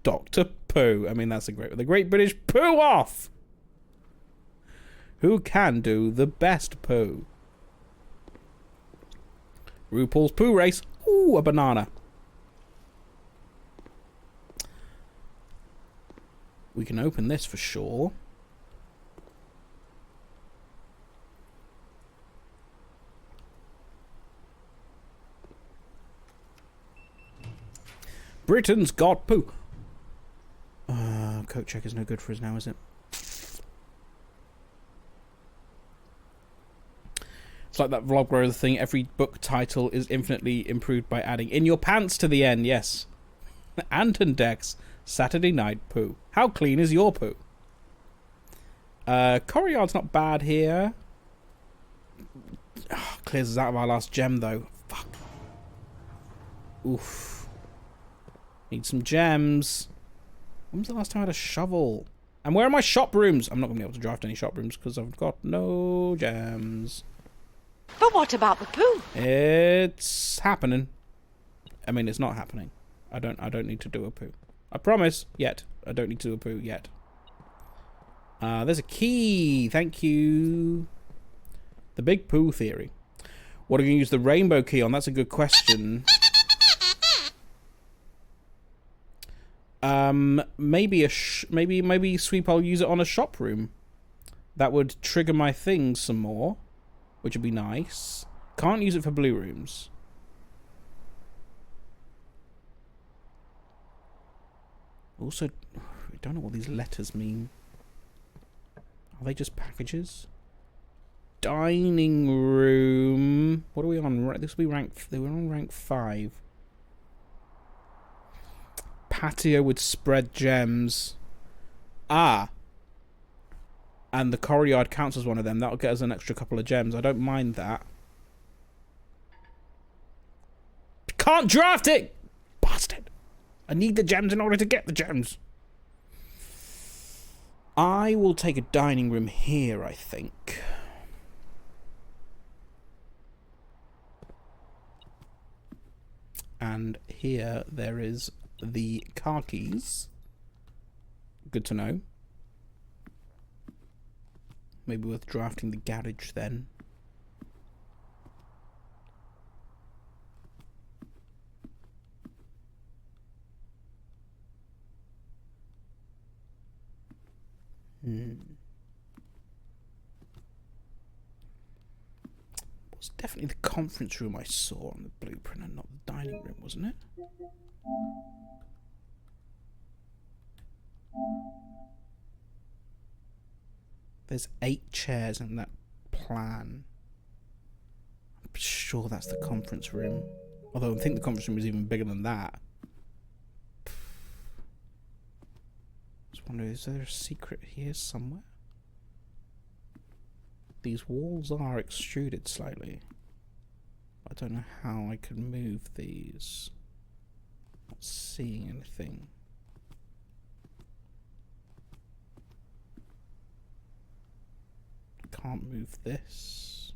S1: Dr. Pooh. I mean, that's the Great British Pooh Off! Who can do the best poo? RuPaul's Pooh Race. Ooh, a banana. We can open this for sure. Britain's got poo. Coat check is no good for us now, is it? It's like that Vlogger thing. Every book title is infinitely improved by adding "in your pants" to the end. Yes. Anton Dex, Saturday Night Poo. How clean is your poo? Corioud's not bad here. Clears us out of our last gem though. Fuck. Oof. Need some gems. When was the last time I had a shovel? And where are my shop rooms? I'm not going to be able to draft any shop rooms because I've got no gems.
S12: But what about the poo?
S1: It's happening. I mean, it's not happening. I don't need to do a poo. I promise. Yet. I don't need to do a poo yet. There's a key. Thank you. The big poo theory. What are we going to use the rainbow key on? That's a good question. Maybe Sweep, I'll use it on a shop room. That would trigger my things some more, which would be nice. Can't use it for blue rooms. Also, I don't know what these letters mean. Are they just packages? Dining room. What are we on? This will be rank. They were on rank 5. Patio with spread gems. And the Corioud counts as one of them. That'll get us an extra couple of gems. I don't mind that. Can't draft it! Bastard! I need the gems in order to get the gems. I will take a dining room here, I think. And here there is the car keys. Good to know. Maybe worth drafting the garage then. It was definitely the conference room I saw on the blueprint and not the dining room, wasn't it? There's 8 chairs in that plan. I'm sure that's the conference room. Although I think the conference room is even bigger than that. wonder, is there a secret here somewhere? These walls are extruded slightly. I don't know how I could move these. Not seeing anything. Can't move this.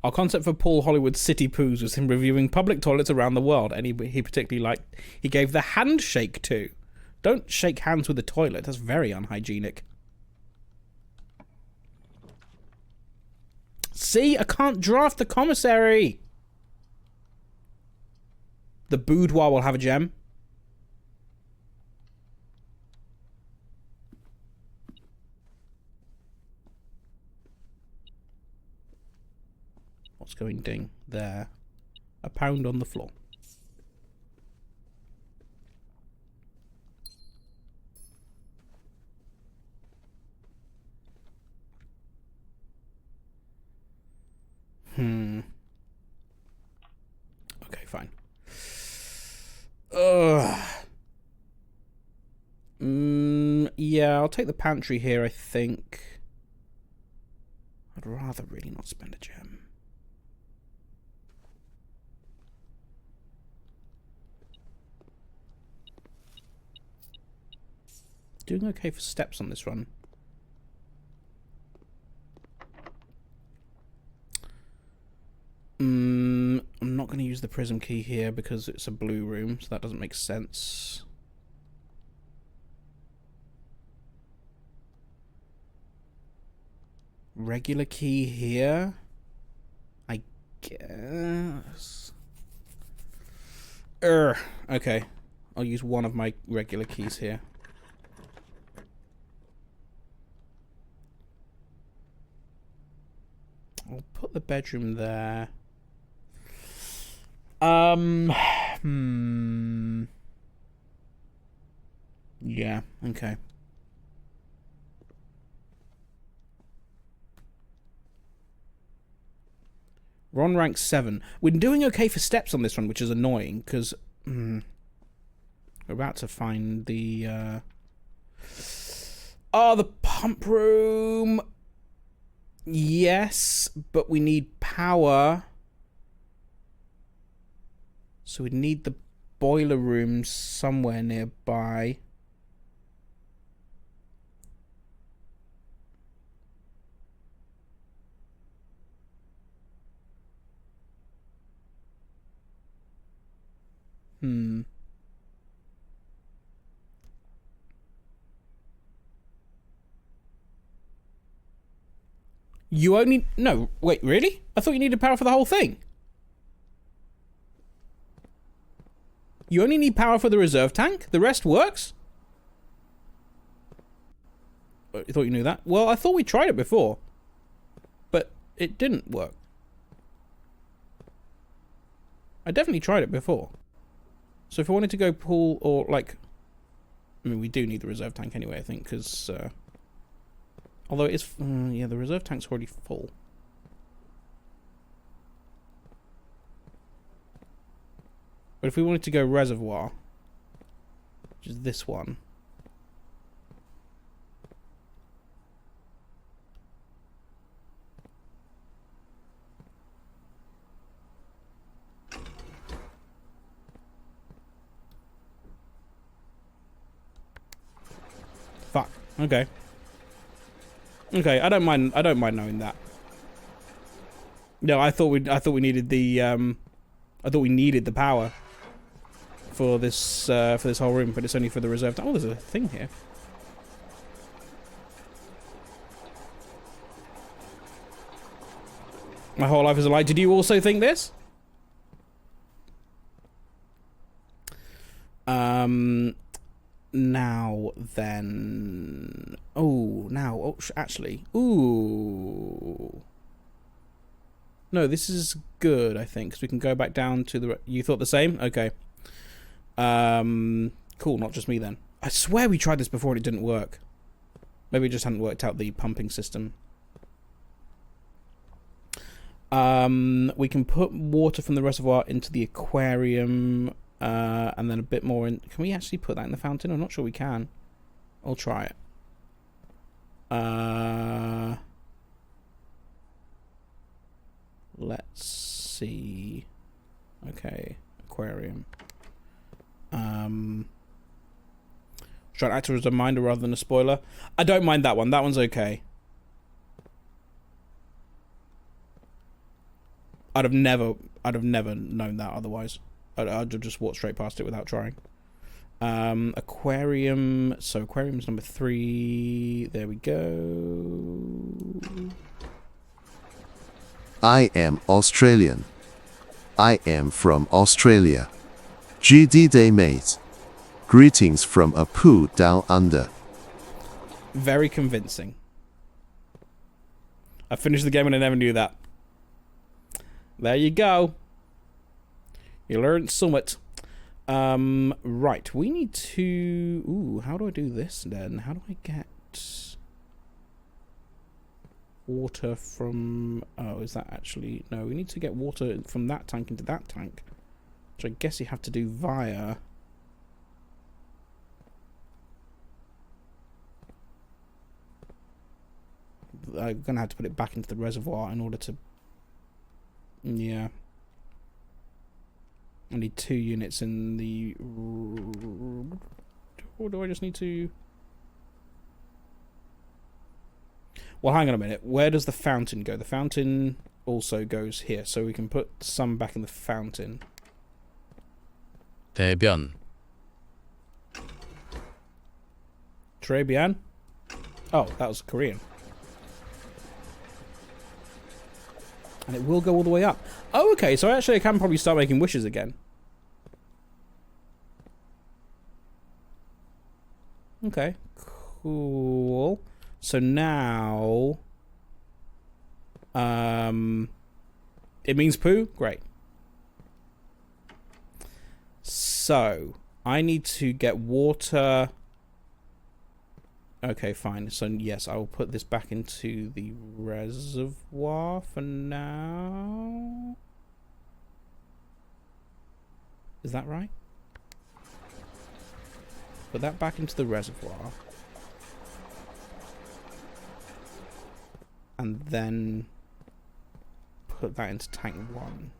S1: Our concept for Paul Hollywood's City Poos was him reviewing public toilets around the world, and he particularly liked. He gave the handshake to. Don't shake hands with the toilet. That's very unhygienic. See, I can't draft the commissary. The boudoir will have a gem. What's going ding? There. A pound on the floor. Okay, fine. Yeah, I'll take the pantry here, I think. I'd rather really not spend a gem. Doing okay for steps on this run. I'm not going to use the prism key here because it's a blue room, so that doesn't make sense. Regular key here, I guess. Okay. I'll use one of my regular keys here. I'll put the bedroom there. Yeah, okay. We're on rank 7. We're doing okay for steps on this one, which is annoying, because we're about to find the the pump room. Yes, but we need power. So we need the boiler room somewhere nearby. You only... No, wait, really? I thought you needed power for the whole thing. You only need power for the reserve tank? The rest works? I thought you knew that. Well, I thought we tried it before. But it didn't work. I definitely tried it before. So if I wanted to go pull or, like... I mean, we do need the reserve tank anyway, I think, because... although it is... yeah, the reserve tank's already full. But if we wanted to go reservoir, which is this one... Fuck. Okay. Okay, I don't mind knowing that. No, I thought we needed the I thought we needed the power for this whole room, but it's only for the reserve. Oh, there's a thing here. My whole life is a lie. Did you also think this? Now then... actually... Ooh... No, this is good, I think, because we can go back down to the... You thought the same? Okay. Cool, not just me then. I swear we tried this before and it didn't work. Maybe it just hadn't worked out the pumping system. We can put water from the reservoir into the aquarium, and then a bit more in. Can we actually put that in the fountain? I'm not sure we can. I'll try it. Let's see. Okay, aquarium. Try to act as a reminder rather than a spoiler. I don't mind that one. That one's okay. I'd have never known that otherwise. I'd have just walked straight past it without trying. Aquarium. So aquarium's number 3. There we go.
S13: I am Australian. I am from Australia. GD Day, mate. Greetings from Apu down under.
S1: Very convincing. I finished the game and I never knew that. There you go. You learned somewhat. Right, we need to... Ooh, how do I do this then? How do I get water from... Oh, is that actually... No, we need to get water from that tank into that tank. Which I guess you have to do via... I'm going to have to put it back into the reservoir in order to... Yeah. I need 2 units in the... Or do I just need to... Well, hang on a minute. Where does the fountain go? The fountain also goes here. So we can put some back in the fountain.
S14: 대변.
S1: Très bien. Oh, that was Korean. And it will go all the way up. Oh, okay. So actually I can probably start making wishes again. Okay. Cool. So now... it means poo? Great. So, I need to get water... Okay, fine. So, yes, I will put this back into the reservoir for now. Is that right? Put that back into the reservoir. And then put that into tank 1.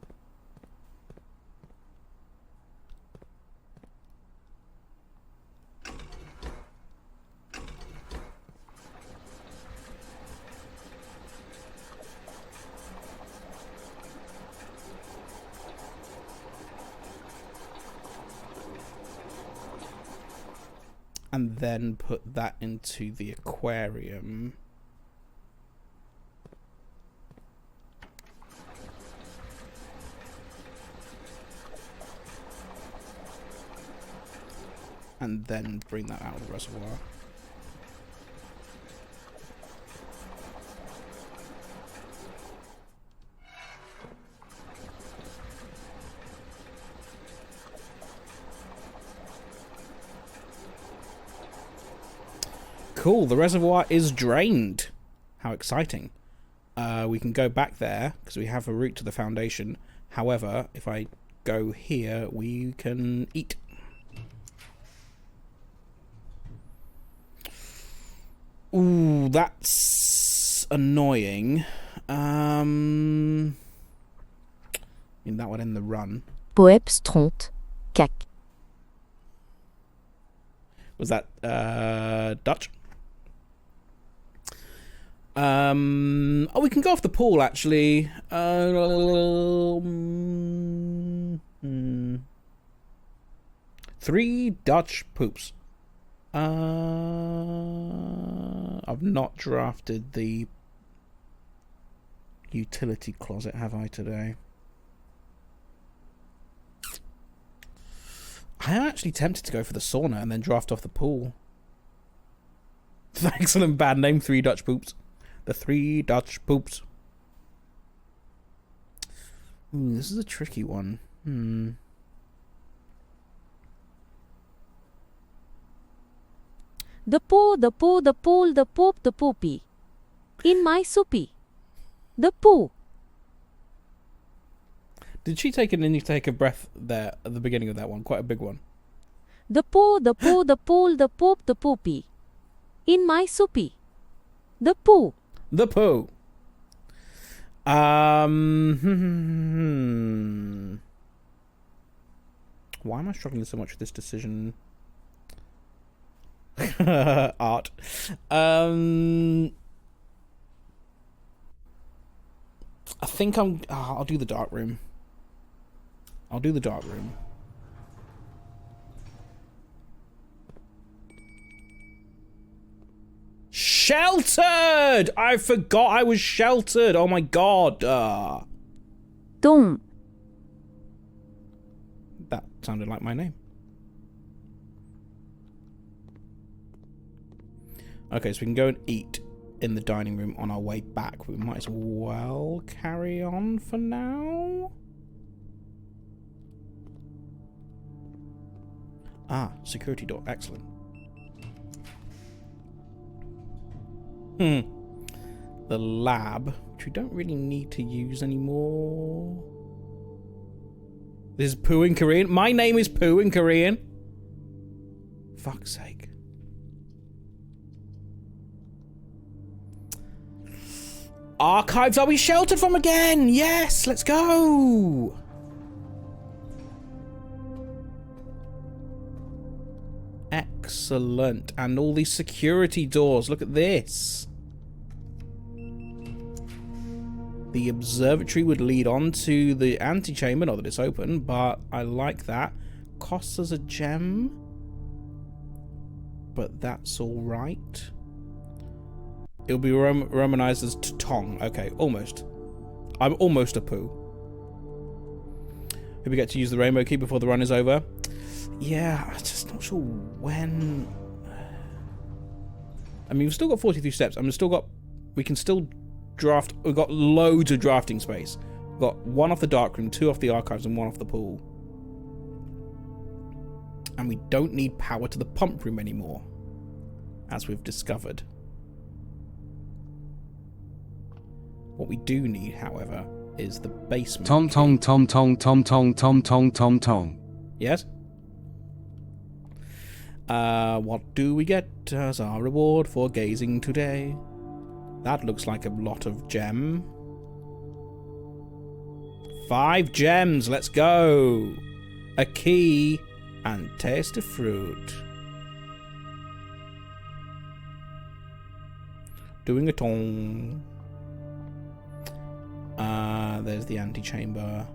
S1: And then put that into the aquarium. And then bring that out of the reservoir. Cool, the reservoir is drained. How exciting. We can go back there because we have a route to the foundation. However, if I go here, we can eat. Ooh, that's annoying. I mean, that would end the run.
S11: Poeps 30. CAC.
S1: Was that Dutch? Oh, we can go off the pool actually. 3 Dutch poops. I've not drafted the utility closet, have I, today? I am actually tempted to go for the sauna and then draft off the pool. Excellent bad name, 3 Dutch poops. The 3 Dutch poops. Ooh, this is a tricky one.
S11: The poo, the poo, the pool, the poop, the poopy. In my soupy. The poo.
S1: Did she take an intake of breath there at the beginning of that one? Quite a big one.
S11: The poo, the poo, the pool, the poop, the poopy. In my soupy. The poo.
S1: The poo. Why am I struggling so much with this decision? Art. I think I'll do the dark room. I'll do the dark room. Sheltered! I forgot I was sheltered. Oh my god.
S11: Dong.
S1: That sounded like my name. Okay, so we can go and eat in the dining room on our way back. We might as well carry on for now. Ah, security door. Excellent. The lab, which we don't really need to use anymore. This is Pooh in Korean. My name is Pooh in Korean. Fuck's sake. Archives are we sheltered from again? Yes, let's go. Excellent. And all these security doors. Look at this. The observatory would lead on to the antechamber. Not that it's open, but I like that. Costs us a gem. But that's alright. It'll be Romanized as Tong. Okay, almost. I'm almost a Pooh. Hope we get to use the rainbow key before the run is over. Yeah, I'm just not sure when. I mean, we've still got 43 steps. We can still draft. We've got loads of drafting space. We've got 1 off the darkroom, 2 off the archives, and 1 off the pool. And we don't need power to the pump room anymore, as we've discovered. What we do need, however, is the basement.
S9: Tom tong tom tong tom tong tom tong tom tong.
S1: Yes? What do we get as our reward for gazing today? That looks like a lot of gem. 5 gems, let's go! A key and taste of fruit. Doing a tong. There's the antechamber.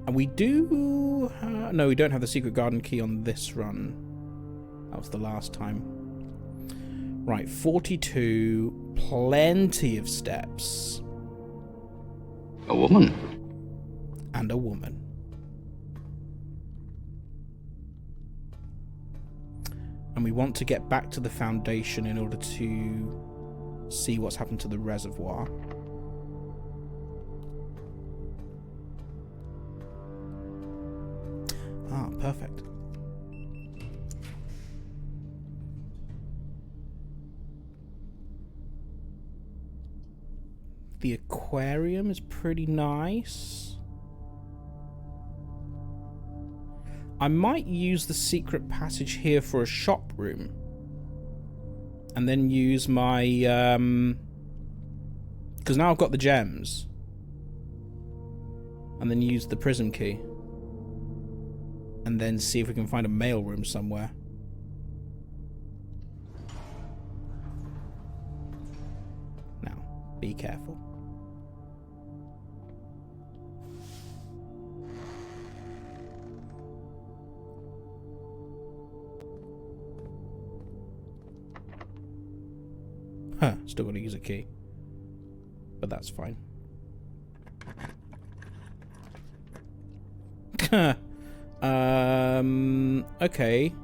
S1: And we do... no, we don't have the secret garden key on this run. That was the last time. Right, 42. Plenty of steps.
S10: A woman.
S1: And a woman. And we want to get back to the foundation in order to see what's happened to the reservoir. Ah, perfect. The aquarium is pretty nice. I might use the secret passage here for a shop room. And then use my... because now I've got the gems. And then use the prism key. And then see if we can find a mailroom somewhere. Now, be careful. Huh, still gotta use a key. But that's fine. Okay.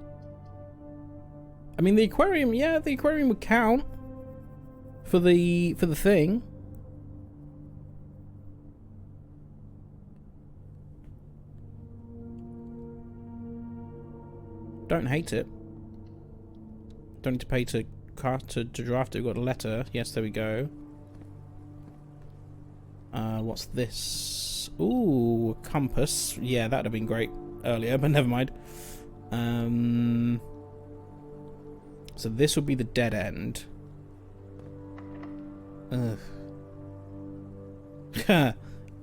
S1: I mean, the aquarium, yeah, the aquarium would count for the thing. Don't hate it. Don't need to pay to draft it. We've got a letter. Yes, there we go. What's this? Ooh, compass. Yeah, that'd have been great earlier, but never mind. So this would be the dead end. Ugh.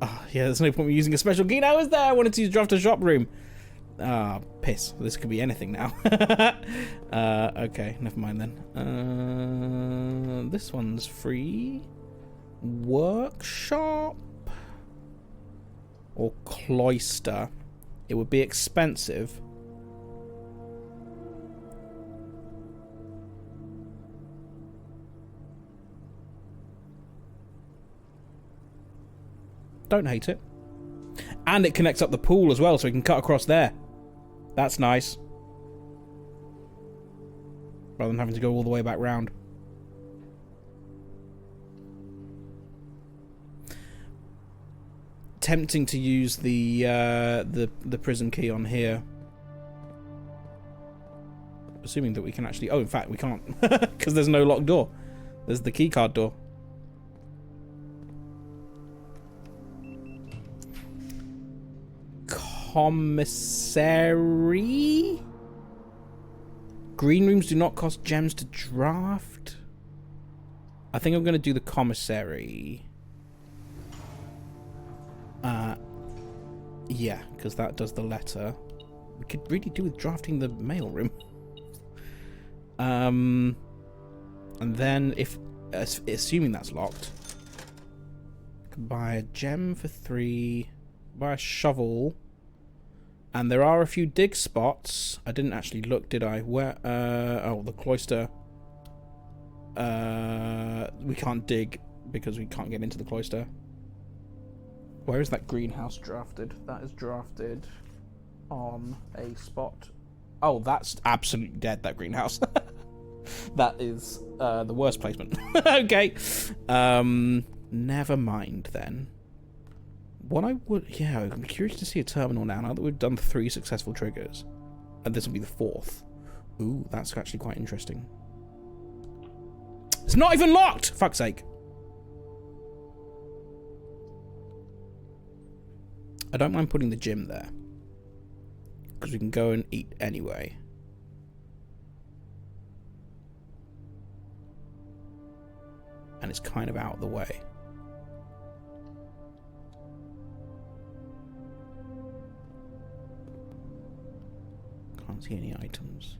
S1: Oh, yeah, there's no point in using a special key now, is there? I wanted to use draft to shop room. Ah, piss. This could be anything now. Okay, never mind then. This one's free. Workshop or cloister. It would be expensive. Don't hate it. And it connects up the pool as well, so we can cut across there. That's nice. Rather than having to go all the way back round. Tempting to use the prism key on here. Assuming that we can actually... Oh, in fact, we can't. Because there's no locked door. There's the keycard door. Commissary? Green rooms do not cost gems to draft. I think I'm going to do the commissary. Yeah, because that does the letter. We could really do with drafting the mail room. And then if assuming that's locked, I can buy a gem for 3, buy a shovel. And there are a few dig spots. I didn't actually look, did I? Where? Oh, the cloister. We can't dig because we can't get into the cloister. Where is that greenhouse drafted? That is drafted on a spot. Oh, that's absolutely dead, that greenhouse. That is the worst placement. Okay. Never mind then. What I would... Yeah, I'm curious to see a terminal now that we've done 3 successful triggers. And this will be the 4th. Ooh, that's actually quite interesting. It's not even locked! Fuck's sake. I don't mind putting the gym there. Because we can go and eat anyway. And it's kind of out of the way. Can't see any items.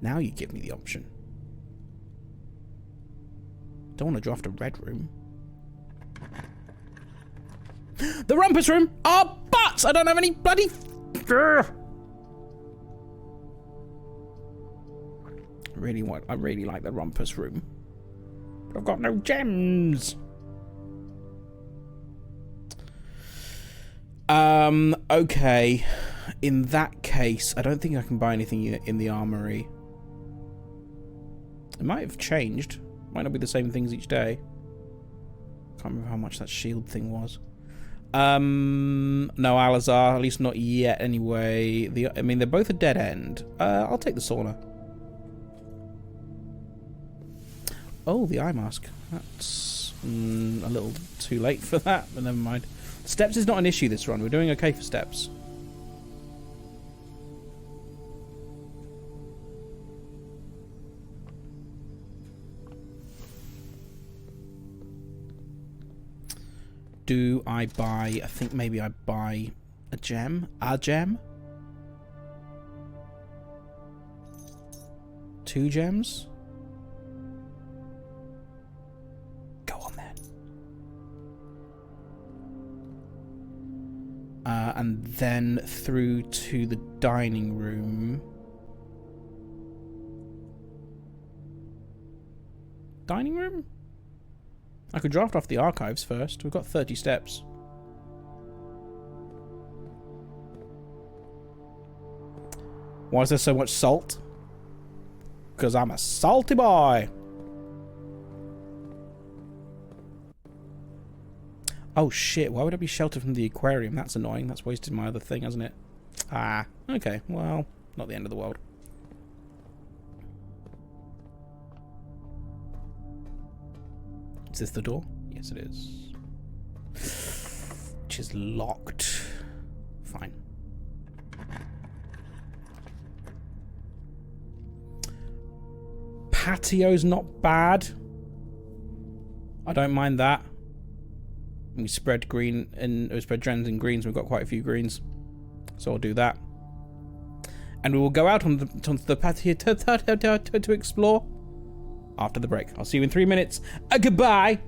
S1: Now you give me the option. Don't want to draft a red room. The rumpus room! Oh, but I don't have any bloody... I really like the rumpus room. But I've got no gems. Okay. In that case, I don't think I can buy anything in the armory. It might have changed. Might not be the same things each day. Can't remember how much that shield thing was. No, Alazar, at least not yet anyway. I mean, they're both a dead end. I'll take the sauna. Oh, the eye mask. That's a little too late for that, but never mind. Steps is not an issue this run. We're doing okay for steps. Do I buy... I think maybe I buy a gem. A gem? 2 gems? Go on then. And then through to the dining room. Dining room? I could draft off the archives first. We've got 30 steps. Why is there so much salt? Because I'm a salty boy. Oh shit, why would I be sheltered from the aquarium? That's annoying. That's wasted my other thing, hasn't it? Ah, okay. Well, not the end of the world. Is this the door? Yes, it is. Which is locked. Fine. Patio's not bad. I don't mind that. We spread green and we spread trends in greens. We've got quite a few greens, so I'll do that. And we will go out on the patio to explore after the break. I'll see you in 3 minutes. Goodbye.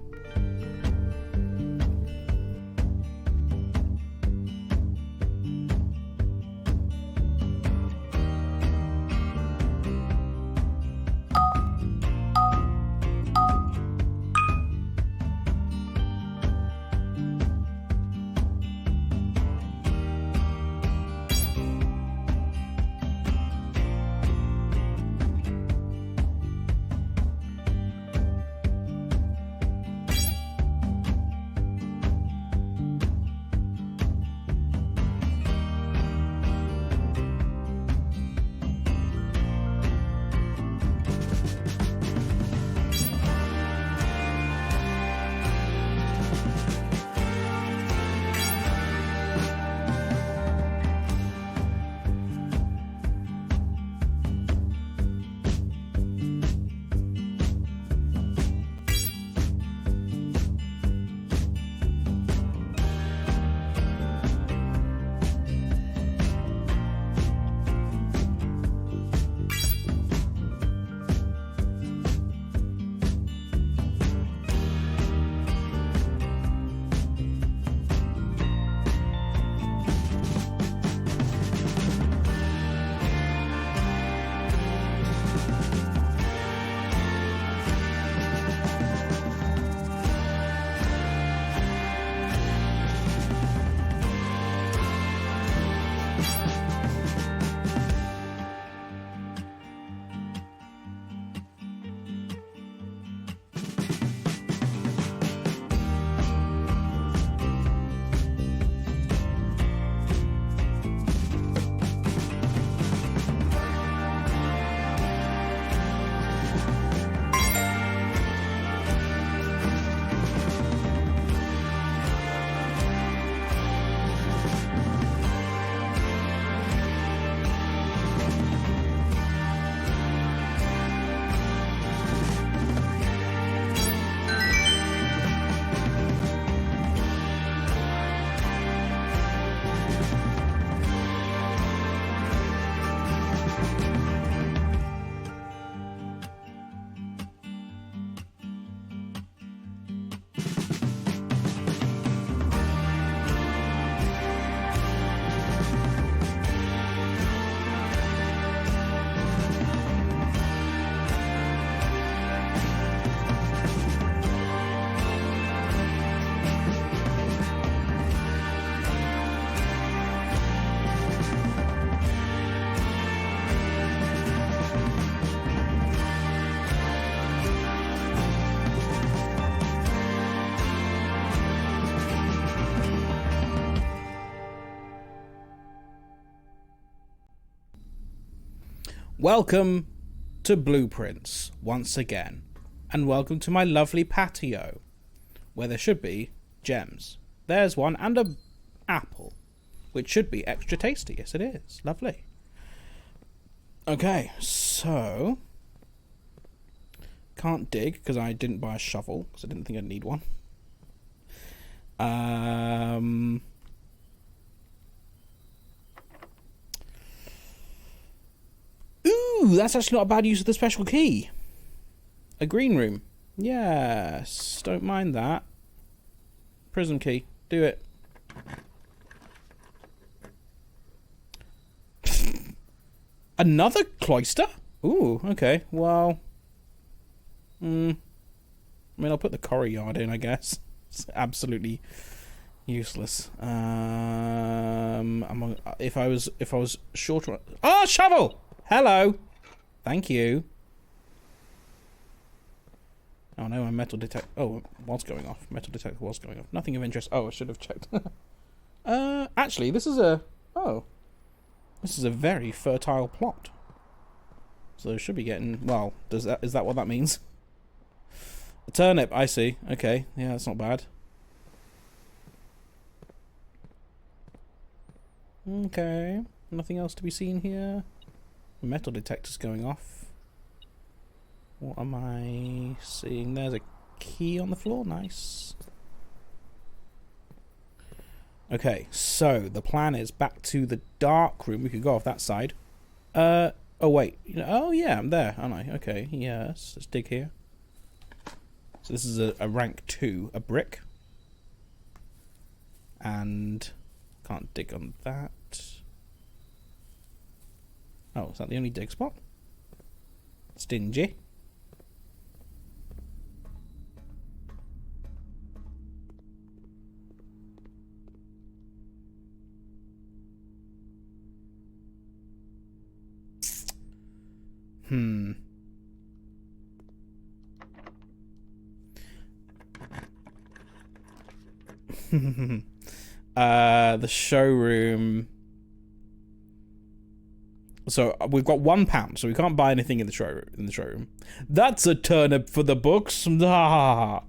S1: Welcome to Blueprints once again, and welcome to my lovely patio, where there should be gems. There's one, and an apple, which should be extra tasty. Yes, it is. Lovely. Okay, so can't dig because I didn't buy a shovel because I didn't think I'd need one. Ooh, that's actually not a bad use of the special key. A green room. Yes, don't mind that. Prism key. Do it. Another cloister? Ooh, okay. Well, I mean, I'll put the courtyard in, I guess. It's absolutely useless. If I was short on... Oh, shovel! Hello! Thank you. Oh no, my metal detector... Oh, what's going off? Metal detector was going off. Nothing of interest. Oh, I should have checked. Actually, this is a... Oh. This is a very fertile plot. So it should be getting... Well, is that what that means? A turnip, I see. Okay, yeah, that's not bad. Okay, nothing else to be seen here. Metal detector's going off. What am I seeing? There's a key on the floor. Nice. Okay, so the plan is back to the dark room. We could go off that side. Oh wait. Oh yeah, I'm there, aren't I? Okay, yes. Let's dig here. So this is a rank 2, a brick. And can't dig on that. Oh, is that the only dig spot? Stingy. The showroom. So we've got £1, so we can't buy anything in the showroom. That's a turnip for the books. Ah.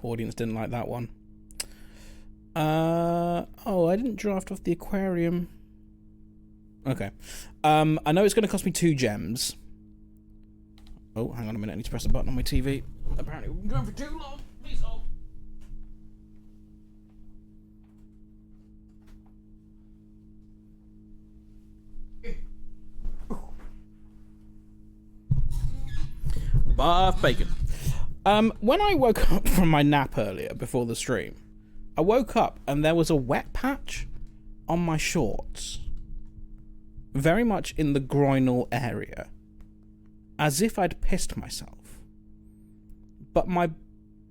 S1: Audience didn't like that one. Oh, I didn't draft off the aquarium. Okay. I know it's going to cost me 2 gems. Oh, hang on a minute. I need to press a button on my TV. Apparently, we've been going for too long. Please hold. Bath bacon. When I woke up from my nap earlier before the stream, I woke up and there was a wet patch on my shorts. Very much in the groinal area. As if I'd pissed myself. But my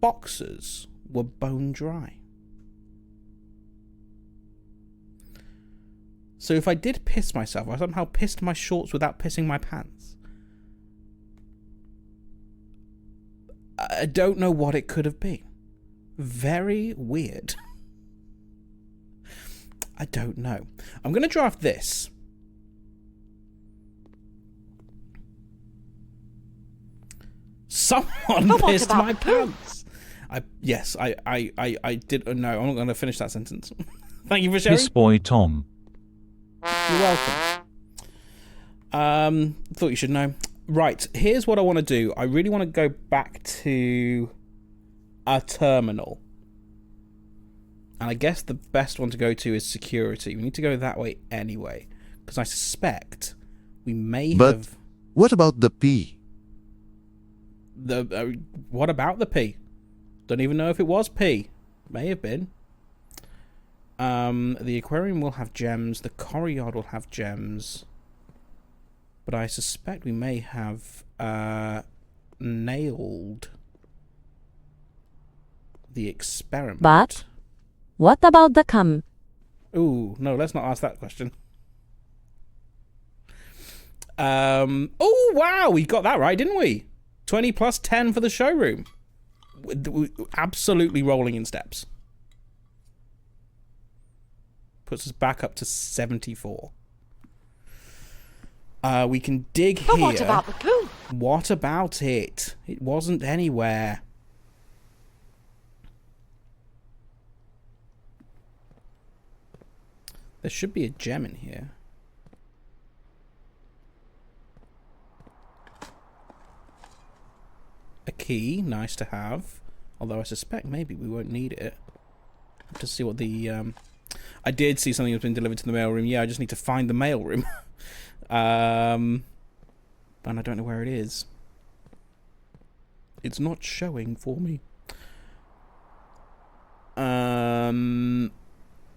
S1: boxers were bone dry. So if I did piss myself, I somehow pissed my shorts without pissing my pants. I don't know what it could have been. Very weird. I don't know. I'm going to draft this. Someone pissed my pants. I did. No, I'm not going to finish that sentence. Thank you for sharing.
S5: Piss boy Tom.
S1: You're welcome. Thought you should know. Right, here's what I want to do. I really want to go back to a terminal. And I guess the best one to go to is security. We need to go that way anyway. Because I suspect we may
S13: But what about the P?
S1: What about the P? Don't even know if it was P. May have been. The aquarium will have gems. The courtyard will have gems. But I suspect we may have nailed the experiment.
S11: But what about the cum?
S1: Ooh, no, let's not ask that question. Oh, wow, we got that right, didn't we? 20 plus 10 for the showroom. Absolutely rolling in steps. Puts us back up to 74. We can dig here.
S12: But what about the poo?
S1: What about it? It wasn't anywhere. There should be a gem in here. A key, nice to have. Although I suspect maybe we won't need it. Have to see what the I did see something that's been delivered to the mailroom. Yeah, I just need to find the mailroom. And I don't know where it is. It's not showing for me.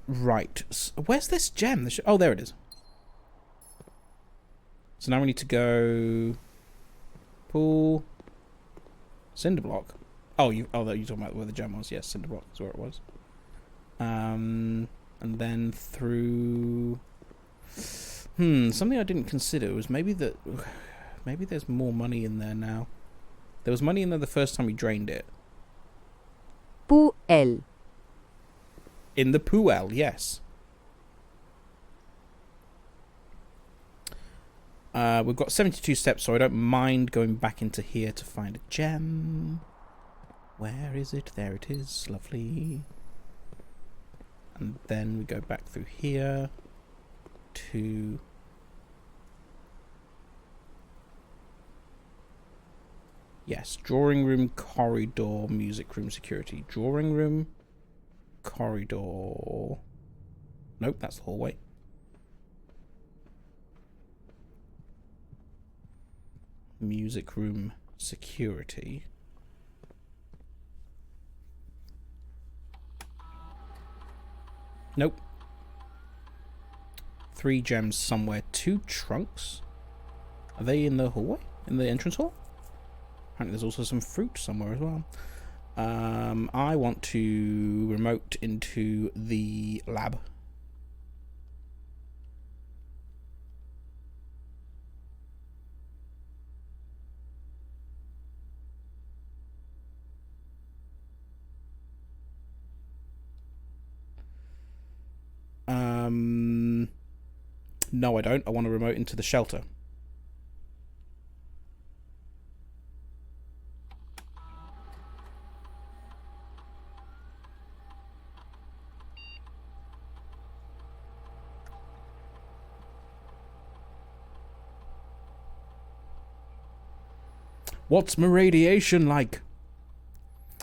S1: Right. Where's this gem? Oh, there it is. So now we need to go... Pool... Cinder block. Oh, you're talking about where the gem was. Yes, cinder block is where it was. And then through... something I didn't consider was maybe there's more money in there now. There was money in there the first time we drained it.
S11: Pool.
S1: In the pool, yes. We've got 72 steps, so I don't mind going back into here to find a gem. Where is it? There it is. Lovely. And then we go back through here to... Yes, drawing room, corridor, music room, security. Drawing room, corridor... Nope, that's the hallway. Music room, security. Nope. 3 gems somewhere. 2 trunks? Are they in the hallway? In the entrance hall? Apparently there's also some fruit somewhere as well. I want to remote into the lab. No, I don't. I want to remote into the shelter. What's my radiation like?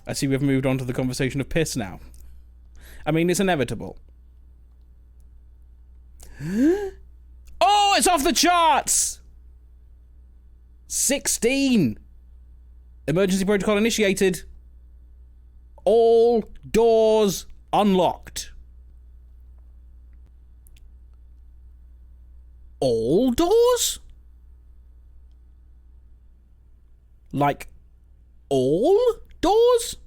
S1: I see we've moved on to the conversation of piss now. I mean, it's inevitable. Oh, it's off the charts! 16! Emergency protocol initiated. All doors unlocked. All doors? Like, all doors?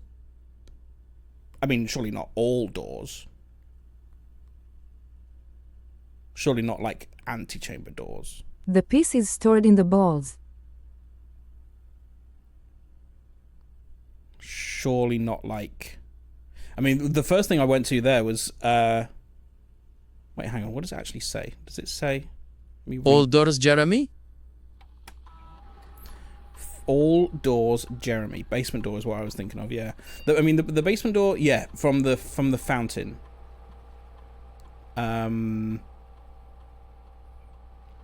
S1: I mean, surely not all doors. Surely not like antechamber doors.
S11: The piece is stored in the balls.
S1: Surely not like... I mean, the first thing I went to there was... Wait, hang on. What does it actually say? Does it say...
S9: All doors, Jeremy?
S1: All doors, Jeremy. Basement door is what I was thinking of, yeah. I mean, the basement door, yeah, from the fountain.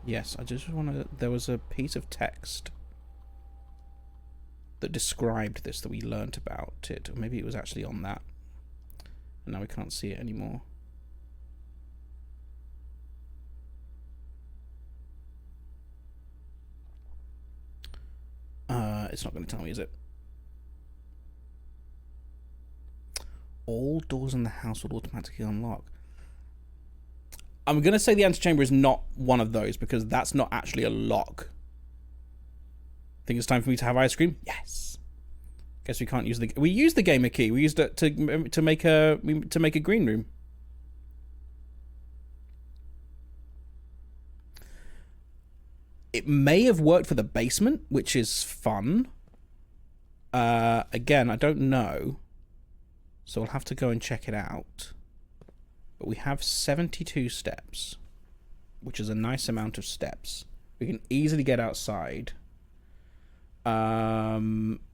S1: Yes, I just want to... There was a piece of text that described this that we learnt about it. Or maybe it was actually on that. And now we can't see it anymore. It's not going to tell me, is it? All doors in the house will automatically unlock. I'm going to say the antechamber is not one of those because that's not actually a lock. Think it's time for me to have ice cream? Yes. Guess we can't use the... We used the gamer key. We used it to make a green room. It may have worked for the basement, which is fun. Again, I don't know. So I'll have to go and check it out. But we have 72 steps, which is a nice amount of steps. We can easily get outside. But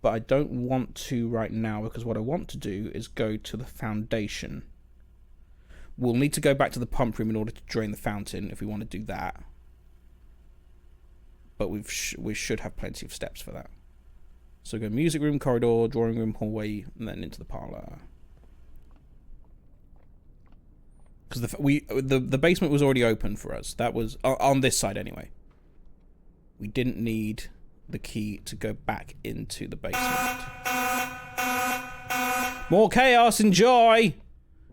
S1: I don't want to right now, because what I want to do is go to the foundation. We'll need to go back to the pump room in order to drain the fountain if we want to do that. But we should have plenty of steps for that. So go music room, corridor, drawing room, hallway, and then into the parlor. Because the basement was already open for us. That was on this side anyway. We didn't need the key to go back into the basement. More chaos, enjoy!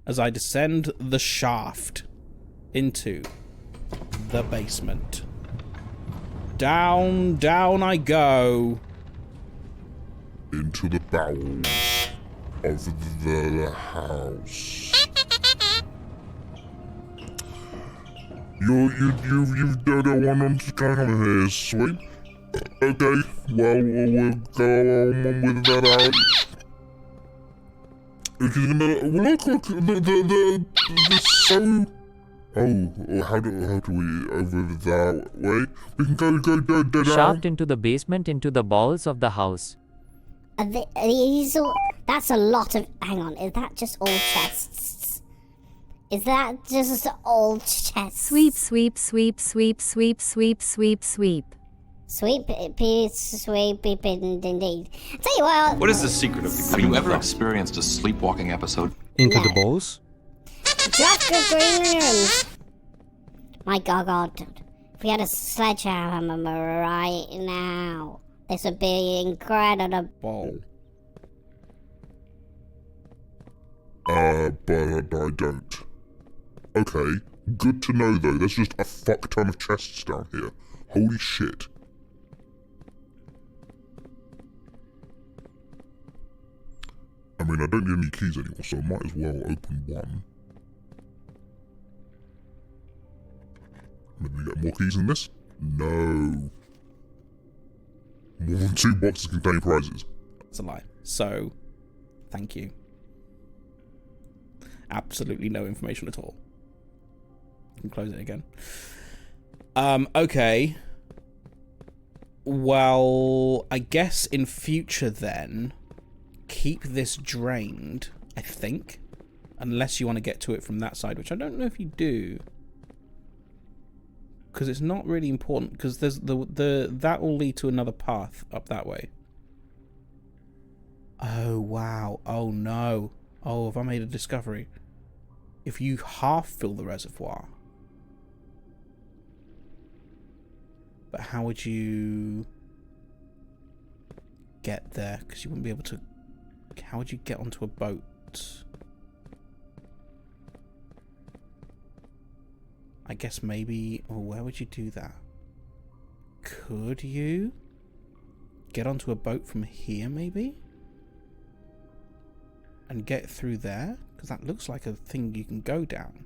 S1: As I descend the shaft into the basement. Down, down I go.
S2: Into the bowels of the house. You don't want to come in here, sweet? Okay, well, we'll go on with that out. Look, the so Oh, how do we over that way? We can go down.
S14: Shaft into the basement into the bowels of the house.
S4: Are these all... That's a lot of... Hang on, is that just all chests? Is that just all chests?
S11: Sweep, sweep, sweep, sweep, sweep, sweep, sweep, sweep.
S4: Sweep, indeed. Tell you what...
S10: What is the secret of the Have you ever experienced a sleepwalking episode?
S9: Into
S4: No.
S9: the balls?
S4: Just the green rooms. My God. If we had a sledgehammer right now, this would be incredible.
S1: Ball.
S2: But I don't. Okay, good to know though, there's just a fuck ton of chests down here. Holy shit. I mean, I don't need any keys anymore, so I might as well open one. Maybe we get more keys than this? No. More than 2 boxes contain prizes.
S1: It's a lie. So, thank you. Absolutely no information at all. You can close it again. Okay. Well, I guess in future then, keep this drained, I think. Unless you want to get to it from that side, which I don't know if you do. Because it's not really important, because there's that will lead to another path up that way. Oh, wow. Oh, no. Oh, have I made a discovery? If you half fill the reservoir... But how would you get there? Because you wouldn't be able to... How would you get onto a boat? I guess maybe... Oh, where would you do that? Could you get onto a boat from here, maybe? And get through there? Because that looks like a thing you can go down.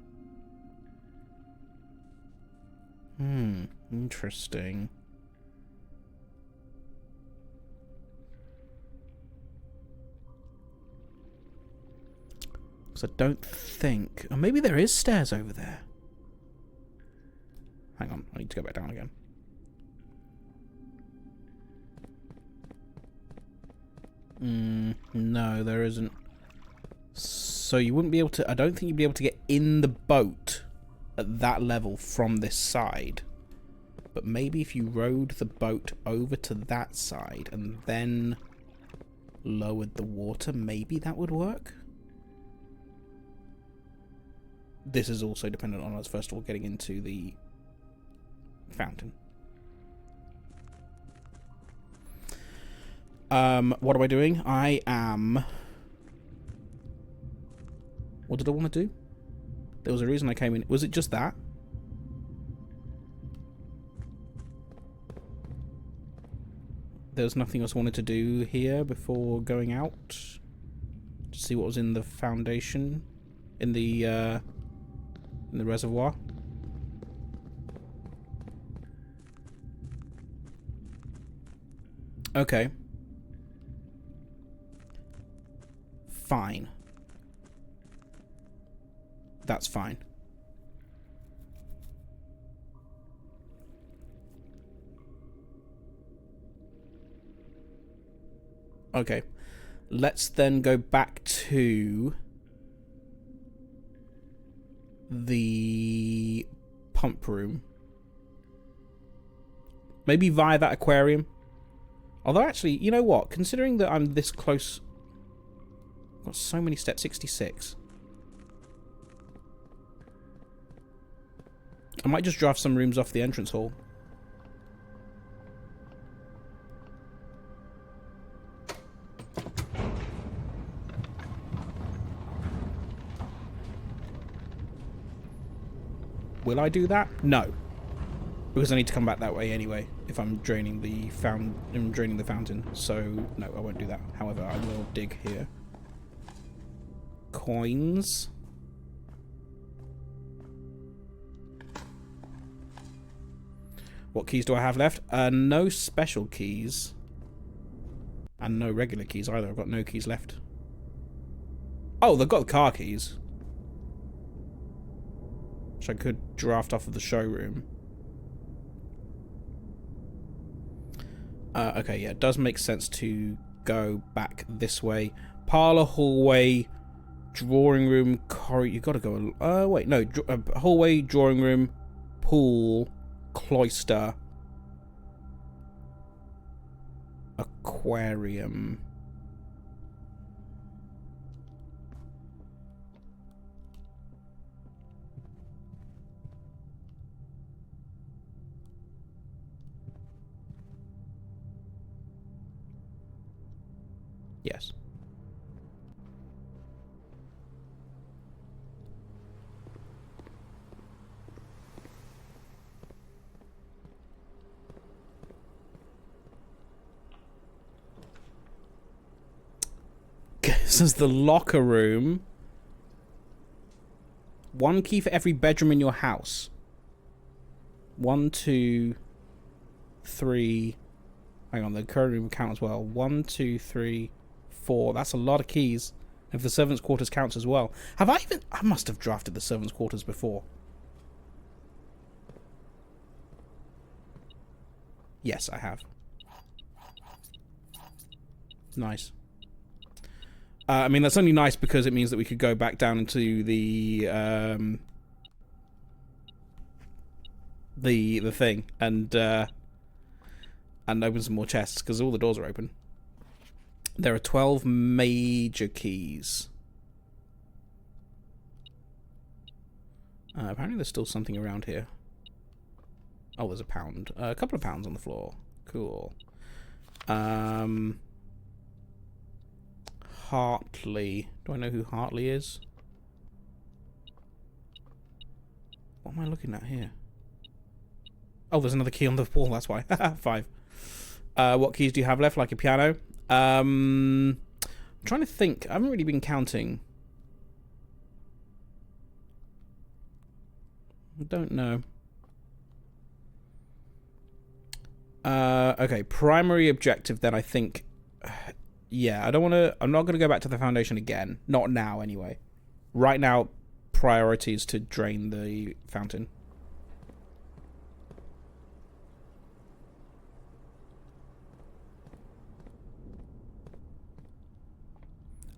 S1: Interesting. Because I don't think... Or maybe there is stairs over there. Hang on, I need to go back down again. No, there isn't. So you wouldn't be able to... I don't think you'd be able to get in the boat at that level from this side. But maybe if you rowed the boat over to that side and then lowered the water, maybe that would work? This is also dependent on us, first of all, getting into the fountain. What am I doing? I am... What did I want to do? There was a reason I came in. Was it just that? There was nothing else I wanted to do here before going out? To see what was in the foundation? In the reservoir? Okay. Fine. That's fine. Okay. Let's then go back to the pump room. Maybe via that aquarium. Although actually, you know what? Considering that I'm this close... I've got so many steps. 66. I might just draft some rooms off the entrance hall. Will I do that? No. Because I need to come back that way anyway if I'm draining the fountain. So no, I won't do that. However, I will dig here. Coins. What keys do I have left? No special keys. And no regular keys either. I've got no keys left. Oh, they've got the car keys. which I could draft off of the showroom. Okay, yeah, it does make sense to go back this way. Parlor, hallway, drawing room, corridor. You gotta go. Wait, no. Hallway, drawing room, pool, cloister, aquarium. Yes. This is the locker room. One key for every bedroom in your house. 1, 2, 3. Hang on, the current room count as well. 1, 2, 3, 4. That's a lot of keys. If the servants' quarters counts as well. I must have drafted the servants' quarters before. Yes, I have. Nice. I mean, that's only nice because it means that we could go back down into the thing and open some more chests because all the doors are open. There are 12 major keys. Apparently there's still something around here. Oh, there's a pound. A couple of pounds on the floor. Cool. Hartley. Do I know who Hartley is? What am I looking at here? Oh, there's another key on the wall, that's why. 5. What keys do you have left, like a piano? I'm trying to think. I haven't really been counting. I don't know. Okay, primary objective then, I think. Yeah, I'm not going to go back to the Foundation again. Not now, anyway. Right now, priority is to drain the fountain.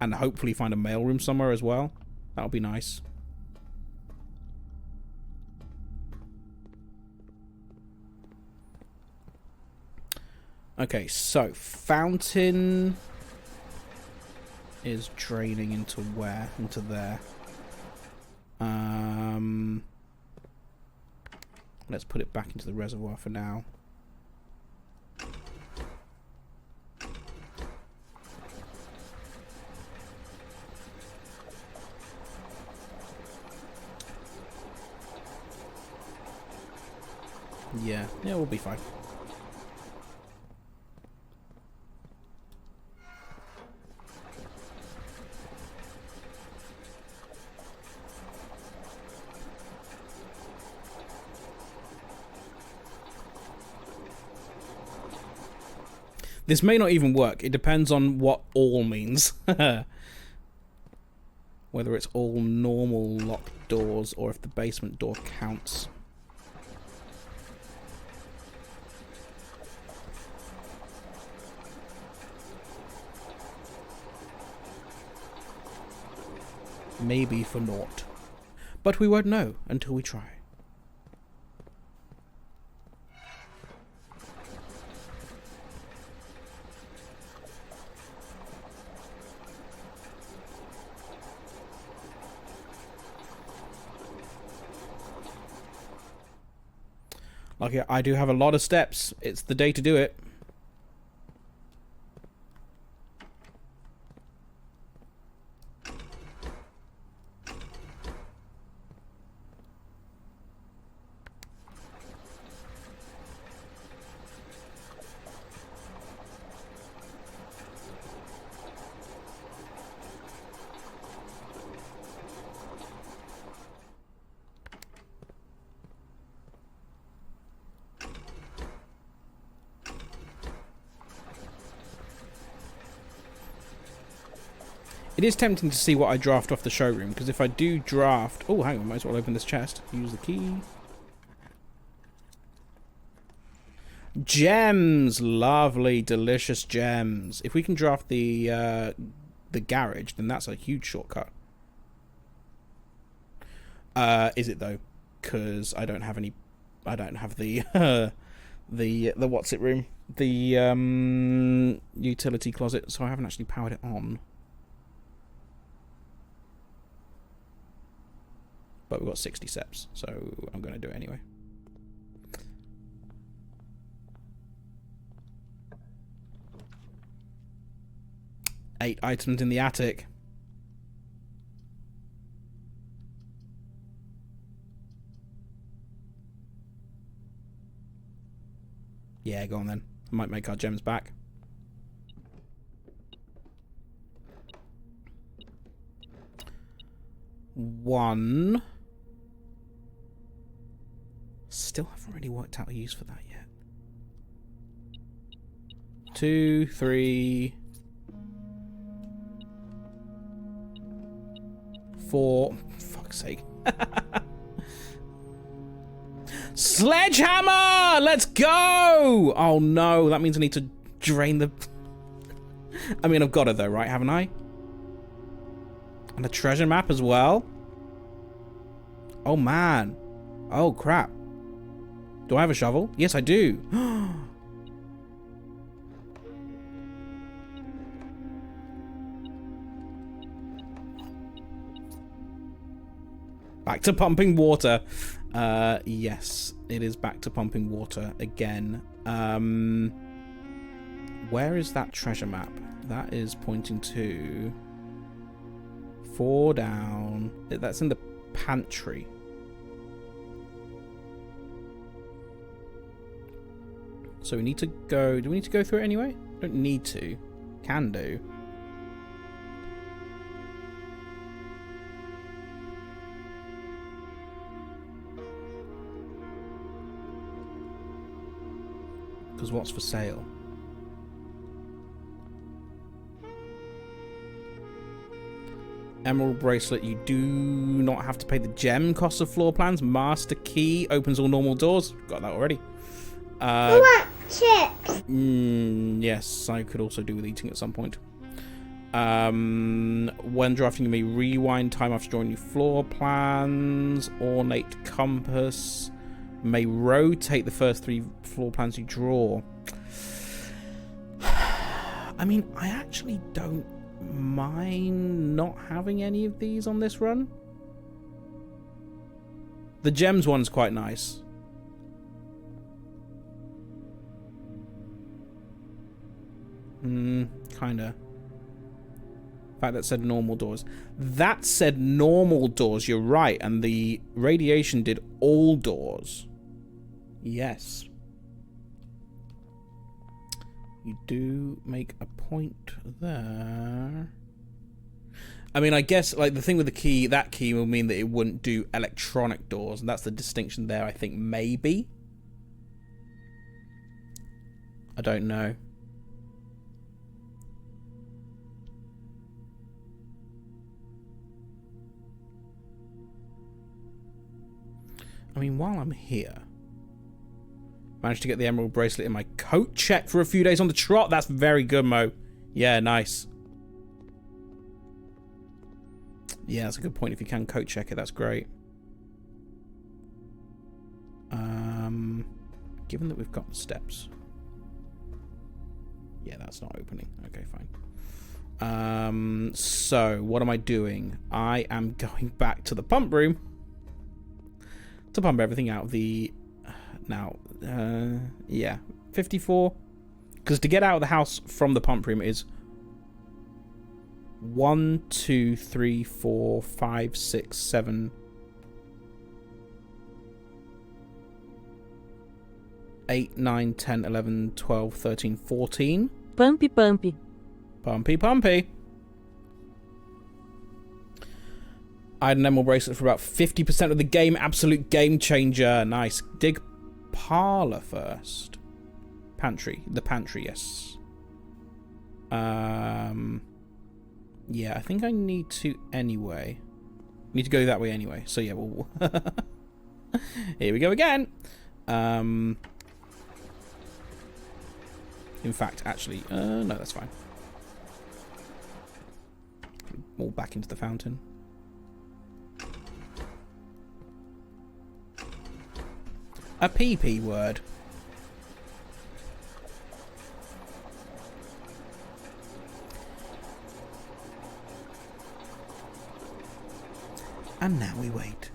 S1: And hopefully find a mailroom somewhere as well. That'll be nice. Okay, so fountain is draining into where? Into there. Let's put it back into the reservoir for now. Yeah, we'll be fine. This may not even work. It depends on what all means. Whether it's all normal locked doors or if the basement door counts. Maybe for naught. But we won't know until we try. Like, I do have a lot of steps. It's the day to do it. It is tempting to see what I draft off the showroom, because if I do draft... Oh, hang on, might as well open this chest. Use the key. Gems! Lovely, delicious gems. If we can draft the garage, then that's a huge shortcut. Is it, though? Because I don't have any... I don't have the... the what's it room? The utility closet, so I haven't actually powered it on. But we've got 60 steps, so I'm going to do it anyway. Eight items in the attic. Yeah, go on then. Might make our gems back. One. Still haven't really worked out a use for that yet. 2, 3, 4. Fuck's sake. Sledgehammer! Let's go! Oh no, that means I need to drain the... I mean, I've got it though, right? Haven't I? And a treasure map as well? Oh man. Oh crap. Do I have a shovel? Yes, I do. Back to pumping water. Yes, it is back to pumping water again. Where is that treasure map? That is pointing to 4 down. That's in the pantry. So we need to go... Do we need to go through it anyway? Don't need to. Can do. Because what's for sale? Emerald bracelet. You do not have to pay the gem cost of floor plans. Master key opens all normal doors. Got that already.
S4: What? Chips?
S1: Yes, I could also do with eating at some point. When drafting, you may rewind time after drawing new floor plans. Ornate compass. May rotate the first 3 floor plans you draw. I mean, I actually don't mind not having any of these on this run. The gems one's quite nice. Kinda. In fact, that said normal doors. That said normal doors, you're right. And the radiation did all doors. Yes. You do make a point there. I mean, I guess, like, the thing with the key, that key will mean that it wouldn't do electronic doors. And that's the distinction there, I think, maybe. I don't know. I mean, while I'm here, managed to get the emerald bracelet in my coat check for a few days on the trot. That's very good, Mo. Yeah, nice. Yeah, that's a good point. If you can coat check it, that's great. Given that we've got the steps. Yeah, that's not opening. Okay, fine. So, what am I doing? I am going back to the pump room to pump everything out of the... Now, yeah, 54. Because to get out of the house from the pump room is 1, 2, 3, 4, 5, 6, 7, 8, 9, 10, 11, 12, 13, 14.
S11: Pumpy, pumpy.
S1: Pumpy, pumpy. I had an emerald bracelet for about 50% of the game. Absolute game changer. Nice. Dig parlor first. Pantry. The pantry, yes. Yeah, I think I need to anyway. Need to go that way anyway. So yeah, we'll... Here we go again. In fact, actually, no, that's fine. All back into the fountain. A PP word. And now we wait.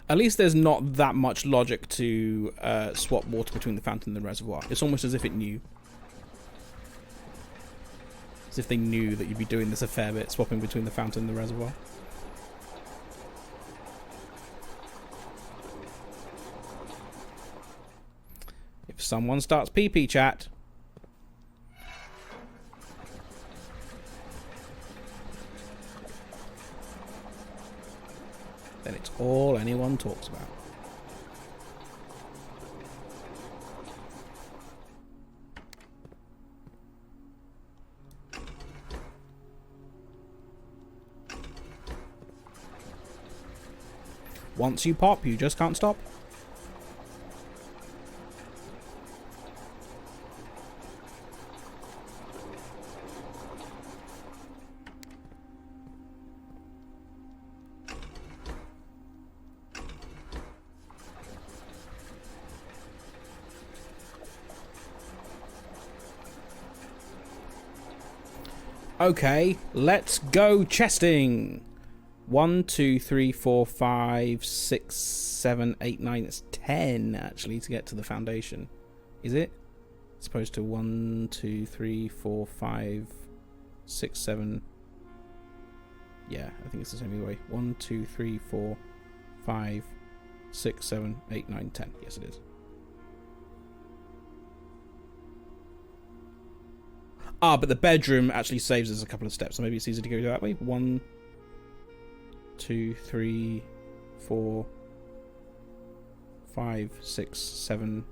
S1: At least there's not that much logic to swap water between the fountain and the reservoir. It's almost as if it knew. As if they knew that you'd be doing this a fair bit, swapping between the fountain and the reservoir. If someone starts PP chat... then it's all anyone talks about. Once you pop, you just can't stop. Okay, let's go chesting. 1, 2, 3, 4, 5, 6, 7, 8, 9. It's 10 actually to get to the foundation. Is it? As opposed to 1, 2, 3, 4, 5, 6, 7. Yeah, I think it's the same way. 1, 2, 3, 4, 5, 6, 7, 8, 9, 10. Yes, it is. Ah, but the bedroom actually saves us a couple of steps, so maybe it's easier to go that way. 1, 2, 3, 4, 5, 6, 7,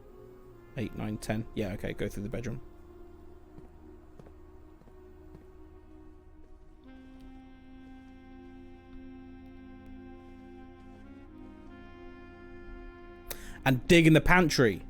S1: 8, 9, 10. Yeah, okay, go through the bedroom. And dig in the pantry.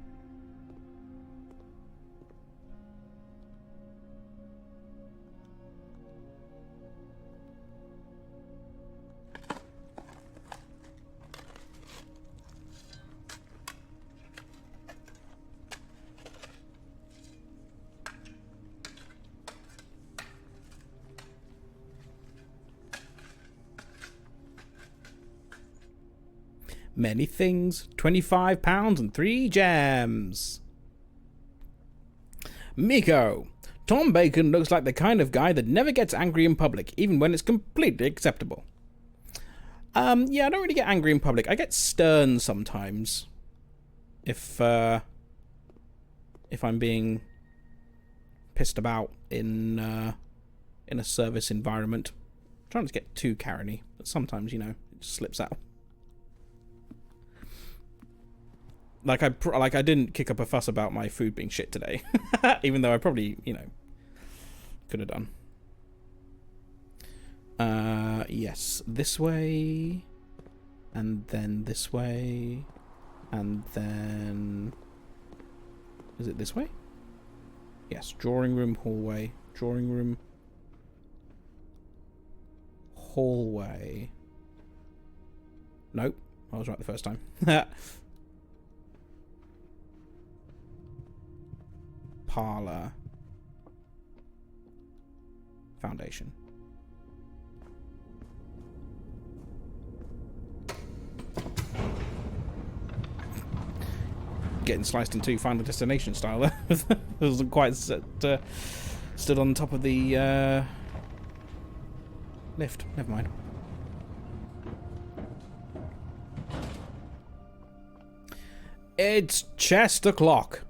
S1: Many things. £25 and 3 gems. Miko. Tom Bacon looks like the kind of guy that never gets angry in public, even when it's completely acceptable. Yeah, I don't really get angry in public. I get stern sometimes. If I'm being pissed about in a service environment. I'm trying to get too Karen-y, but sometimes, you know, it just slips out. Like I didn't kick up a fuss about my food being shit today, even though I probably, you know, could have done. Yes, this way, and then this way, and then is it this way? Yes, drawing room, hallway, drawing room, hallway. Nope, I was right the first time. Parlor, foundation. Getting sliced in two, Final Destination style. It wasn't quite stood on top of the lift. Never mind. It's chest o'clock.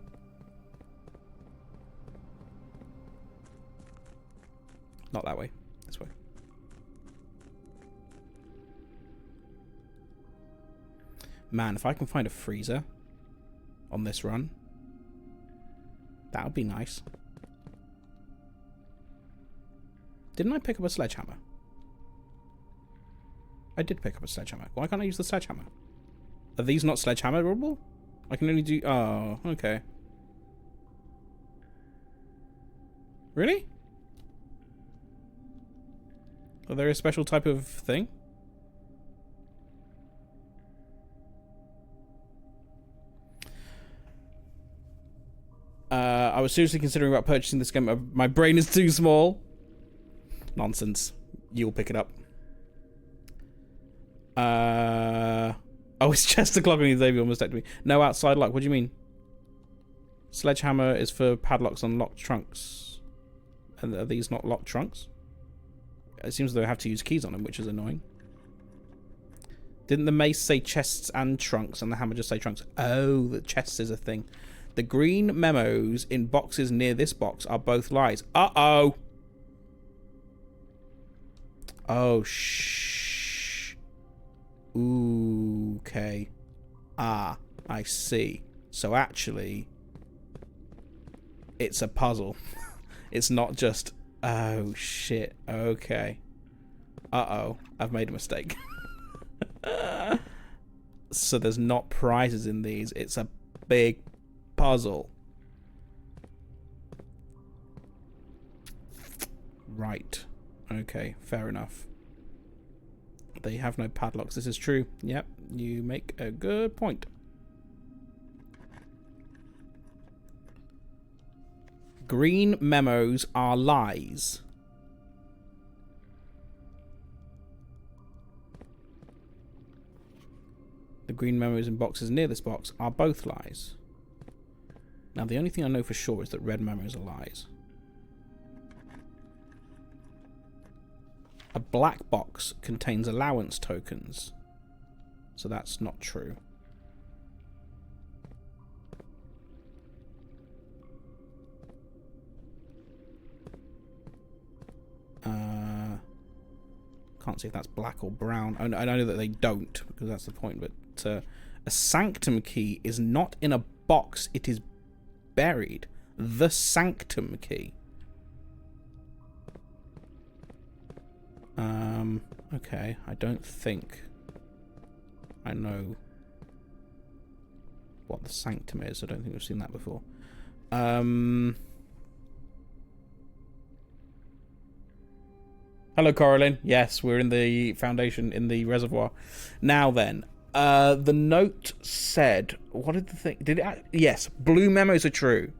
S1: Man, if I can find a freezer on this run, that would be nice. Didn't I pick up a sledgehammer? I did pick up a sledgehammer. Why can't I use the sledgehammer? Are these not sledgehammerable? I can only do... Oh, okay. Really? Are there a special type of thing? I was seriously considering about purchasing this game. My brain is too small. Nonsense. You'll pick it up. Oh, it's just a clock on his Xavier almost me. No outside lock. What do you mean? Sledgehammer is for padlocks on locked trunks. And are these not locked trunks? It seems they have to use keys on them, which is annoying. Didn't the mace say chests and trunks, and the hammer just say trunks? Oh, the chests is a thing. The green memos in boxes near this box are both lies. Uh-oh! Oh, shh. Ooh, okay. Ah, I see. So actually, it's a puzzle. It's not just... Oh, shit. Okay. Uh-oh. I've made a mistake. So there's not prizes in these. It's a big puzzle. Right. Okay. Fair enough. They have no padlocks. This is true. Yep. You make a good point. Green memos are lies. The green memos in boxes near this box are both lies. Now, the only thing I know for sure is that red memos are lies. A black box contains allowance tokens. So that's not true. Can't see if that's black or brown. I know that they don't, because that's the point, but a sanctum key is not in a box, it is buried. The sanctum key. Okay, I don't think I know what the sanctum is. I don't think we've seen that before. Hello, Coraline. Yes, we're in the foundation, in the reservoir. Now then, the note said... What did the thing... Did it... Yes, blue memos are true.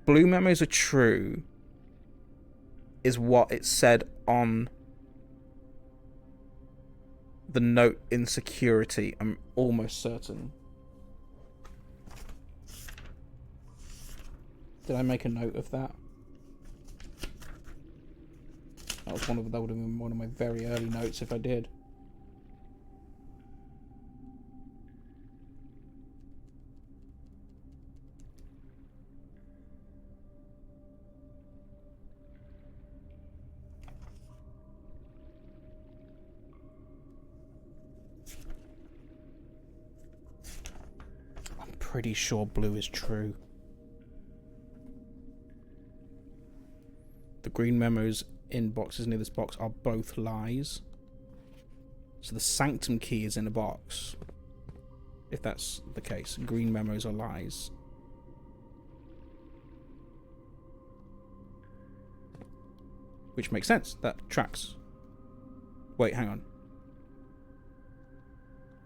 S1: Blue memos are true is what it said on the note in security. I'm almost certain. Did I make a note of that? That would have been one of my very early notes if I did. I'm pretty sure blue is true. The green memos in boxes near this box are both lies. So the sanctum key is in a box. If that's the case. Green memos are lies. Which makes sense. That tracks. Wait, hang on.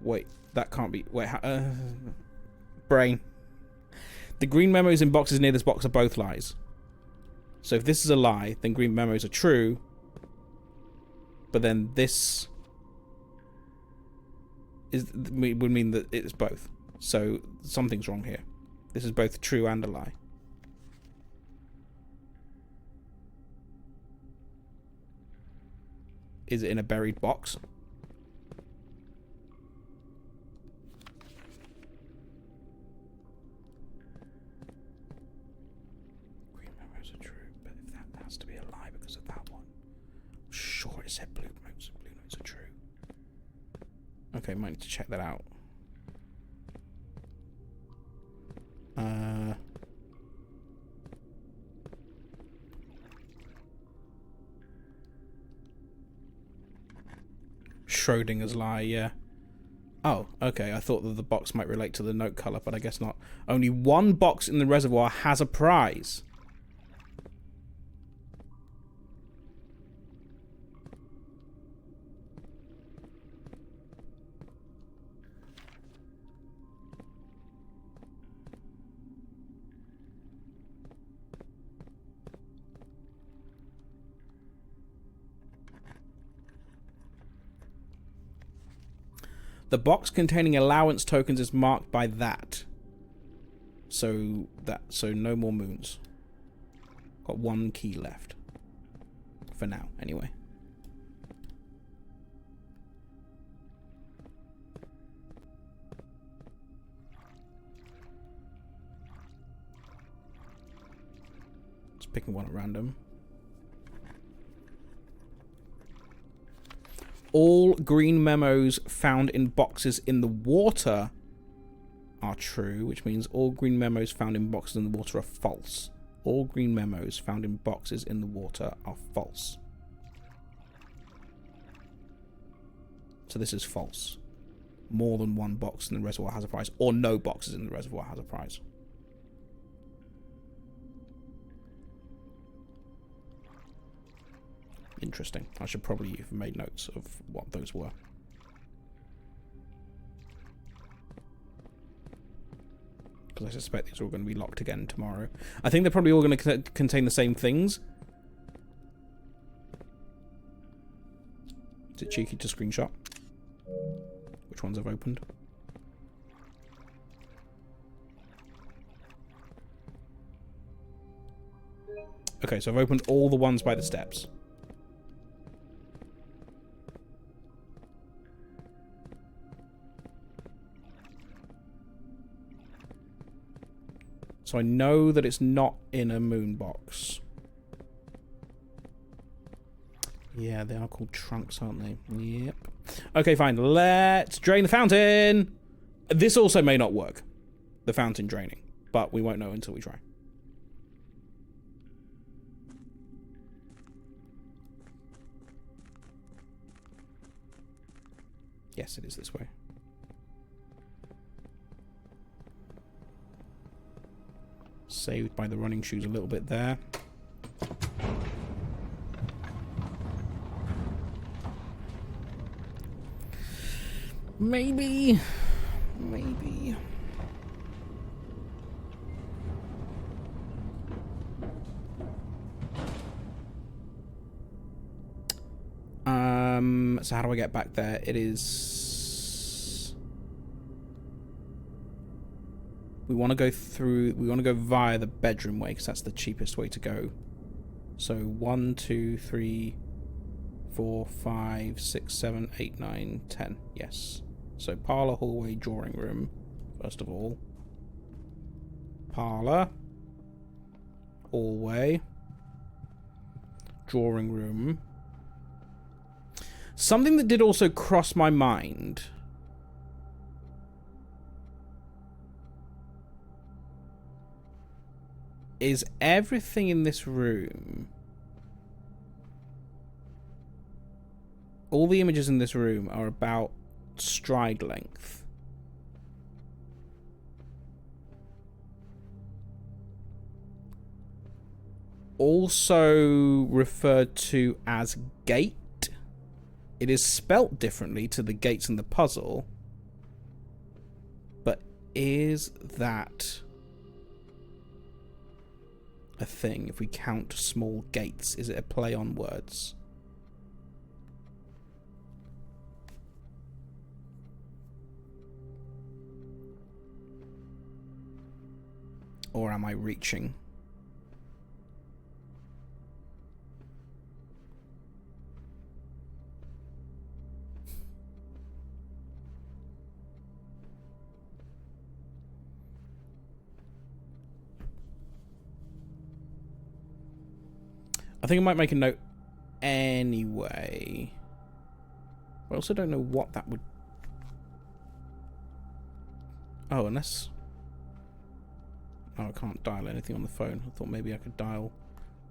S1: Wait, that can't be... Wait, brain. The green memos in boxes near this box are both lies. So if this is a lie, then green memos are true. But then this would mean that it's both. So something's wrong here. This is both true and a lie. Is it in a buried box? Green memos are true, but if that has to be a lie because of that one. I'm sure it said blue notes are true. Okay, might need to check that out. Schrodinger's lie, yeah. Oh, okay. I thought that the box might relate to the note colour, but I guess not. Only one box in the reservoir has a prize. The box containing allowance tokens is marked by that. So no more moons. Got one key left. For now, anyway. Just picking one at random. All green memos found in boxes in the water are true, which means all green memos found in boxes in the water are false. All green memos found in boxes in the water are false. So this is false. More than one box in the reservoir has a prize, or no boxes in the reservoir has a prize. Interesting. I should probably have made notes of what those were. Because I suspect these are all going to be locked again tomorrow. I think they're probably all going to contain the same things. Is it cheeky to screenshot? Which ones I've opened? Okay, so I've opened all the ones by the steps. So I know that it's not in a moon box. Yeah, they are called trunks, aren't they? Yep. Okay, fine. Let's drain the fountain. This also may not work. The fountain draining. But we won't know until we try. Yes, it is this way. Saved by the running shoes a little bit there. Maybe. So how do I get back there? It is... We want to go through... We want to go via the bedroom way, because that's the cheapest way to go. So 1, 2, 3, 4, 5, 6, 7, 8, 9, 10. Yes. So parlour, hallway, drawing room. First of all. Parlour. Hallway. Drawing room. Something that did also cross my mind is everything in this room, all the images in this room are about stride length. Also referred to as gate. It is spelt differently to the gates in the puzzle, but is that a thing? If we count small gates, is it a play on words? Or am I reaching? I think I might make a note anyway. I also don't know what that would... Oh, unless... Oh, I can't dial anything on the phone. I thought maybe I could dial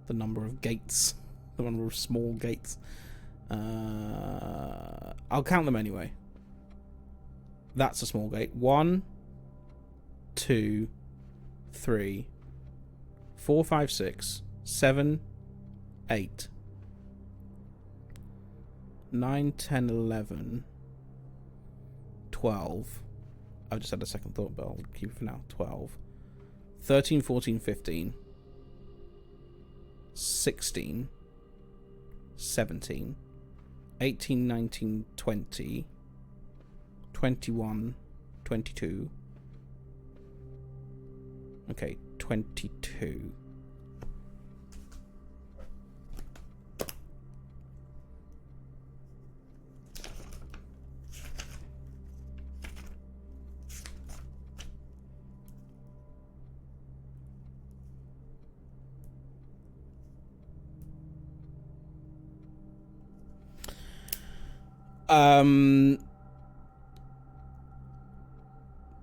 S1: the number of gates. The number of small gates. I'll count them anyway. That's a small gate. 1, 2, 3, 4, 5, 6, 7, 8, 9, 10, 11, 12. I've just had a second thought, but I'll keep it for now. 12, 13, 14, 15, 16, 17, 18, 19, 20, 21, 22. Okay, 22.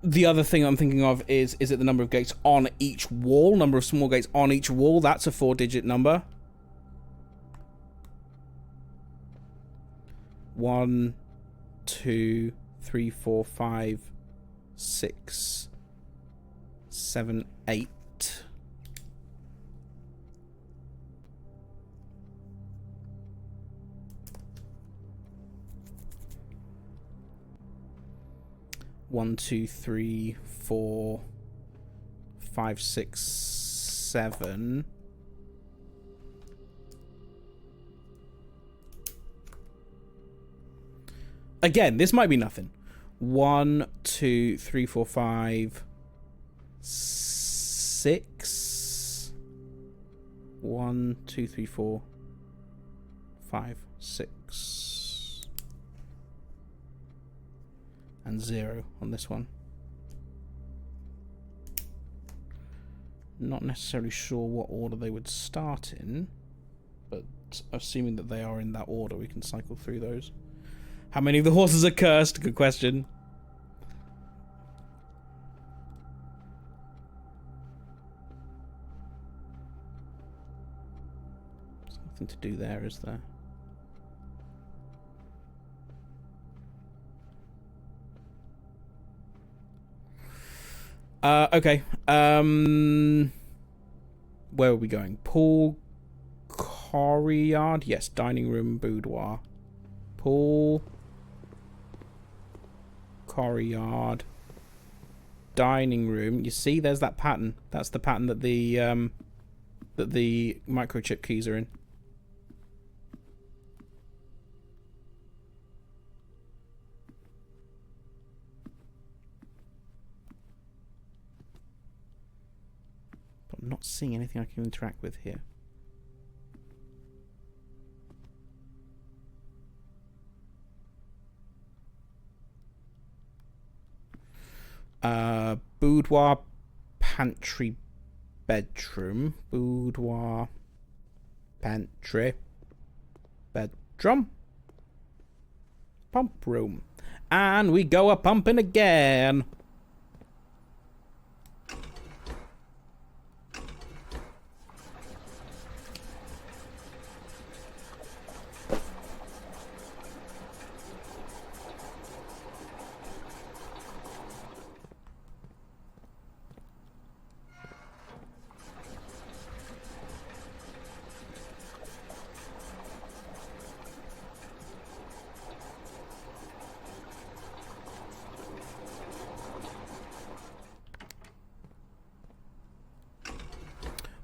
S1: The other thing I'm thinking of is it the number of gates on each wall? Number of small gates on each wall. That's a 4-digit number. 1, 2, 3, 4, 5, 6, 7, 8. One, 2, 3, 4, 5, 6, 7. Again, this might be nothing. 1, 2, 3, 4, 5, 6. 1, 2, 3, 4, 5, 6. And 0 on this one. Not necessarily sure what order they would start in, but assuming that they are in that order, we can cycle through those. How many of the horses are cursed? Good question. There's nothing to do there, is there? Okay. Where are we going? Pool, courtyard. Yes, dining room, boudoir. Pool, courtyard, dining room. You see, there's that pattern. That's the pattern that the microchip keys are in. I'm not seeing anything I can interact with here. Boudoir, pantry, bedroom. Boudoir, pantry, bedroom, pump room. And we go a pumping again.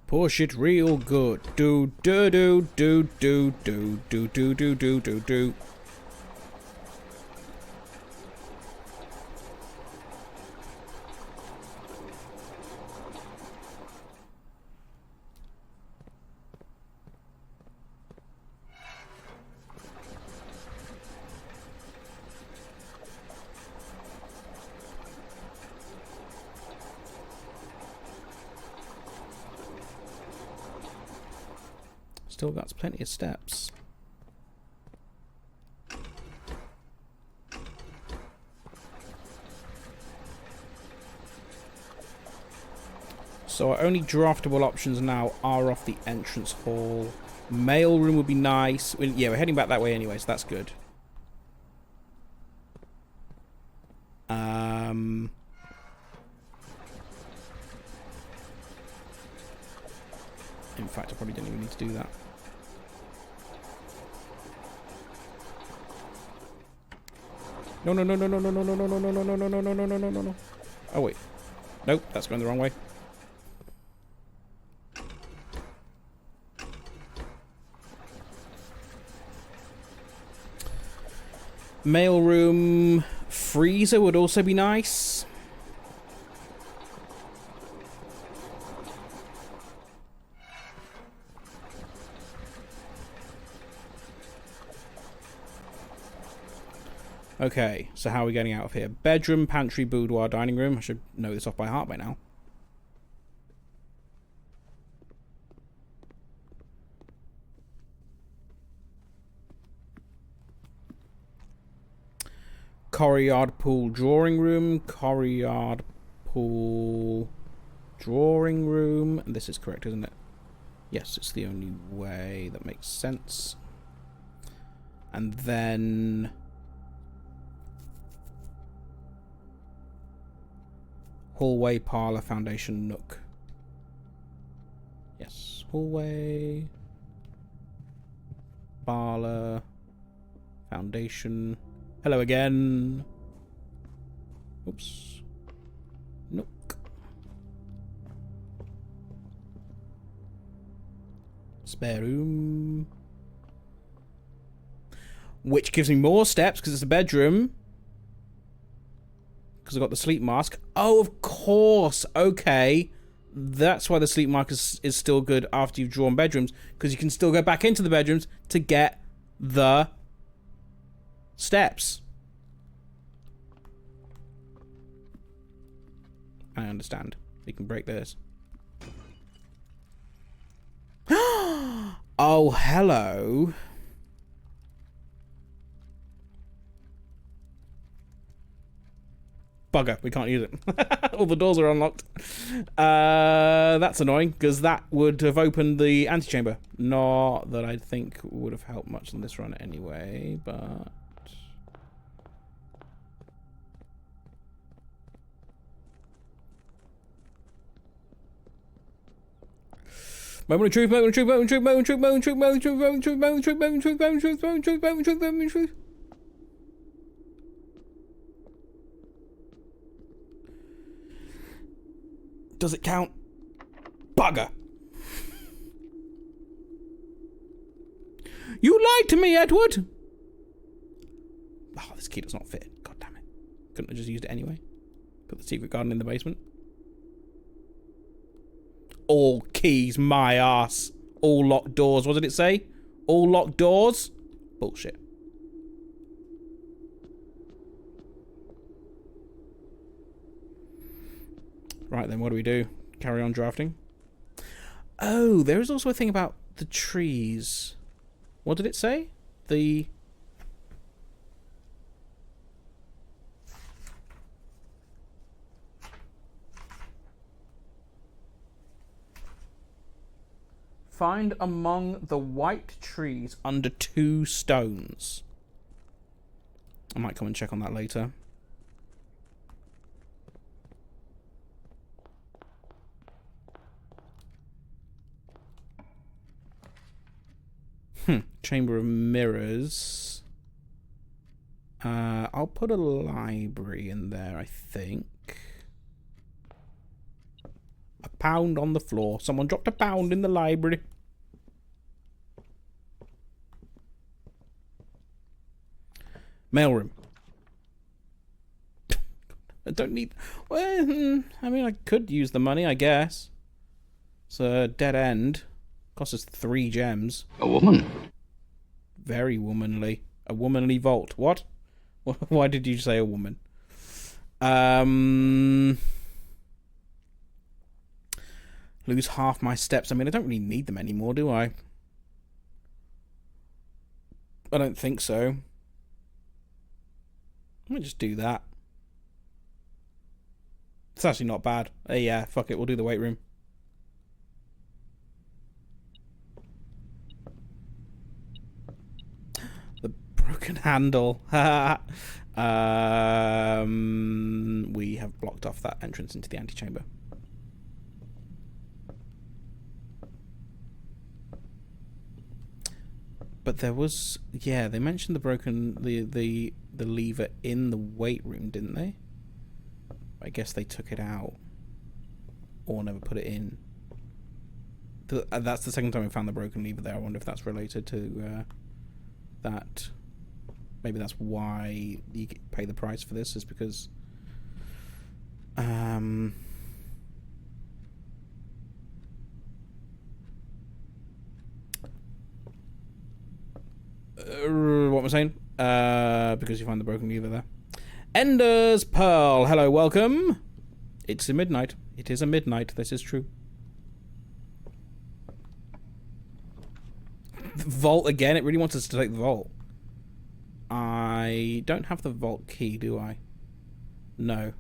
S1: Push it real good. Do do do do do do do do do do do do. Still got plenty of steps. So our only draftable options now are off the entrance hall Mail room would be nice. Yeah, we're heading back that way anyway, so that's good. In fact, I probably don't even need to do that. No, no, no, no, no, no, no, no, no, no, no, no, no, no, no, no, no, no, no, no. Oh, wait. Nope, that's going the wrong way. Mailroom freezer would also be nice. Okay, so how are we getting out of here? Bedroom, pantry, boudoir, dining room. I should know this off by heart by now. Courtyard pool, drawing room. Courtyard pool, drawing room. And this is correct, isn't it? Yes, it's the only way that makes sense. And then... hallway, parlour, foundation, nook. Yes, hallway, parlour, foundation. Hello again. Oops. Nook. Spare room. Which gives me more steps because it's a bedroom. Because I've got the sleep mask. Oh, of course. Okay. That's why the sleep mask is still good after you've drawn bedrooms. Because you can still go back into the bedrooms to get the steps. I understand. You can break this. Oh, hello. Bugger, we can't use it. All the doors are unlocked. That's annoying, because that would have opened the antechamber. Not that I think would have helped much on this run anyway, but... Moment of truth, moment of truth, moment of truth, moment of truth, moment of truth, moment of truth, moment of truth, moment of truth, moment of truth, moment of truth, moment of truth, moment of truth, moment of truth. Does it count? Bugger. You lied to me, Edward! Oh, this key does not fit. God damn it. Couldn't have just used it anyway. Put the secret garden in the basement. All keys, my ass. All locked doors. What did it say? All locked doors? Bullshit. Right then, what do we do? Carry on drafting? Oh, there is also a thing about the trees. What did it say? The... Find among the white trees under 2 stones. I might come and check on that later. Chamber of Mirrors. I'll put a library in there, I think. A pound on the floor. Someone dropped a pound in the library. Mailroom. I don't need... Well, I mean, I could use the money, I guess. It's a dead end. Cost us 3 gems.
S10: A woman.
S1: Very womanly. A womanly vault. What? Why did you say a woman? Lose half my steps. I mean, I don't really need them anymore, do I? I don't think so. Let me just do that. It's actually not bad. Yeah, fuck it. We'll do the weight room. broken handle. We have blocked off that entrance into the antechamber. But there was, yeah, they mentioned the broken the lever in the weight room, didn't they? I guess they took it out or never put it in. That's the second time we found the broken lever there. I wonder if that's related to that. Maybe that's why you pay the price for this, is because what was I saying? Because you find the broken lever there. Ender's Pearl, hello, welcome. It's a midnight. It is a midnight, this is true. The vault again, it really wants us to take the vault. I don't have the vault key, do I? No.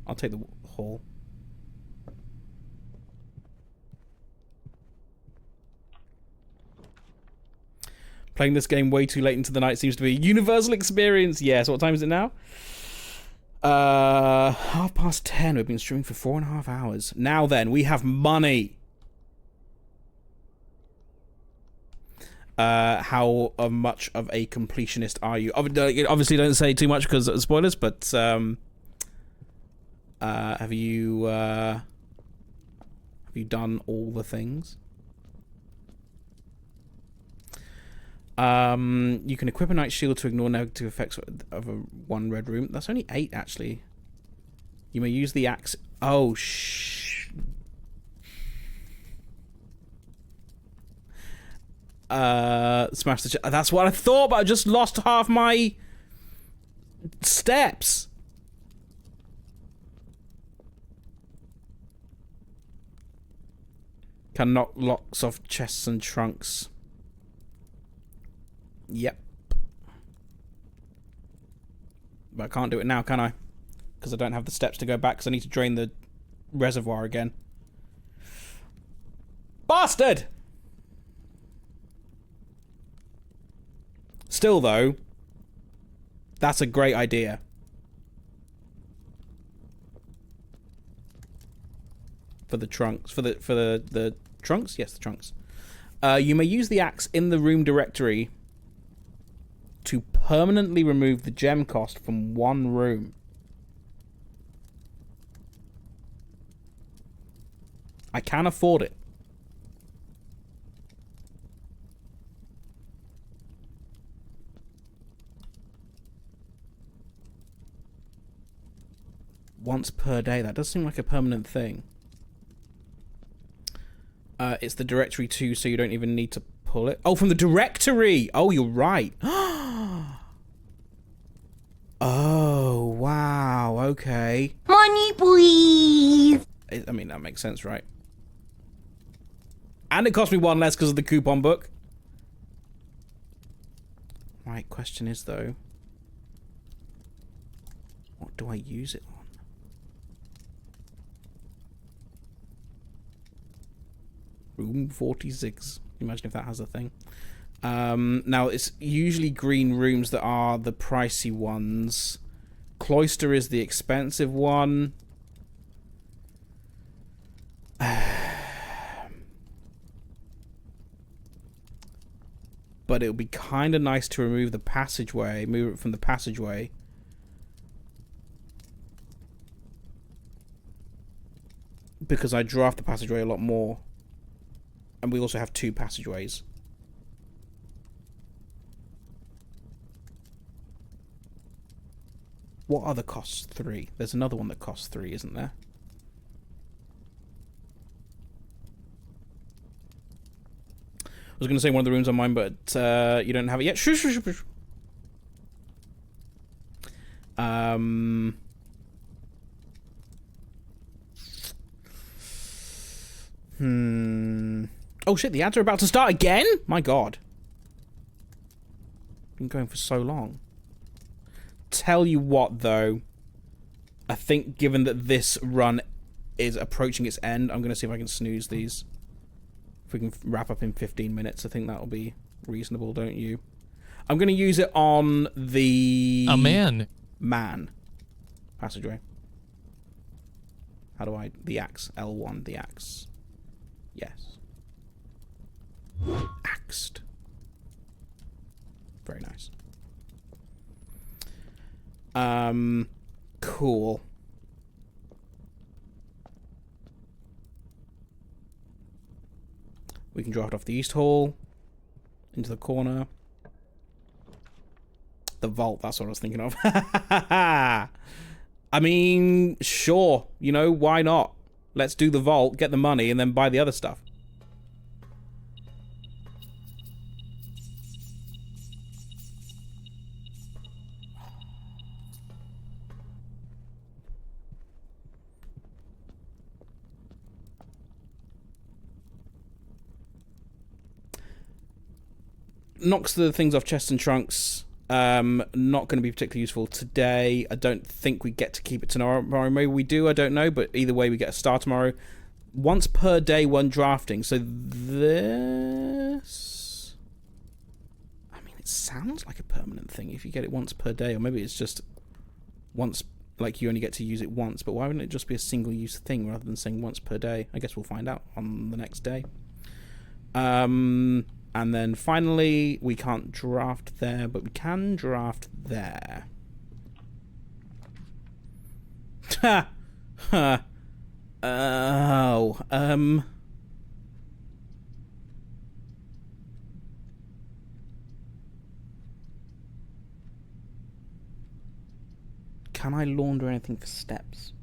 S1: I'll take the hall. Playing this game way too late into the night seems to be a universal experience. Yes, what time is it now? 10:30. We've been streaming for 4.5 hours. Now then, we have money. How much of a completionist are you? Obviously, don't say too much because of spoilers, but have you done all the things? You can equip a night shield to ignore negative effects of one red room. That's only 8, actually. You may use the axe. Oh, smash the that's what I thought, but I just lost half my steps. Can knock locks off chests and trunks. Yep. But I can't do it now, can I? Because I don't have the steps to go back, because I need to drain the reservoir again. Bastard! Still, though, that's a great idea. For the trunks. For the trunks? Yes, the trunks. You may use the axe in the room directory to permanently remove the gem cost from one room. I can afford it. Once per day. That does seem like a permanent thing. It's the directory too, so you don't even need to pull it. Oh, from the directory! Oh, you're right. Oh, wow. Okay.
S4: Money, please.
S1: I mean, that makes sense, right? And it cost me 1 less because of the coupon book. Right, question is, though, what do I use it on? Room 46. Imagine if that has a thing. Now, it's usually green rooms that are the pricey ones. Cloister is the expensive one. But it would be kind of nice to remove the passageway, move it from the passageway. Because I draft the passageway a lot more. And we also have 2 passageways. What other costs 3? There's another one that costs 3, isn't there? I was going to say one of the rooms on mine, but you don't have it yet. Shush, shush, shush. Oh shit, the ads are about to start again? My god. Been going for so long. Tell you what, though. I think given that this run is approaching its end, I'm going to see if I can snooze these. If we can wrap up in 15 minutes, I think that'll be reasonable, don't you? I'm going to use it on the...
S15: A man.
S1: Man. Passageway. How do I... The axe. L1, the axe. Yes. Axed. Very nice. Cool. We can draft off the East Hall. Into the corner. The vault, that's what I was thinking of. I mean, sure. You know, why not? Let's do the vault, get the money, and then buy the other stuff. Knocks the things off chests and trunks. Not going to be particularly useful today. I don't think we get to keep it tomorrow. Maybe we do, I don't know. But either way, we get a star tomorrow. Once per day, one drafting. So this... I mean, it sounds like a permanent thing if you get it once per day. Or maybe it's just once, like you only get to use it once. But why wouldn't it just be a single-use thing rather than saying once per day? I guess we'll find out on the next day. And then finally, we can't draft there, but we can draft there. Ha! Ha! Oh, Can I launder anything for steps?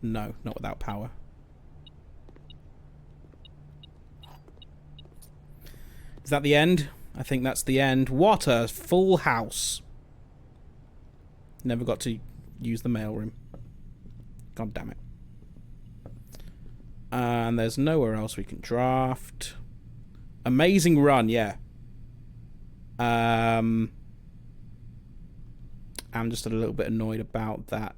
S1: No, not without power. Is that the end? I think that's the end. What a full house. Never got to use the mailroom. God damn it. And there's nowhere else we can draft. Amazing run, yeah. I'm just a little bit annoyed about that.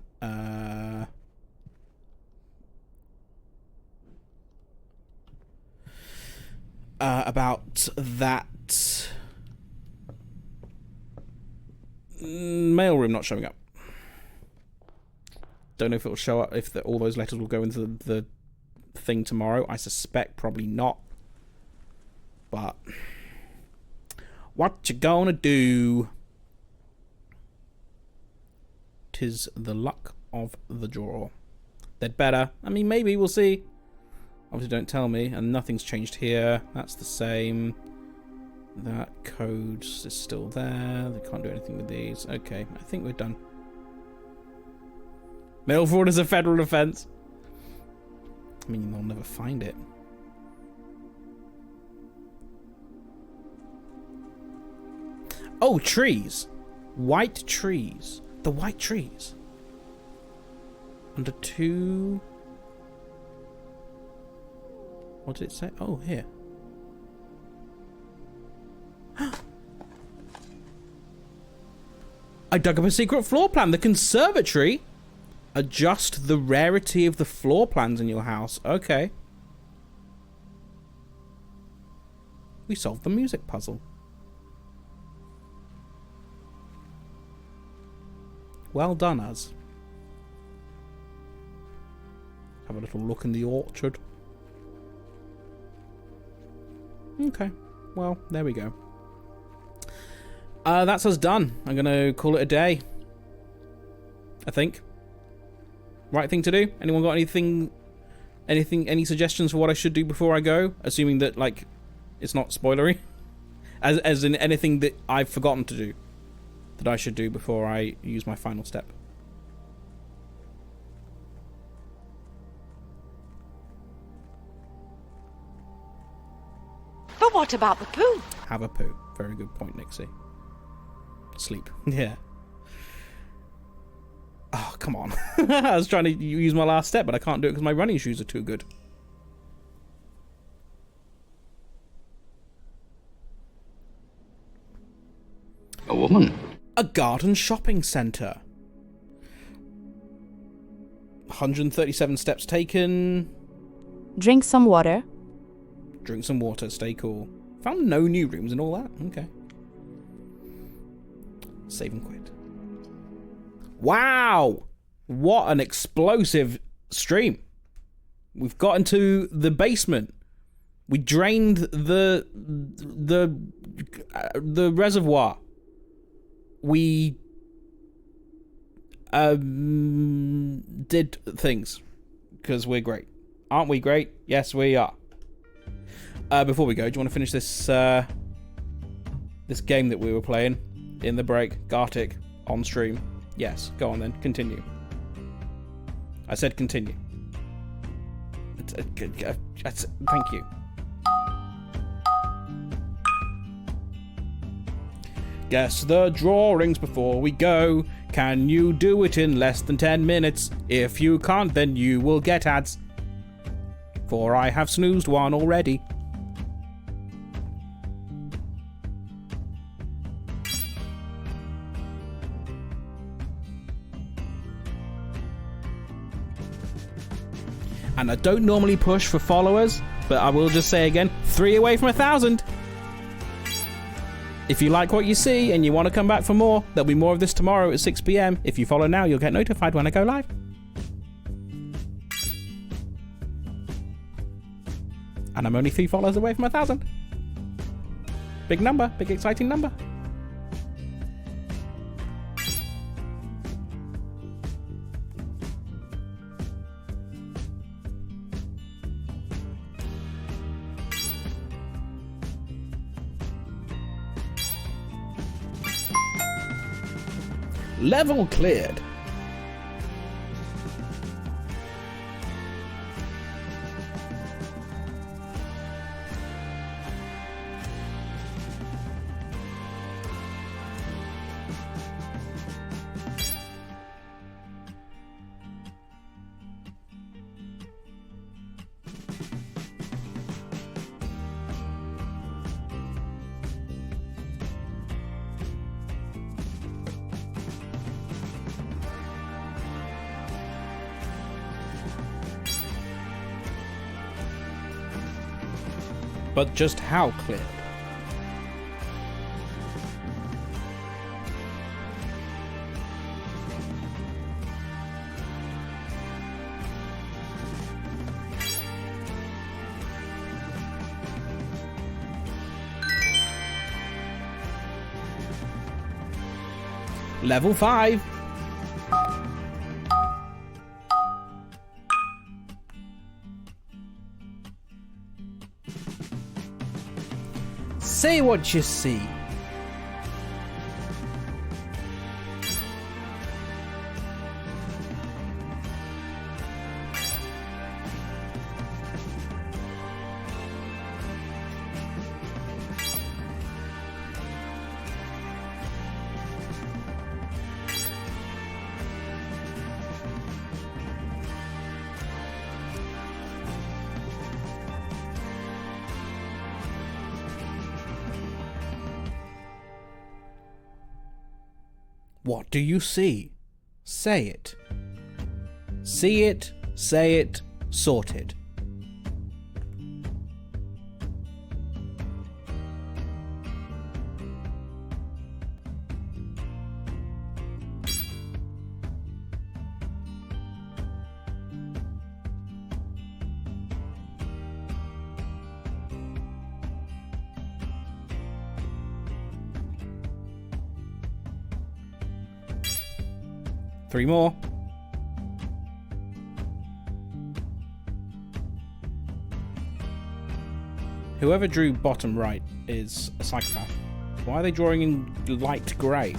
S1: About that mailroom not showing up. Don't know if it'll show up, if all those letters will go into the thing tomorrow. I suspect probably not. But what you gonna do? 'Tis the luck of the draw. They'd better. I mean, maybe, we'll see. Obviously don't tell me, and nothing's changed here. That's the same. That code is still there. They can't do anything with these. Okay, I think we're done. Mail fraud is a federal offense. I mean, they'll never find it. Oh, trees. White trees. The white trees. Under 2... What did it say? Oh, here. I dug up a secret floor plan. The conservatory. Adjust the rarity of the floor plans in your house. Okay. We solved the music puzzle. Well done, us. Have a little look in the orchard. Okay, well, there we go. That's us done. I'm gonna call it a day. I think. Right thing to do? Anyone got any suggestions for what I should do before I go? Assuming that, like, it's not spoilery. As in anything that I've forgotten to do that I should do before I use my final step.
S12: But what about the poo?
S1: Have a poo. Very good point, Nixie. Sleep. Yeah. Oh, come on. I was trying to use my last step, but I can't do it because my running shoes are too good.
S10: A woman.
S1: A garden shopping centre. 137 steps taken.
S11: Drink some water.
S1: Drink some water, stay cool. Found no new rooms and all that. Okay. Save and quit. Wow! What an explosive stream. We've got into the basement. We drained the reservoir. We did things because we're great. Aren't we great? Yes, we are. Before we go, do you want to finish this this game that we were playing in the break? Gartic on stream. Yes, go on then. Continue. I said continue. Thank you. Guess the drawings before we go. Can you do it in less than 10 minutes? If you can't, then you will get ads. For I have snoozed one already. And I don't normally push for followers, but I will just say again, 3 away from 1,000. If you like what you see and you want to come back for more, there'll be more of this tomorrow at 6 PM. If you follow now, you'll get notified when I go live. And I'm only 3 followers away from 1,000. Big number, big exciting number. Level cleared. But just how clear? Level 5. Say what you see. What do you see? Say it. See it, say it, sorted. Three more. Whoever drew bottom right is a psychopath. Why are they drawing in light grey?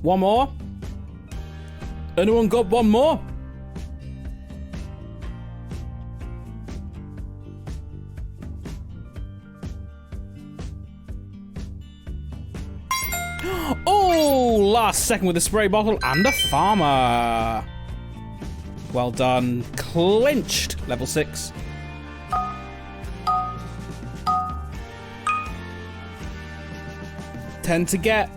S1: One more? Anyone got one more? Oh, last second with a spray bottle and a farmer. Well done. Clinched. Level 6. Tend to get.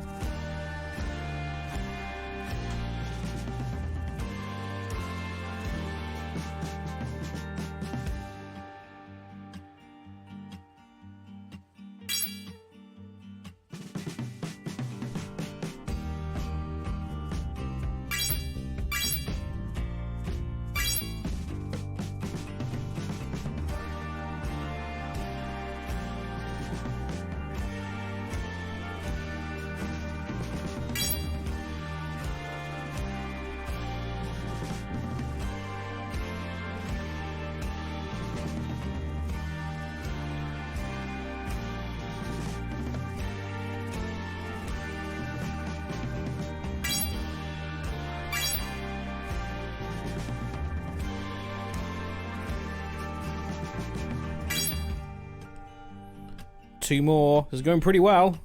S1: Two more. This is going pretty well.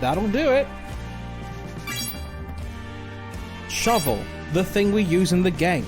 S1: That'll do it. Shovel, the thing we use in the game.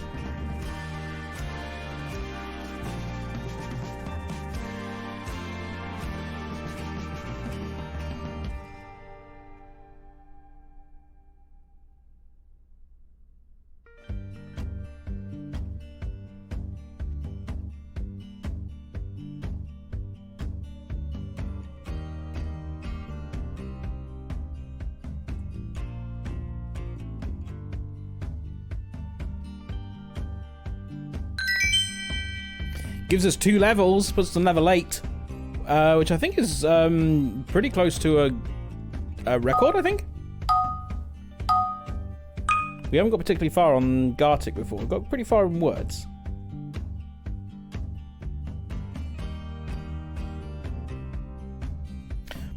S1: Gives us 2 levels, puts us on level 8, which I think is pretty close to a record, I think? We haven't got particularly far on Gartic before. We've got pretty far in words.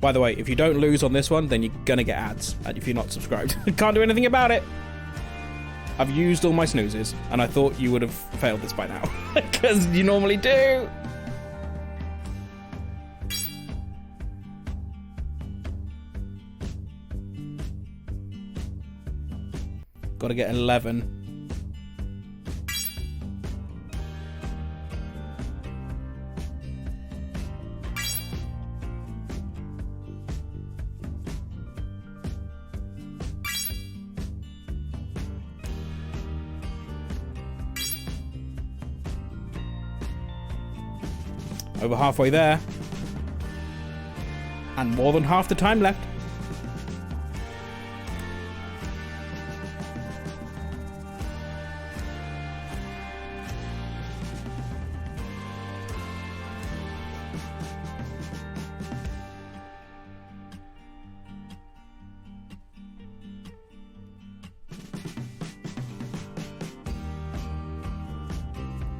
S1: By the way, if you don't lose on this one, then you're gonna get ads, and if you're not subscribed. Can't do anything about it! I've used all my snoozes, and I thought you would have failed this by now. Because you normally do! Gotta get 11. Over halfway there. And more than half the time left.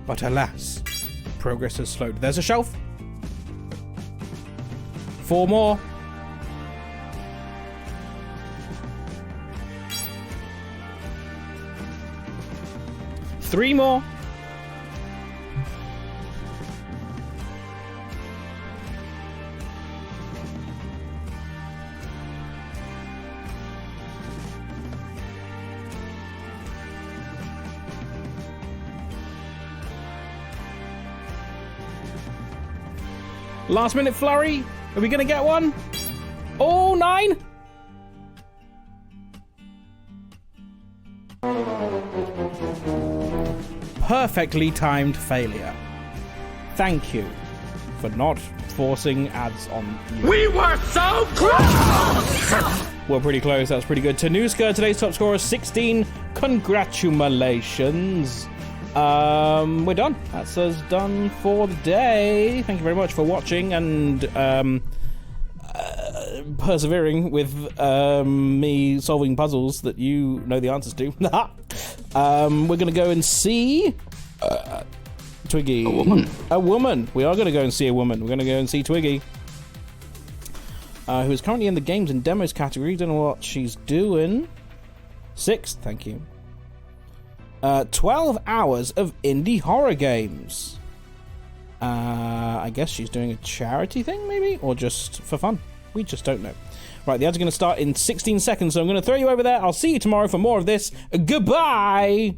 S1: But alas, progress has slowed. There's a shelf. 4 more. Three more. Last minute flurry. Are we gonna get one? Oh, 9. Perfectly timed failure. Thank you for not forcing ads on you.
S3: We were so close!
S1: We're pretty close. That was pretty good. Tanuska, today's top scorer, 16. Congratulations. We're done. That's us done for the day. Thank you very much for watching and persevering with me solving puzzles that you know the answers to. We're gonna go and see Twiggy?
S15: A woman.
S1: A woman. We are going to go and see a woman. We're going to go and see Twiggy. Who is currently in the games and demos category. Don't know what she's doing. 6th, thank you. 12 hours of indie horror games. I guess she's doing a charity thing, maybe? Or just for fun. We just don't know. Right, the ads are going to start in 16 seconds, so I'm going to throw you over there. I'll see you tomorrow for more of this. Goodbye!